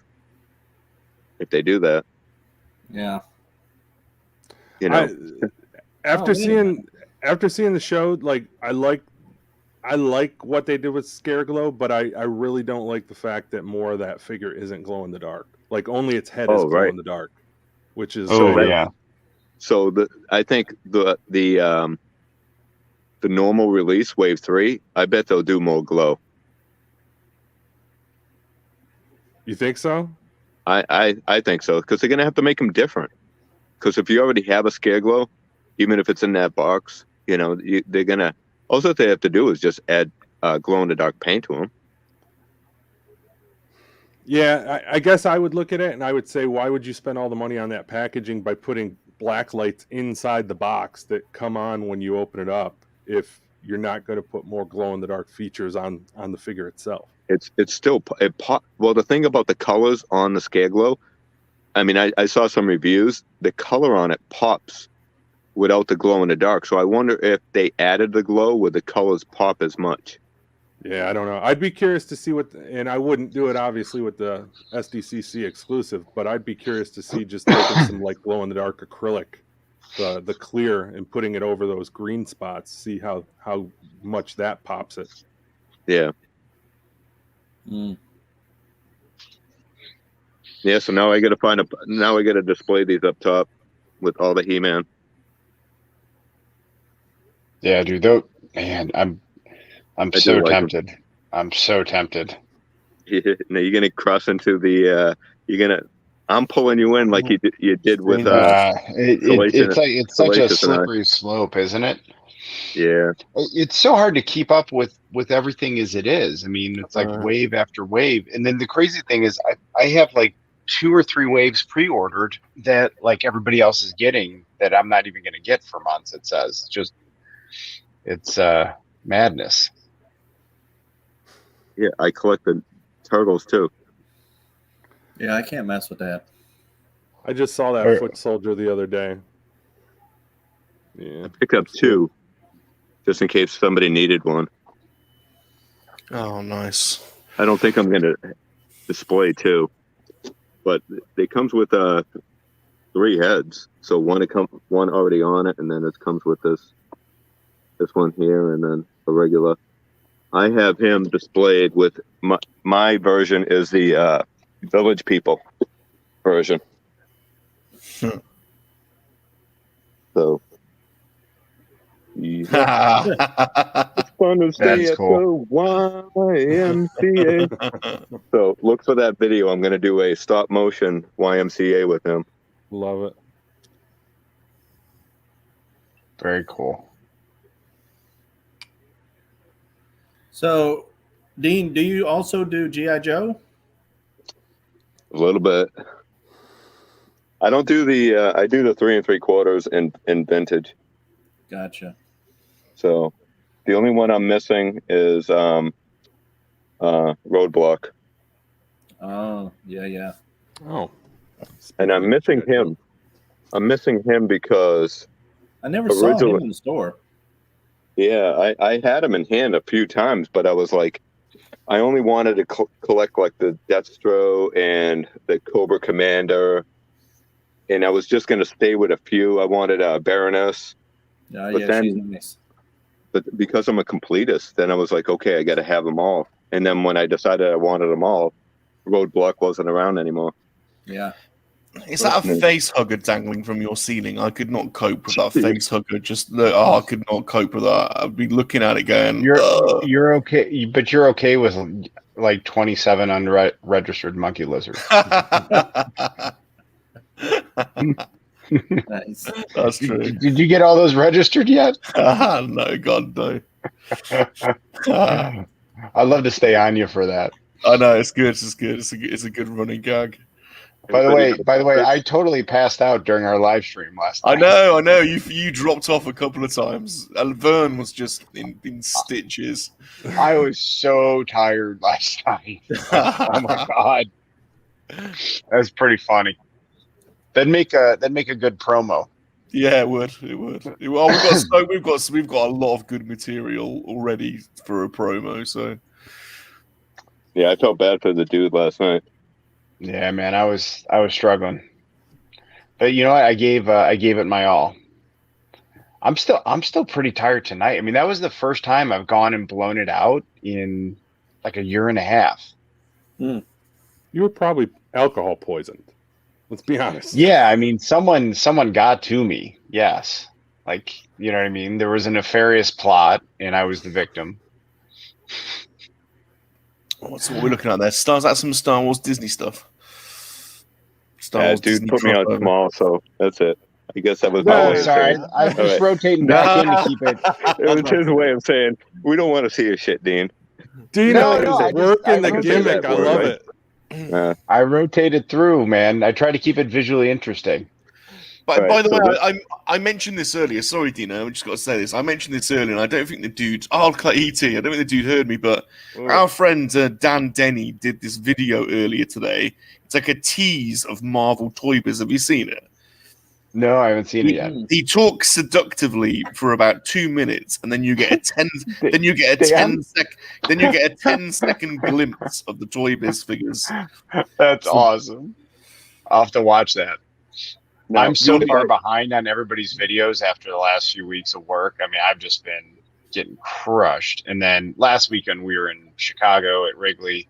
if they do that. Yeah. After seeing the show, I like what they did with Scareglow, but I really don't like the fact that more of that figure isn't glow in the dark. Only its head is glow in the dark, which is yeah. So I think the normal release Wave 3, I bet they'll do more glow. You think so? I think so because they're gonna have to make them different. Because if you already have a Scareglow, even if it's in that box, they're gonna. Also, what they have to do is just add glow in the dark paint to them. Yeah, I guess I would look at it and I would say, why would you spend all the money on that packaging by putting black lights inside the box that come on when you open it up if you're not going to put more glow in the dark features on the figure itself? It's still well. The thing about the colors on the Scareglow, I mean, I saw some reviews. The color on it pops without the glow in the dark. So I wonder if they added the glow, would the colors pop as much? Yeah, I don't know. I'd be curious to see and I wouldn't do it obviously with the SDCC exclusive, but I'd be curious to see just taking some glow in the dark acrylic, the clear, and putting it over those green spots. See how much that pops it. Yeah. Mm. Yeah. So now I got to display these up top with all the He-Man. Yeah, dude. Though, man, I'm so tempted. I'm so tempted. Now you're gonna cross into the. I'm pulling you in like you did with. It's such a slippery slope, isn't it? Yeah. It's so hard to keep up with everything as it is. I mean, it's wave after wave, and then the crazy thing is, I have 2 or 3 waves pre-ordered that everybody else is getting that I'm not even going to get for months. It says it's madness. Yeah, I collected turtles too. Yeah, I can't mess with that. I just saw that foot soldier the other day. Yeah, I picked up 2, just in case somebody needed one. Oh, nice. I don't think I'm going to display 2, but it comes with 3 heads. So one already on it, and then it comes with this one here, and then a regular. I have him displayed with my version is the Village People version. So yeah. It's fun to see at the YMCA. So look for that video. I'm going to do a stop motion YMCA with him. Love it. Very cool. So, Dean, do you also do G.I. Joe? A little bit. I don't do the. I do the 3 3/4 in vintage. Gotcha. So, the only one I'm missing is Roadblock. Oh, yeah. Oh. And I'm missing him. I'm missing him because I never saw him in the store. Yeah, I had him in hand a few times, but I was like, I only wanted to collect like the Deathstroke and the Cobra Commander, and I was just going to stay with a few. I wanted Baroness. But then, she's nice. But because I'm a completist, then I was like, okay, I got to have them all. And then when I decided I wanted them all, Roadblock wasn't around anymore. Yeah. Is that a face hugger dangling from your ceiling? I could not cope with that face hugger. I could not cope with that. I'd be looking at it going, You're okay, but you're okay with like 27 unregistered monkey lizards. Nice. That's true. Did you get all those registered yet? No, God, no. I'd love to stay on you for that. I know, it's good. It's good. It's a good running gag. By the way, I totally passed out during our live stream last night. I know. You dropped off a couple of times. And Vern was just in stitches. I was so tired last night. Oh my God. That was pretty funny. That'd make a good promo. Yeah, it would. Well, we've got a lot of good material already for a promo, so yeah, I felt bad for the dude last night. Yeah, man, I was struggling, but you know what? I gave it my all. I'm still pretty tired tonight. I mean, that was the first time I've gone and blown it out in like a year and a half. You were probably alcohol poisoned. Let's be honest. Yeah, I mean, someone got to me. Yes, like, you know what I mean. There was a nefarious plot, and I was the victim. What's what we're looking at there? Is that some Star Wars Disney stuff? Dude, Disney put me on crossover. Small, so that's it. I guess that was. Oh, sorry, I'm just rotating back in to keep it. It was his way of saying we don't want to see your shit, Dean. Dino is working the gimmick. I love it. I rotated through, man. I try to keep it visually interesting. But by the way, I mentioned this earlier. Sorry, Dino, I just got to say this. I mentioned this earlier, and I don't think the dude. Like ET. I don't think the dude heard me, but our friend Dan Denny did this video earlier today. It's like a tease of Marvel Toy Biz. Have you seen it? No, I haven't seen it yet. He talks seductively for about 2 minutes, and then you get a 10. then you get a 10-second glimpse of the Toy Biz figures. That's awesome. I'll have to watch that. No, I'm so far behind on everybody's videos after the last few weeks of work. I mean, I've just been getting crushed. And then last weekend we were in Chicago at Wrigley,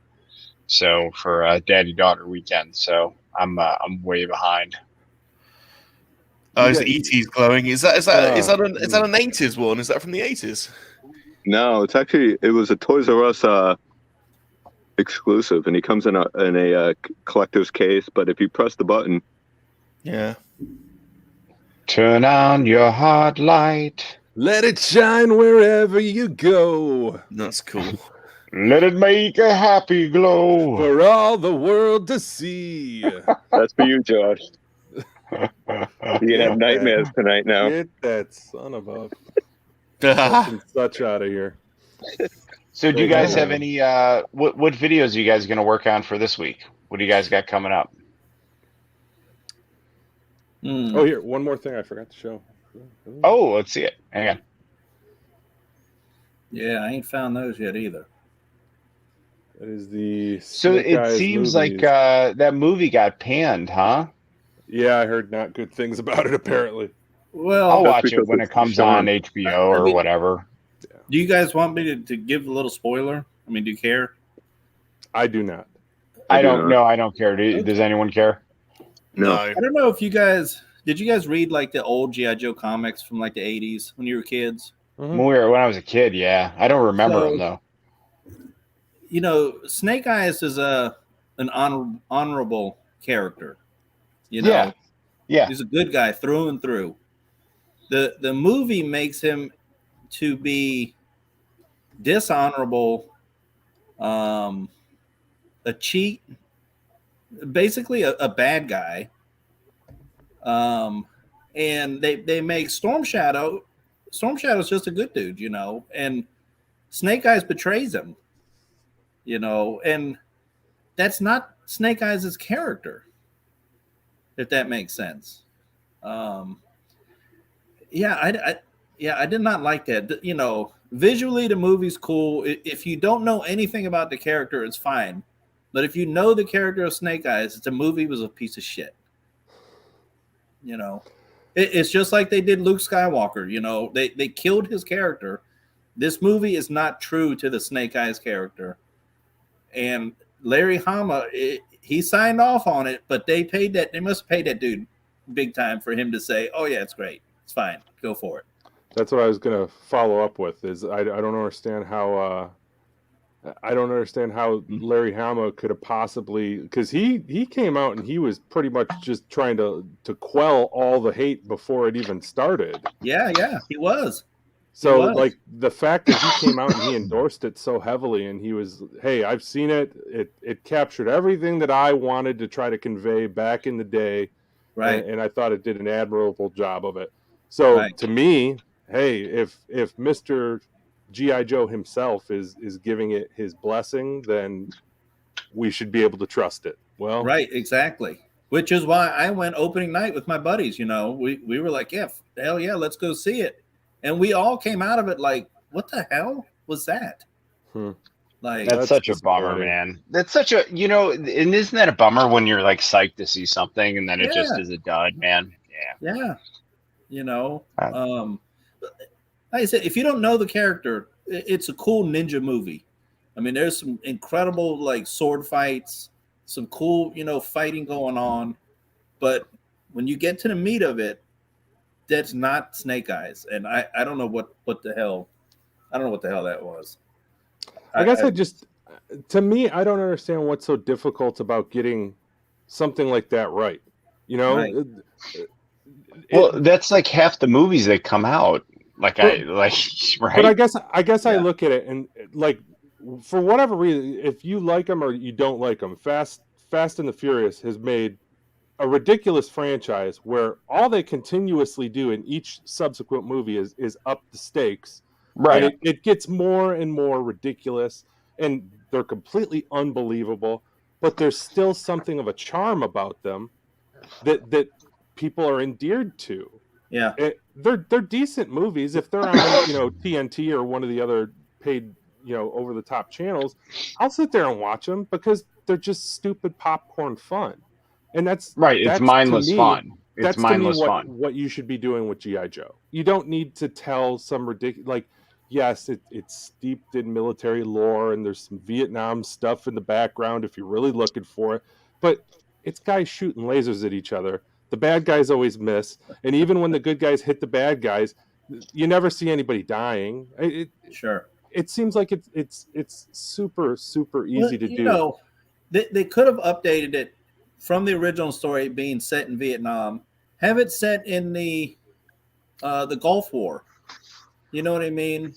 so for daddy-daughter weekend. So I'm way behind. Oh, is ET's glowing? Is that an 80s one? Is that from the 80s? No, it was a Toys R Us exclusive, and he comes in a collector's case. But if you press the button, yeah. Turn on your heart light. Let it shine wherever you go. That's cool. Let it make a happy glow for all the world to see. That's for you, Josh. You're gonna have nightmares tonight now. Get that son of a fucking such out of here. So, do you guys have any? What videos are you guys gonna work on for this week? What do you guys got coming up? Oh, here, one more thing I forgot to show. Oh, let's see it. Hang on. Yeah, I ain't found those yet either. That is the. So it seems like that movie got panned, huh? Yeah, I heard not good things about it. Apparently. Well, I'll watch it when it comes on HBO or whatever. Do you guys want me to give a little spoiler? I mean, do you care? I do not. I don't know. I don't care. Does anyone care? No. I don't know if you guys did. You guys read like the old G.I. Joe comics from like the 80s when you were kids? Mm-hmm. When I was a kid, yeah. I don't remember them though. You know, Snake Eyes is an honorable character. You know, yeah, he's a good guy through and through. The movie makes him to be dishonorable, a cheat, basically a bad guy. And they make Storm Shadow's just a good dude, you know, and Snake Eyes betrays him, you know, and that's not Snake Eyes' character, if that makes sense. I did not like that. You know, visually the movie's cool. If you don't know anything about the character, it's fine. But if you know the character of Snake Eyes, the movie was a piece of shit. You know, it's just like they did Luke Skywalker. You know, they killed his character. This movie is not true to the Snake Eyes character. And Larry Hama, he signed off on it, but they must have paid that dude big time for him to say, oh yeah, it's great. It's fine. Go for it. That's what I was going to follow up with is I don't understand how Larry Hama could have possibly, because he came out and he was pretty much just trying to quell all the hate before it even started. Yeah, he was. So like the fact that he came out and he endorsed it so heavily and he was, hey, I've seen it. It captured everything that I wanted to try to convey back in the day. Right. And I thought it did an admirable job of it. So to me, hey, if Mr. G.I. Joe himself is giving it his blessing, then we should be able to trust it. Well, right, exactly. Which is why I went opening night with my buddies. You know, we were like, yeah, hell yeah, let's go see it. And we all came out of it like, what the hell was that? Like, that's such a bummer, man. That's such a, you know, and isn't that a bummer when you're like psyched to see something and then it just is a dud, man? Yeah. You know, like I said, if you don't know the character, it's a cool ninja movie. I mean, there's some incredible like sword fights, some cool, you know, fighting going on. But when you get to the meat of it, that's not Snake Eyes. And I don't know what the hell, I don't know what the hell that was. I guess to me, I don't understand what's so difficult about getting something like that right. You know? Right. Well, that's like half the movies that come out. Right? But I guess I look at it and like, for whatever reason, if you like them or you don't like them, Fast and the Furious has made a ridiculous franchise where all they continuously do in each subsequent movie is up the stakes. Right. And it gets more and more ridiculous and they're completely unbelievable, but there's still something of a charm about them that people are endeared to. Yeah. They're decent movies. If they're on, you know, TNT or one of the other paid, you know, over the top channels, I'll sit there and watch them because they're just stupid popcorn fun. And that's right. It's mindless fun. It's mindless fun. What you should be doing with G.I. Joe. You don't need to tell some ridiculous, like, yes, it's steeped in military lore and there's some Vietnam stuff in the background if you're really looking for it. But it's guys shooting lasers at each other. The bad guys always miss. And even when the good guys hit the bad guys, you never see anybody dying. Sure. It seems like it's super, super easy to do. You know, they could have updated it from the original story being set in Vietnam, have it set in the Gulf War. You know what I mean?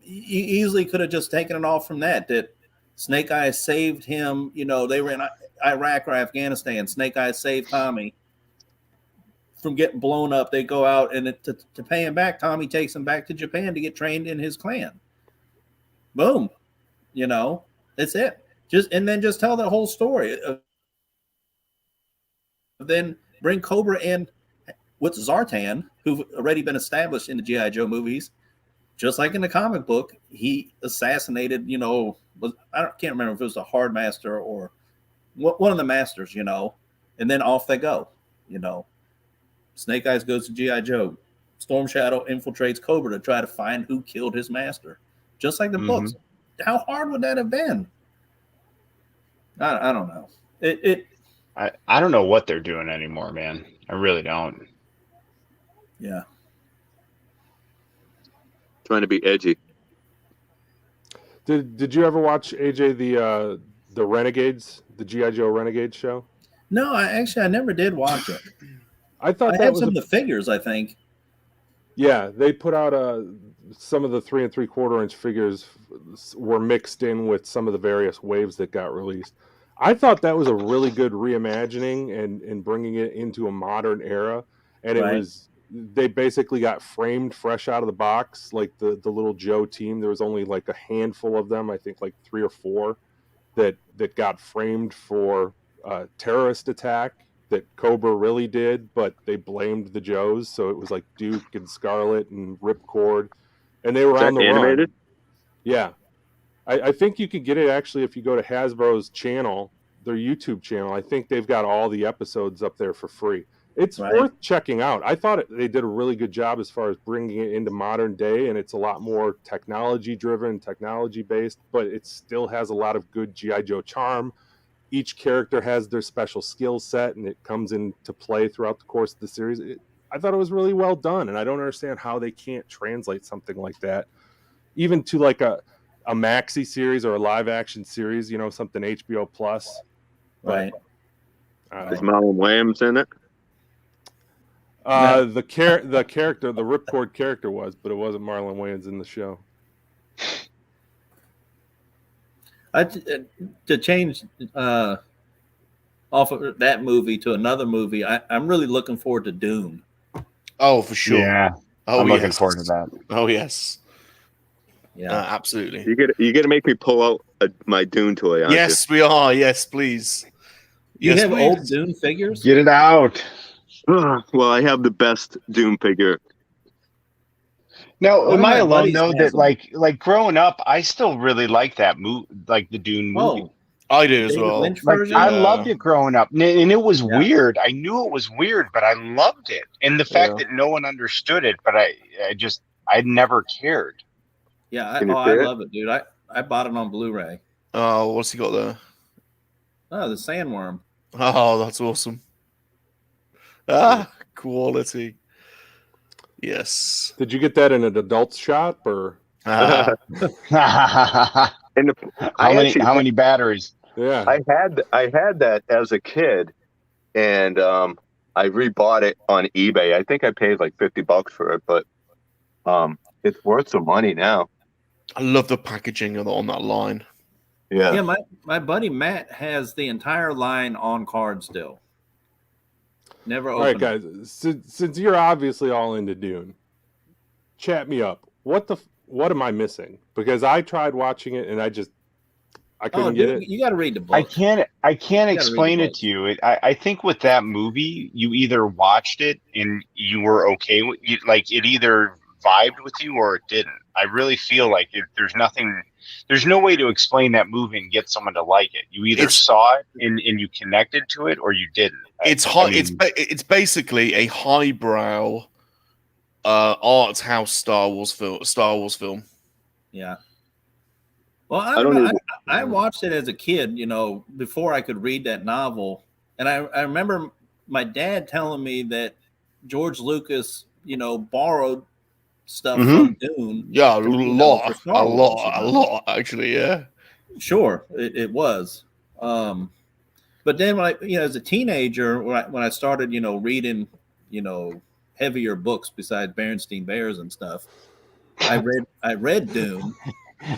You easily could have just taken it off from that Snake Eyes saved him. You know, they were in Iraq or Afghanistan. Snake Eyes saved Tommy from getting blown up. They go out and to pay him back, Tommy takes him back to Japan to get trained in his clan. Boom. You know, that's it. And then just tell the whole story. Then bring Cobra in with Zartan, who've already been established in the G.I. Joe movies. Just like in the comic book, he assassinated, you know, can't remember if it was the Hard Master or one of the masters, you know, and then off they go, you know. Snake Eyes goes to G.I. Joe. Storm Shadow infiltrates Cobra to try to find who killed his master. Just like the books. How hard would that have been? I don't know. I don't know what they're doing anymore, man. I really don't. Yeah. Trying to be edgy. Did you ever watch, AJ, the Renegades, the G.I. Joe Renegades show? No, I never did watch it. I thought I had some of the figures, I think. Yeah, they put out some of the 3 3/4 inch figures were mixed in with some of the various waves that got released. I thought that was a really good reimagining and bringing it into a modern era. And it was, they basically got framed fresh out of the box, like the little Joe team. There was only like a handful of them, I think like 3 or 4 that got framed for terrorist attack that Cobra really did, but they blamed the Joes, so it was like Duke and Scarlet and Ripcord, and they were on the animated run. Yeah, I think you could get it actually if you go to Hasbro's channel, their YouTube channel. I think they've got all the episodes up there for free. It's worth checking out. I thought they did a really good job as far as bringing it into modern day, and it's a lot more technology driven, technology based, but it still has a lot of good G.I. Joe charm. Each character has their special skill set, and it comes into play throughout the course of the series. I thought it was really well done, and I don't understand how they can't translate something like that, even to like a maxi series or a live action series, you know, something HBO Plus. Right. Is Marlon Wayans in it? No. The character, the Ripcord character was, but it wasn't Marlon Wayans in the show. To change off of that movie to another movie, I'm really looking forward to Dune. Oh, for sure. Yeah. Oh, I'm looking forward to that. Oh, yes. Yeah, absolutely. You get to make me pull out my Dune toy. Yes, we are. Yes, please. You have old Dune figures? Get it out. Well, I have the best Dune figure. Now, am I alone though that like growing up, I still really like that movie, like the Dune movie. Oh, I do as well. Like, I loved it growing up, and it was weird. I knew it was weird, but I loved it, and the fact that no one understood it, but I never cared. Yeah, I love it, dude. I bought it on Blu-ray. Oh, what's he got there? Oh, the sandworm. Oh, that's awesome. Quality. Yes. Did you get that in an adult shop or? How many batteries? Yeah, I had that as a kid, and I rebought it on eBay. I think I paid like $50 for it, but it's worth some money now. I love the packaging on that line. Yeah. My buddy Matt has the entire line on card still. Never opened. All right, guys. Since you're obviously all into Dune, chat me up. What am I missing? Because I tried watching it and I couldn't get it. You got to read the book. I can't explain it to you. I think with that movie, you either watched it and you were okay with it, like it either vibed with you or it didn't. I really feel like there's no way to explain that movie and get someone to like it. You either saw it and you connected to it or you didn't. It's basically a highbrow art house Star Wars film. Yeah. Well, I don't know. I watched it as a kid, you know, before I could read that novel, and I remember my dad telling me that George Lucas, you know, borrowed stuff from Dune. Yeah, a lot, actually. Yeah, sure, it was. But then, as a teenager, when I started, you know, reading, you know, heavier books besides Berenstain Bears and stuff, I read Dune.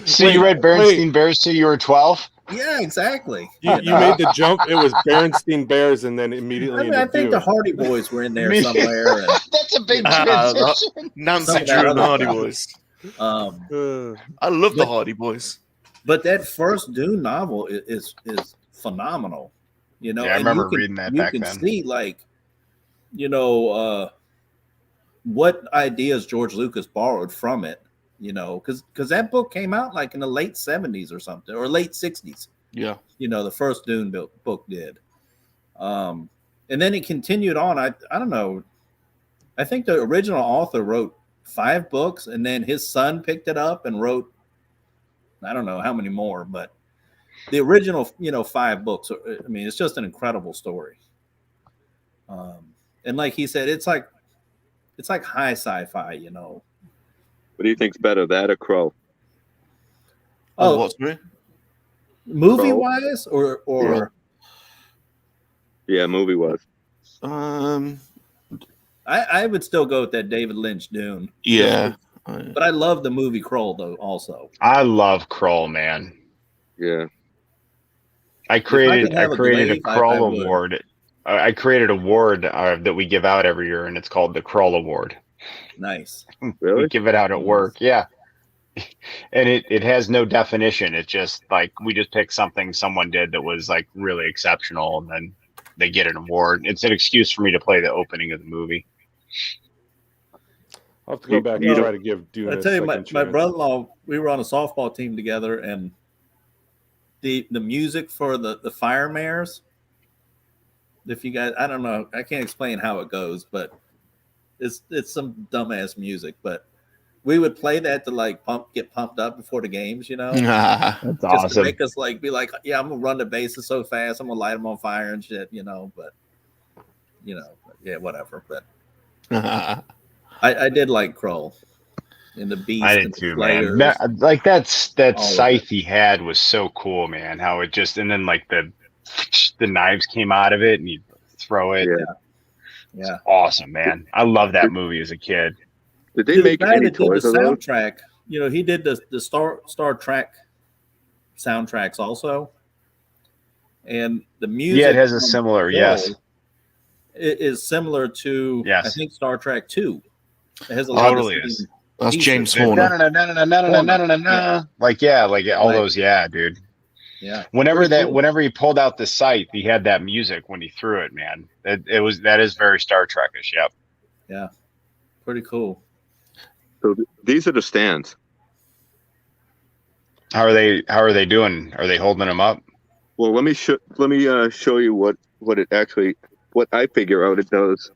So you read Berenstain Bears till you were 12? Yeah, exactly. You made the jump. It was Berenstain Bears, and then immediately. I think the Hardy Boys were in there somewhere. And, that's a big transition. Nancy Drew and the Hardy Boys. I love the Hardy Boys. But that first Dune novel is phenomenal. You know, I remember reading that back then. You can see, like, you know, what ideas George Lucas borrowed from it. You know, because that book came out like in the late 70s or something, or late 60s. Yeah. You know, the first Dune book did. And then it continued on. I don't know. I think the original author wrote 5 books, and then his son picked it up and wrote, I don't know how many more, but the original, 5 books. I mean, it's just an incredible story. And like he said, it's like high sci-fi, you know. What do you think's better, that or Crow? Oh, what's me? Movie wise, or yeah, movie wise. I I would still go with that David Lynch Dune. Yeah. But I love the movie Kroll though. Also, I love Kroll, man. Yeah. I created a Kroll award. I created an award that we give out every year, and it's called the Kroll Award. Nice. Really? We give it out at work. Yeah. And it has no definition. It's just like we just pick something someone did that was like really exceptional, and then they get an award. It's an excuse for me to play the opening of the movie. I'll have to go back and try to give Dune. I tell you, my brother-in-law, we were on a softball team together, and the music for the fire mares. If you guys, I don't know, I can't explain how it goes, but it's some dumbass music. But we would play that to get pumped up before the games, That's just awesome. to make us be like, yeah, I'm gonna run the bases so fast, I'm gonna light them on fire and shit, But yeah, whatever. But I did like Kroll and the Beast. I did too, man. That scythe he had was so cool, man. How it just, and then like the knives came out of it and you throw it. Yeah. It's awesome, man. I love that movie as a kid. Did they make any that toys did the of those? soundtrack? He did the Star Trek soundtracks also, and the music. Yeah, it has a similar. Yes, it is similar to. Yes. I think Star Trek 2. It has a lot totally of is. That's pieces. James Horner. Like all those. Yeah, dude. Yeah. Whenever he pulled out the scythe, he had that music when he threw it, man. That is very Star Trek-ish. Yep. Yeah. Pretty cool. So these are the stands. How are they doing? Are they holding them up? Well, let me show you what I figure out it does.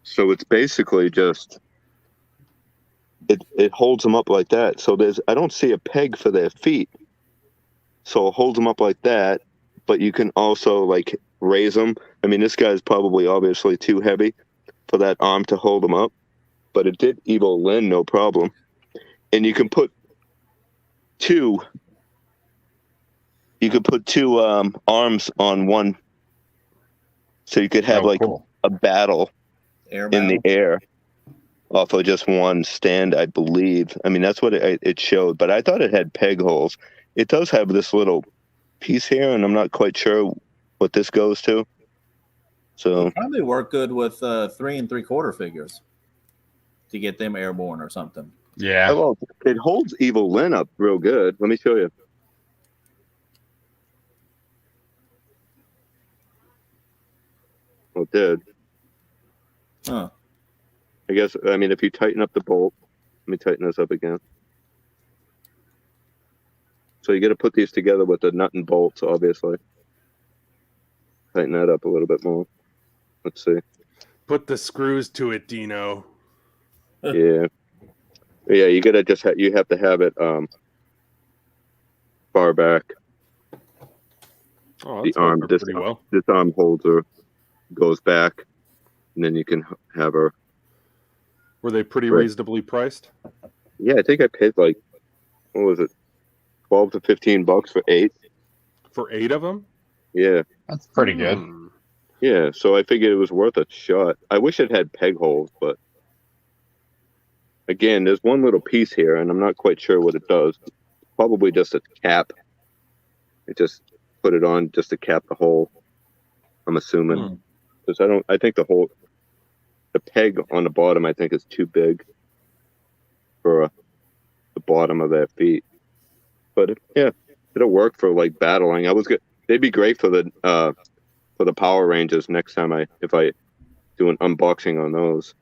So it's basically just it holds them up like that. So I don't see a peg for their feet. So it holds them up like that, but you can also raise them. I mean, this guy's probably obviously too heavy for that arm to hold him up, but it did Evil Lynn no problem. And you can put two arms on one, so you could have a battle in the air off of just one stand, I believe. I mean, that's what it showed, but I thought it had peg holes. It does have this little piece here, and I'm not quite sure what this goes to. So it'll probably work good with 3 3/4 figures to get them airborne or something. Yeah. Well, it holds Evil Lynn up real good. Let me show you. Oh, it did. Huh. I guess, if you tighten up the bolt, let me tighten this up again. So you got to put these together with the nut and bolts, obviously. Tighten that up a little bit more. Let's see. Put the screws to it, Dino. Yeah. Yeah, you gotta you have to have it far back. Oh, the arm, this arm holder goes back, and then you can have her. Were they pretty reasonably priced? Yeah, I think I paid what was it, $12 to $15 for 8. For 8 of them? Yeah, that's pretty good. Yeah, so I figured it was worth a shot. I wish it had peg holes, but again, there's one little piece here, and I'm not quite sure what it does. Probably just a cap. It just put it on just to cap the hole, I'm assuming. Because I think the peg on the bottom, I think, is too big for the bottom of their feet. But it'll work for battling. They'd be great for the Power Rangers next time if I do an unboxing on those.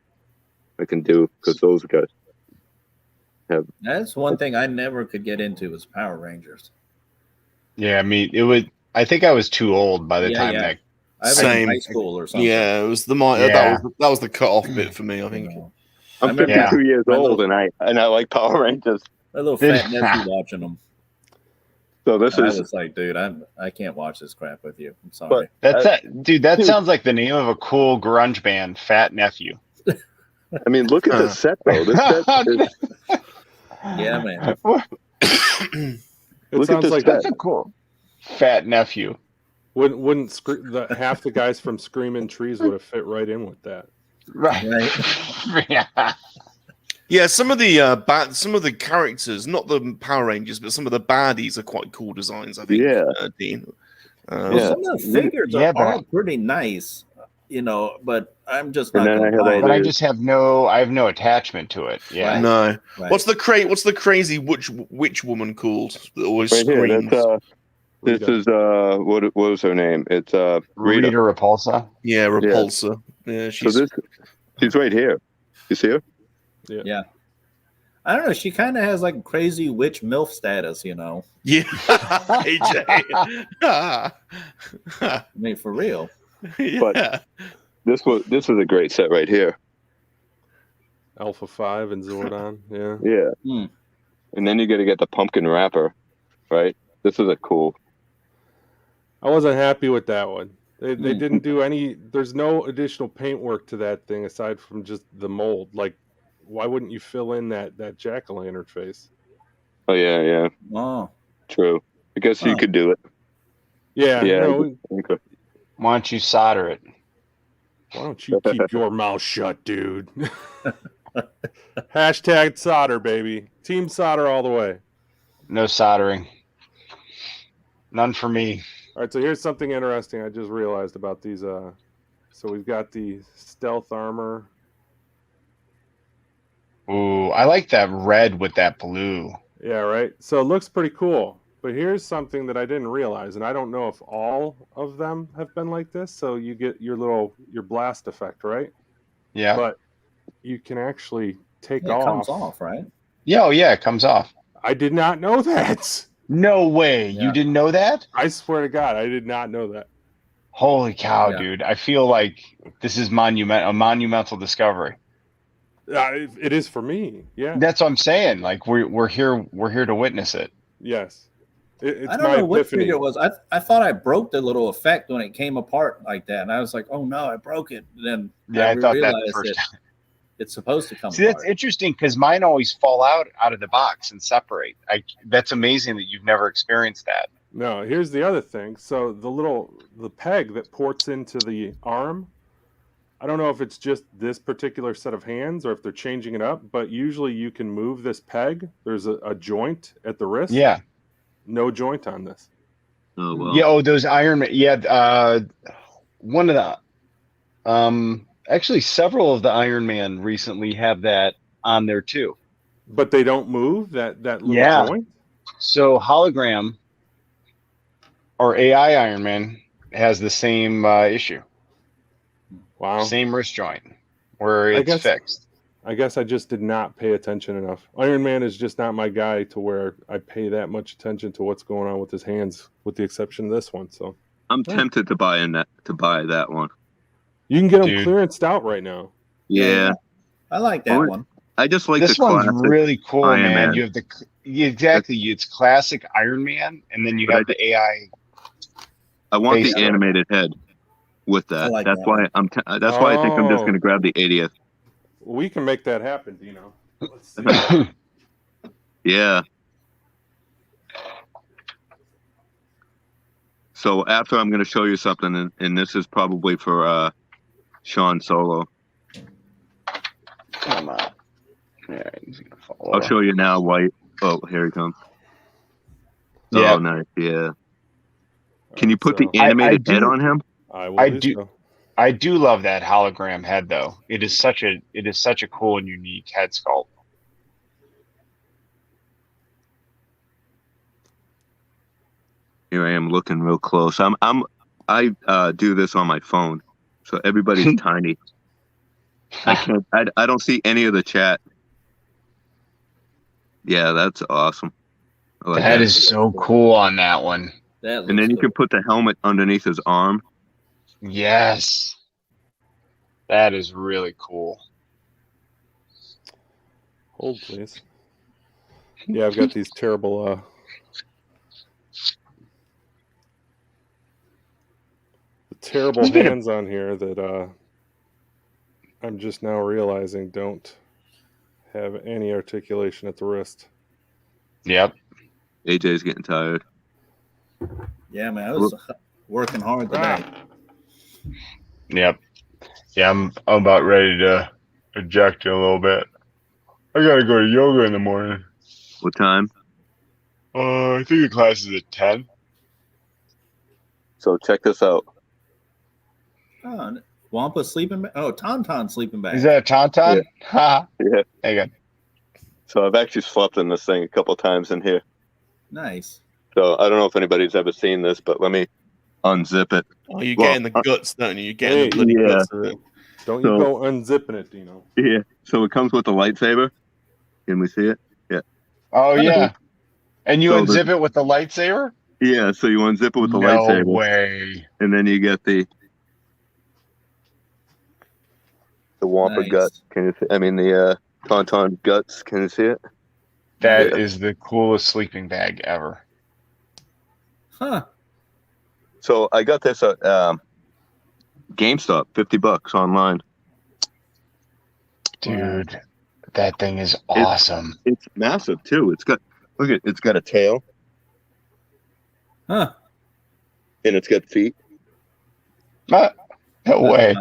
I can do, because those guys have. That's one thing I never could get into was Power Rangers. Yeah, I think I was too old by the time that. I was in high school or something. Yeah, it was that was the cut-off bit for me, I think. I'm 52 years old, and I like Power Rangers. A little fat nephew watching them. So this is. I was like, dude, I can't watch this crap with you. I'm sorry. Dude, that sounds like the name of a cool grunge band, Fat Nephew. I mean, look at this set, though. This set is... Yeah, man. It sounds like that's a cool Fat Nephew. Half the guys from Screaming Trees would have fit right in with that. Right. Yeah, some of the characters, not the Power Rangers, but some of the baddies are quite cool designs, I think. Yeah. Dean. Well, some of the figures are pretty nice, but I'm just not going to buy it. But I just have no attachment to it. Yeah. Right. No. Right. What's the crazy witch woman called that always screams? Here, this is what was her name? It's Rita Repulsa. Yeah, Repulsa. Yeah, she's right here. You see her? Yeah. I don't know. She kind of has like crazy witch MILF status, Yeah. AJ. I mean, for real. Yeah. But this is a great set right here. Alpha 5 and Zordon. Yeah. Yeah. Mm. And then you got to get the pumpkin wrapper, right? This is a cool. I wasn't happy with that one. They didn't do any. There's no additional paintwork to that thing aside from just the mold. Like, why wouldn't you fill in that jack-o'-lantern face? Oh yeah. Oh, true. I guess you could do it. Yeah. Okay. Why don't you solder it? Why don't you keep your mouth shut, dude? Hashtag solder, baby. Team solder all the way. No soldering. None for me. All right, so here's something interesting I just realized about these. So we've got the stealth armor. Ooh, I like that red with that blue. Yeah, right. So it looks pretty cool. But here's something that I didn't realize, and I don't know if all of them have been like this. So you get your blast effect, right? Yeah. But you can actually take off. It comes off, right? Yeah, it comes off. I did not know that. No way. Yeah. You didn't know that? I swear to God, I did not know that. Holy cow, dude. I feel like this is a monumental discovery. It is for me. Yeah. That's what I'm saying. Like we're here to witness it. Yes. It's I don't know what figure it was. I thought I broke the little effect when it came apart like that. And I was like, oh no, I broke it. And then I thought that the first time. It's supposed to come See, apart. That's interesting because mine always fall out of the box and separate. That's amazing that you've never experienced that. No, here's the other thing. So the peg that ports into the arm, I don't know if it's just this particular set of hands or if they're changing it up, but usually you can move this peg. There's a joint at the wrist. Yeah. No joint on this. Oh, well. Yeah, those Iron Man. Yeah, one of the actually several of the Iron Man recently have that on there too. But they don't move that little joint? So Hologram or AI Iron Man has the same issue. Wow. Same wrist joint where it's fixed. I guess I just did not pay attention enough. Iron Man is just not my guy to where I pay that much attention to what's going on with his hands, with the exception of this one. So I'm tempted to buy that one. You can get them clearanced out right now. Yeah. I like that one. I just like this one's really cool, Iron man. Man. You have it's classic Iron Man, and then you have the AI. I want the animated head with that. That's why I think I'm just going to grab the 80th. We can make that happen, Dino. Let's see. Yeah. So after I'm going to show you something, and this is probably for Sean Solo. Come on. Yeah, he's gonna follow. I'll show you now. White. Oh, here he comes. Yeah. Oh, nice. Yeah. Can you put the animated head on him? I do. So. I do love that hologram head, though. It is such a cool and unique head sculpt. Here I am looking real close. I do this on my phone, so everybody's tiny. I don't see any of the chat. Yeah, that's awesome. That is so cool on that one. And then you can put the helmet underneath his arm. Yes. That is really cool. Hold, please. Yeah, I've got these terrible hands on here that I'm just now realizing don't have any articulation at the wrist. Yep. AJ's getting tired. Yeah, man. working hard today. Yep. Yeah, I'm about ready to eject a little bit. I gotta go to yoga in the morning. What time? I think the class is at 10. So check this out. Oh, Wampa sleeping bag. Oh, Tauntaun sleeping bag. Is that a Tauntaun? Ha! Yeah. Hang on. So I've actually slept in this thing a couple times in here. Nice. So I don't know if anybody's ever seen this, but let me unzip it. Oh, you're getting the guts, don't you? You're getting the bloody guts of it. Don't you go unzipping it, Dino. Yeah. So it comes with a lightsaber. Can we see it? Yeah. Oh, yeah. And you So unzip it with the lightsaber? Yeah, so you unzip it with the No lightsaber. way. And then you get the Wampa gut. Can you see? I mean the Tauntaun guts. Can you see it? That is the coolest sleeping bag ever. Huh. So I got this at GameStop, $50 online. Dude, that thing is awesome. It's massive too. It's got a tail. Huh. And it's got feet. No way.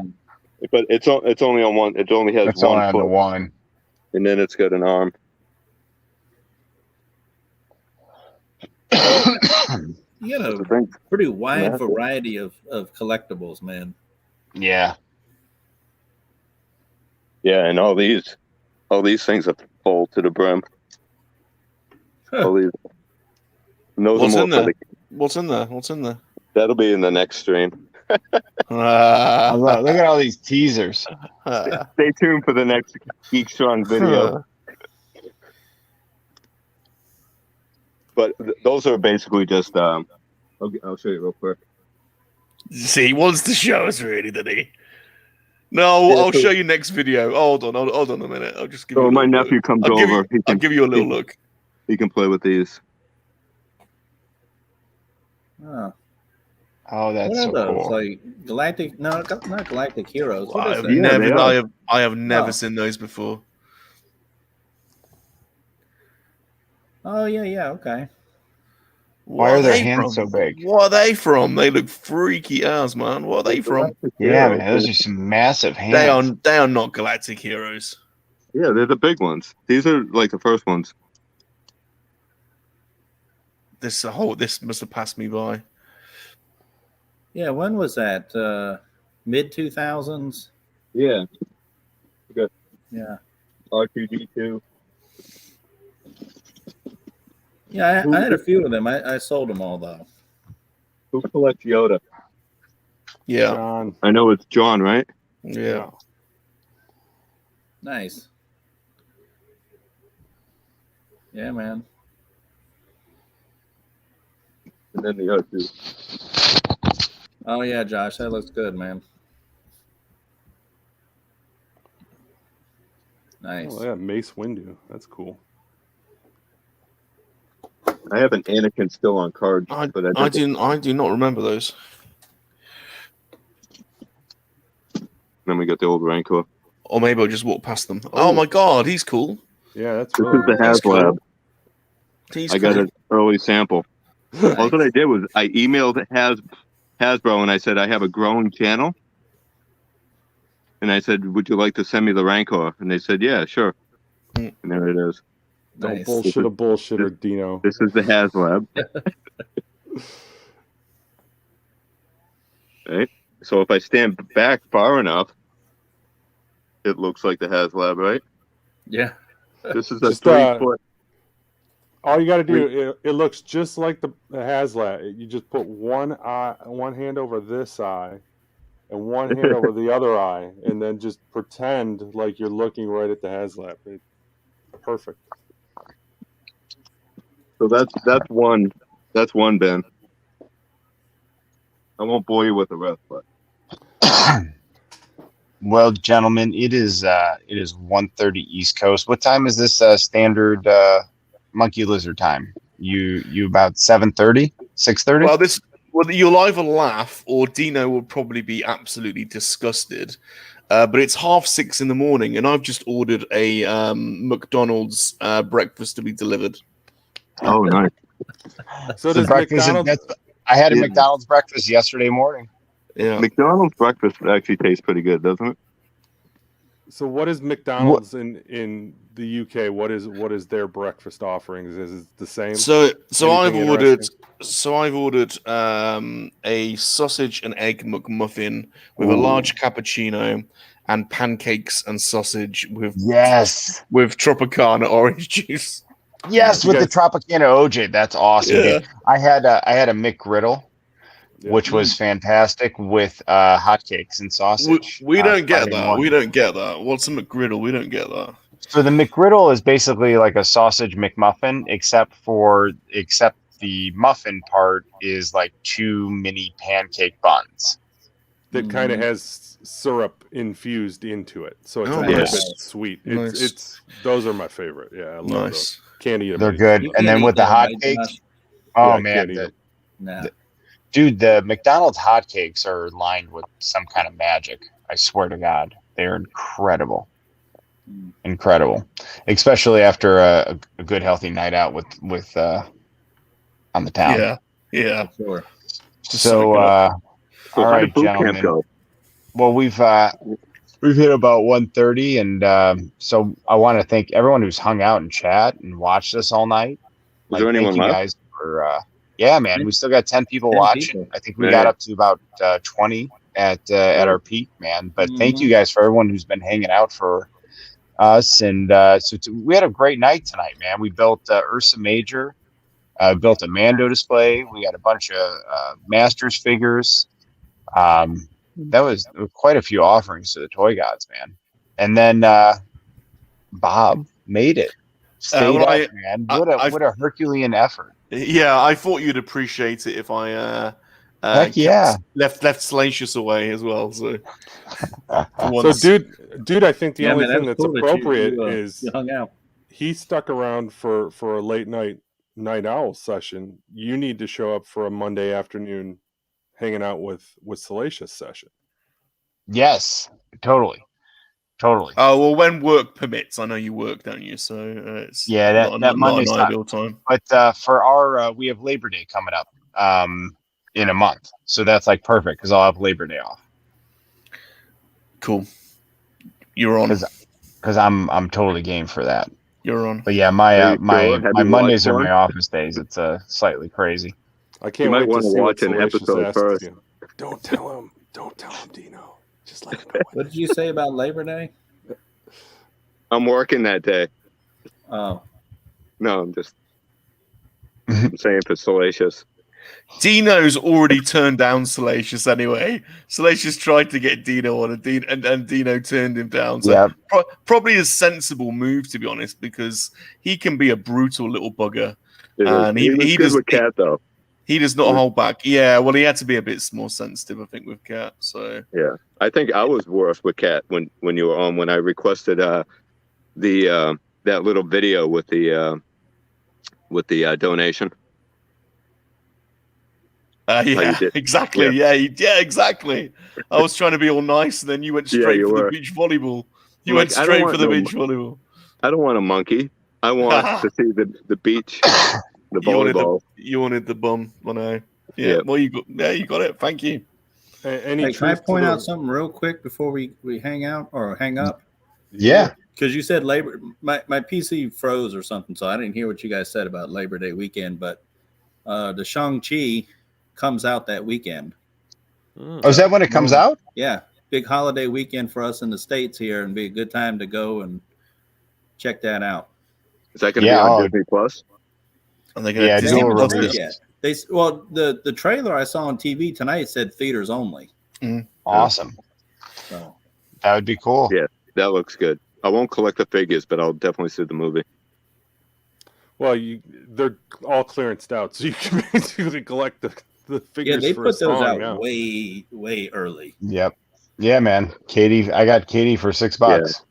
But it's only on one. It only has one only foot. on the one. And then it's got an arm. You got a pretty wide variety of collectibles, man. Yeah. Yeah, and all these things are full to the brim. Huh. All these. And those What's are in more there? for What's in there? What's in there? That'll be in the next stream. Look at all these teasers. Stay tuned for the next Geek Strong video. But those are basically just I'll show you real quick. See, he wants to show us, really, doesn't he? No, I'll show you next video. Oh, hold on a minute. I'll just give you. So my nephew comes over. I'll give you a little look. He can play with these. Oh, that's so cool. Like Galactic? No, not Galactic Heroes. What is I have never seen those before. Oh yeah, okay. Why are their hands so big? What are they from? They look freaky ass, man. What are they from? Yeah, man, those are some massive hands. They are not Galactic Heroes. Yeah, they're the big ones. These are like the first ones. This must have passed me by. Yeah, when was that? Mid 2000s? Yeah. Good. Yeah. R2D2. Yeah, I had a few of them. I sold them all though. Who collects Yoda? Yeah. John. I know it's John, right? Yeah. Nice. Yeah, man. And then the other two. Oh yeah, Josh, that looks good, man. Nice. Oh yeah, Mace Windu. That's cool. I have an Anakin still on card, but I do not remember those. Then we got the old Rancor. Or maybe I'll just walk past them. Oh my god, he's cool. Yeah, that's this is the HasLab. Cool. I got an early sample. All that I did was I emailed Hasbro and I said I have a growing channel. And I said, would you like to send me the Rancor? And they said, yeah, sure. And there it is. Don't Nice. bullshit a bullshitter, Dino. This is the HasLab. Right? So if I stand back far enough, it looks like the HasLab, right? Yeah. This is a Just, 3 foot. All you got to do, it looks just like the HasLab. You just put one hand over this eye and one hand over the other eye, and then just pretend like you're looking right at the HasLab. Perfect. So that's one. That's one, Ben. I won't bore you with the rest, but. Well, gentlemen, it is 1:30 East Coast. What time is this standard Monkey Lizard time? You about 7:30, 6:30? Well, you'll either laugh or Dino will probably be absolutely disgusted. But it's 6:30 in the morning, and I've just ordered a McDonald's breakfast to be delivered. Oh, nice. So does breakfast, McDonald's... I had a McDonald's breakfast yesterday morning. Yeah. McDonald's breakfast actually tastes pretty good, doesn't it? So what is McDonald's in the UK? What is their breakfast offerings? Is it the same? So I've Anything ordered a sausage and egg McMuffin with a large cappuccino and pancakes and sausage with Tropicana orange juice. Yes, with the Tropicana OJ. That's awesome, dude. I had a McGriddle, which was fantastic with hotcakes and sausage. We don't get that. We don't get that. What's a McGriddle? We don't get that. So the McGriddle is basically like a sausage McMuffin, except the muffin part is like 2 mini pancake buns. That kind of has syrup infused into it, so it's a little bit sweet. It's those are my favorite. Yeah, I love those. Can't eat them. They're good. And then with the hotcakes, dude, the McDonald's hotcakes are lined with some kind of magic. I swear to God, they're incredible. Incredible, especially after a good healthy night out with on the town. Yeah, sure. So, all right, gentlemen. Well, we've hit about 1:30, and so I want to thank everyone who's hung out and chat and watched us all night. Is there anyone left? Guys for yeah, man. We still got 10 people watching. I think we got up to about 20 at our peak, man. But thank you guys for everyone who's been hanging out for us, and we had a great night tonight, man. We built Ursa Major, built a Mando display. We got a bunch of Masters figures. That was quite a few offerings to the toy gods, man. And then Bob made it. Stayed up, man. What a Herculean effort. Yeah, I thought you'd appreciate it if I left Salacious away as well. So, dude, I think the only thing that's appropriate is hung out. He stuck around for a late night owl session. You need to show up for a Monday afternoon hanging out with Salacious session. Yes, totally. Oh well, when work permits. I know you work, don't you? So it's that Monday's not an ideal time. But for our we have Labor Day coming up in a month, so that's like perfect because I'll have Labor Day off. Cool, you're on. Because I'm totally game for that. You're on. But yeah, my Mondays are my office days. It's slightly crazy. I can't wait to watch an episode first. Don't tell him, Dino. Just let him know. What did you say about Labor Day? I'm working that day. Oh. No, I'm saying for Salacious. Dino's already turned down Salacious anyway. Salacious tried to get Dino on and Dino turned him down. So probably a sensible move, to be honest, because he can be a brutal little bugger. And he does with Cat, though. He does not hold back. Yeah, well, he had to be a bit more sensitive, I think, with Cat. So yeah, I think I was worse with Cat when you were on, when I requested that little video with the donation. Exactly. Yeah, exactly. I was trying to be all nice, and then you went straight for the beach volleyball. You went straight for the beach volleyball. I don't want a monkey. I want to see the beach. The volleyball. You wanted the bum. I know. Yeah. Well, you got it. Thank you. Can I point out something real quick before we hang out or hang up? Yeah. Because you said Labor. My PC froze or something, so I didn't hear what you guys said about Labor Day weekend. But the Shang-Chi comes out that weekend. Oh, is that when it comes out? Yeah. Big holiday weekend for us in the States here, and be a good time to go and check that out. Is that going to be on Disney Plus? And they're going to the trailer I saw on TV tonight said theaters only. Awesome. So that would be cool. Yeah, that looks good. I won't collect the figures, but I'll definitely see the movie. Well, they're all clearanced out, so you can basically collect the figures. Yeah, they put those out way early. Yep. Yeah, man. I got Katie for $6.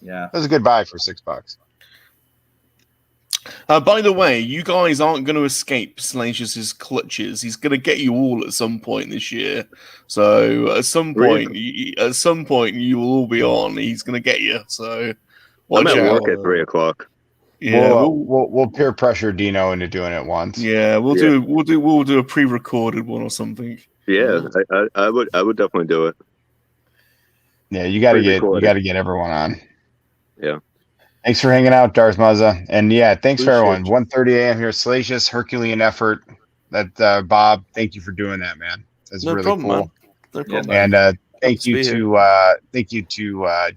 Yeah. That was a good buy for $6. By the way, you guys aren't going to escape Salacious's clutches. He's going to get you all at some point this year. So at some point, you will all be on. He's going to get you. So watch I'm at out. work at 3:00. Yeah, we'll peer pressure Dino into doing it once. Yeah, we'll do a pre-recorded one or something. Yeah, I would definitely do it. Yeah, you got to get everyone on. Yeah. Thanks for hanging out, Darth Muzza. And yeah, thanks for everyone. You. 1:30 a.m. here, Salacious, Herculean effort. That Bob, thank you for doing that, man. That's really cool. Man. No problem. And thank you to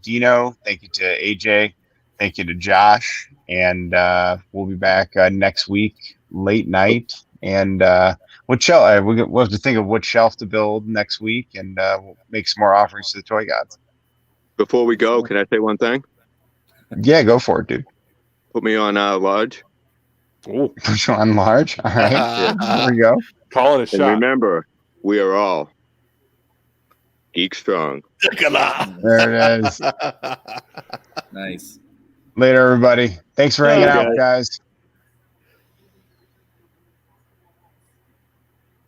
Dino. Thank you to AJ. Thank you to Josh. And we'll be back next week, late night. And we'll have to think of what shelf to build next week, and we'll make some more offerings to the toy gods. Before we go, can I say one thing? Yeah, go for it, dude. Put me on large. Oh, Put you on large. All right. There we go. Call it a shot. Remember, we are all geek strong. There it is. Nice. Later, everybody. Thanks for hanging out, guys.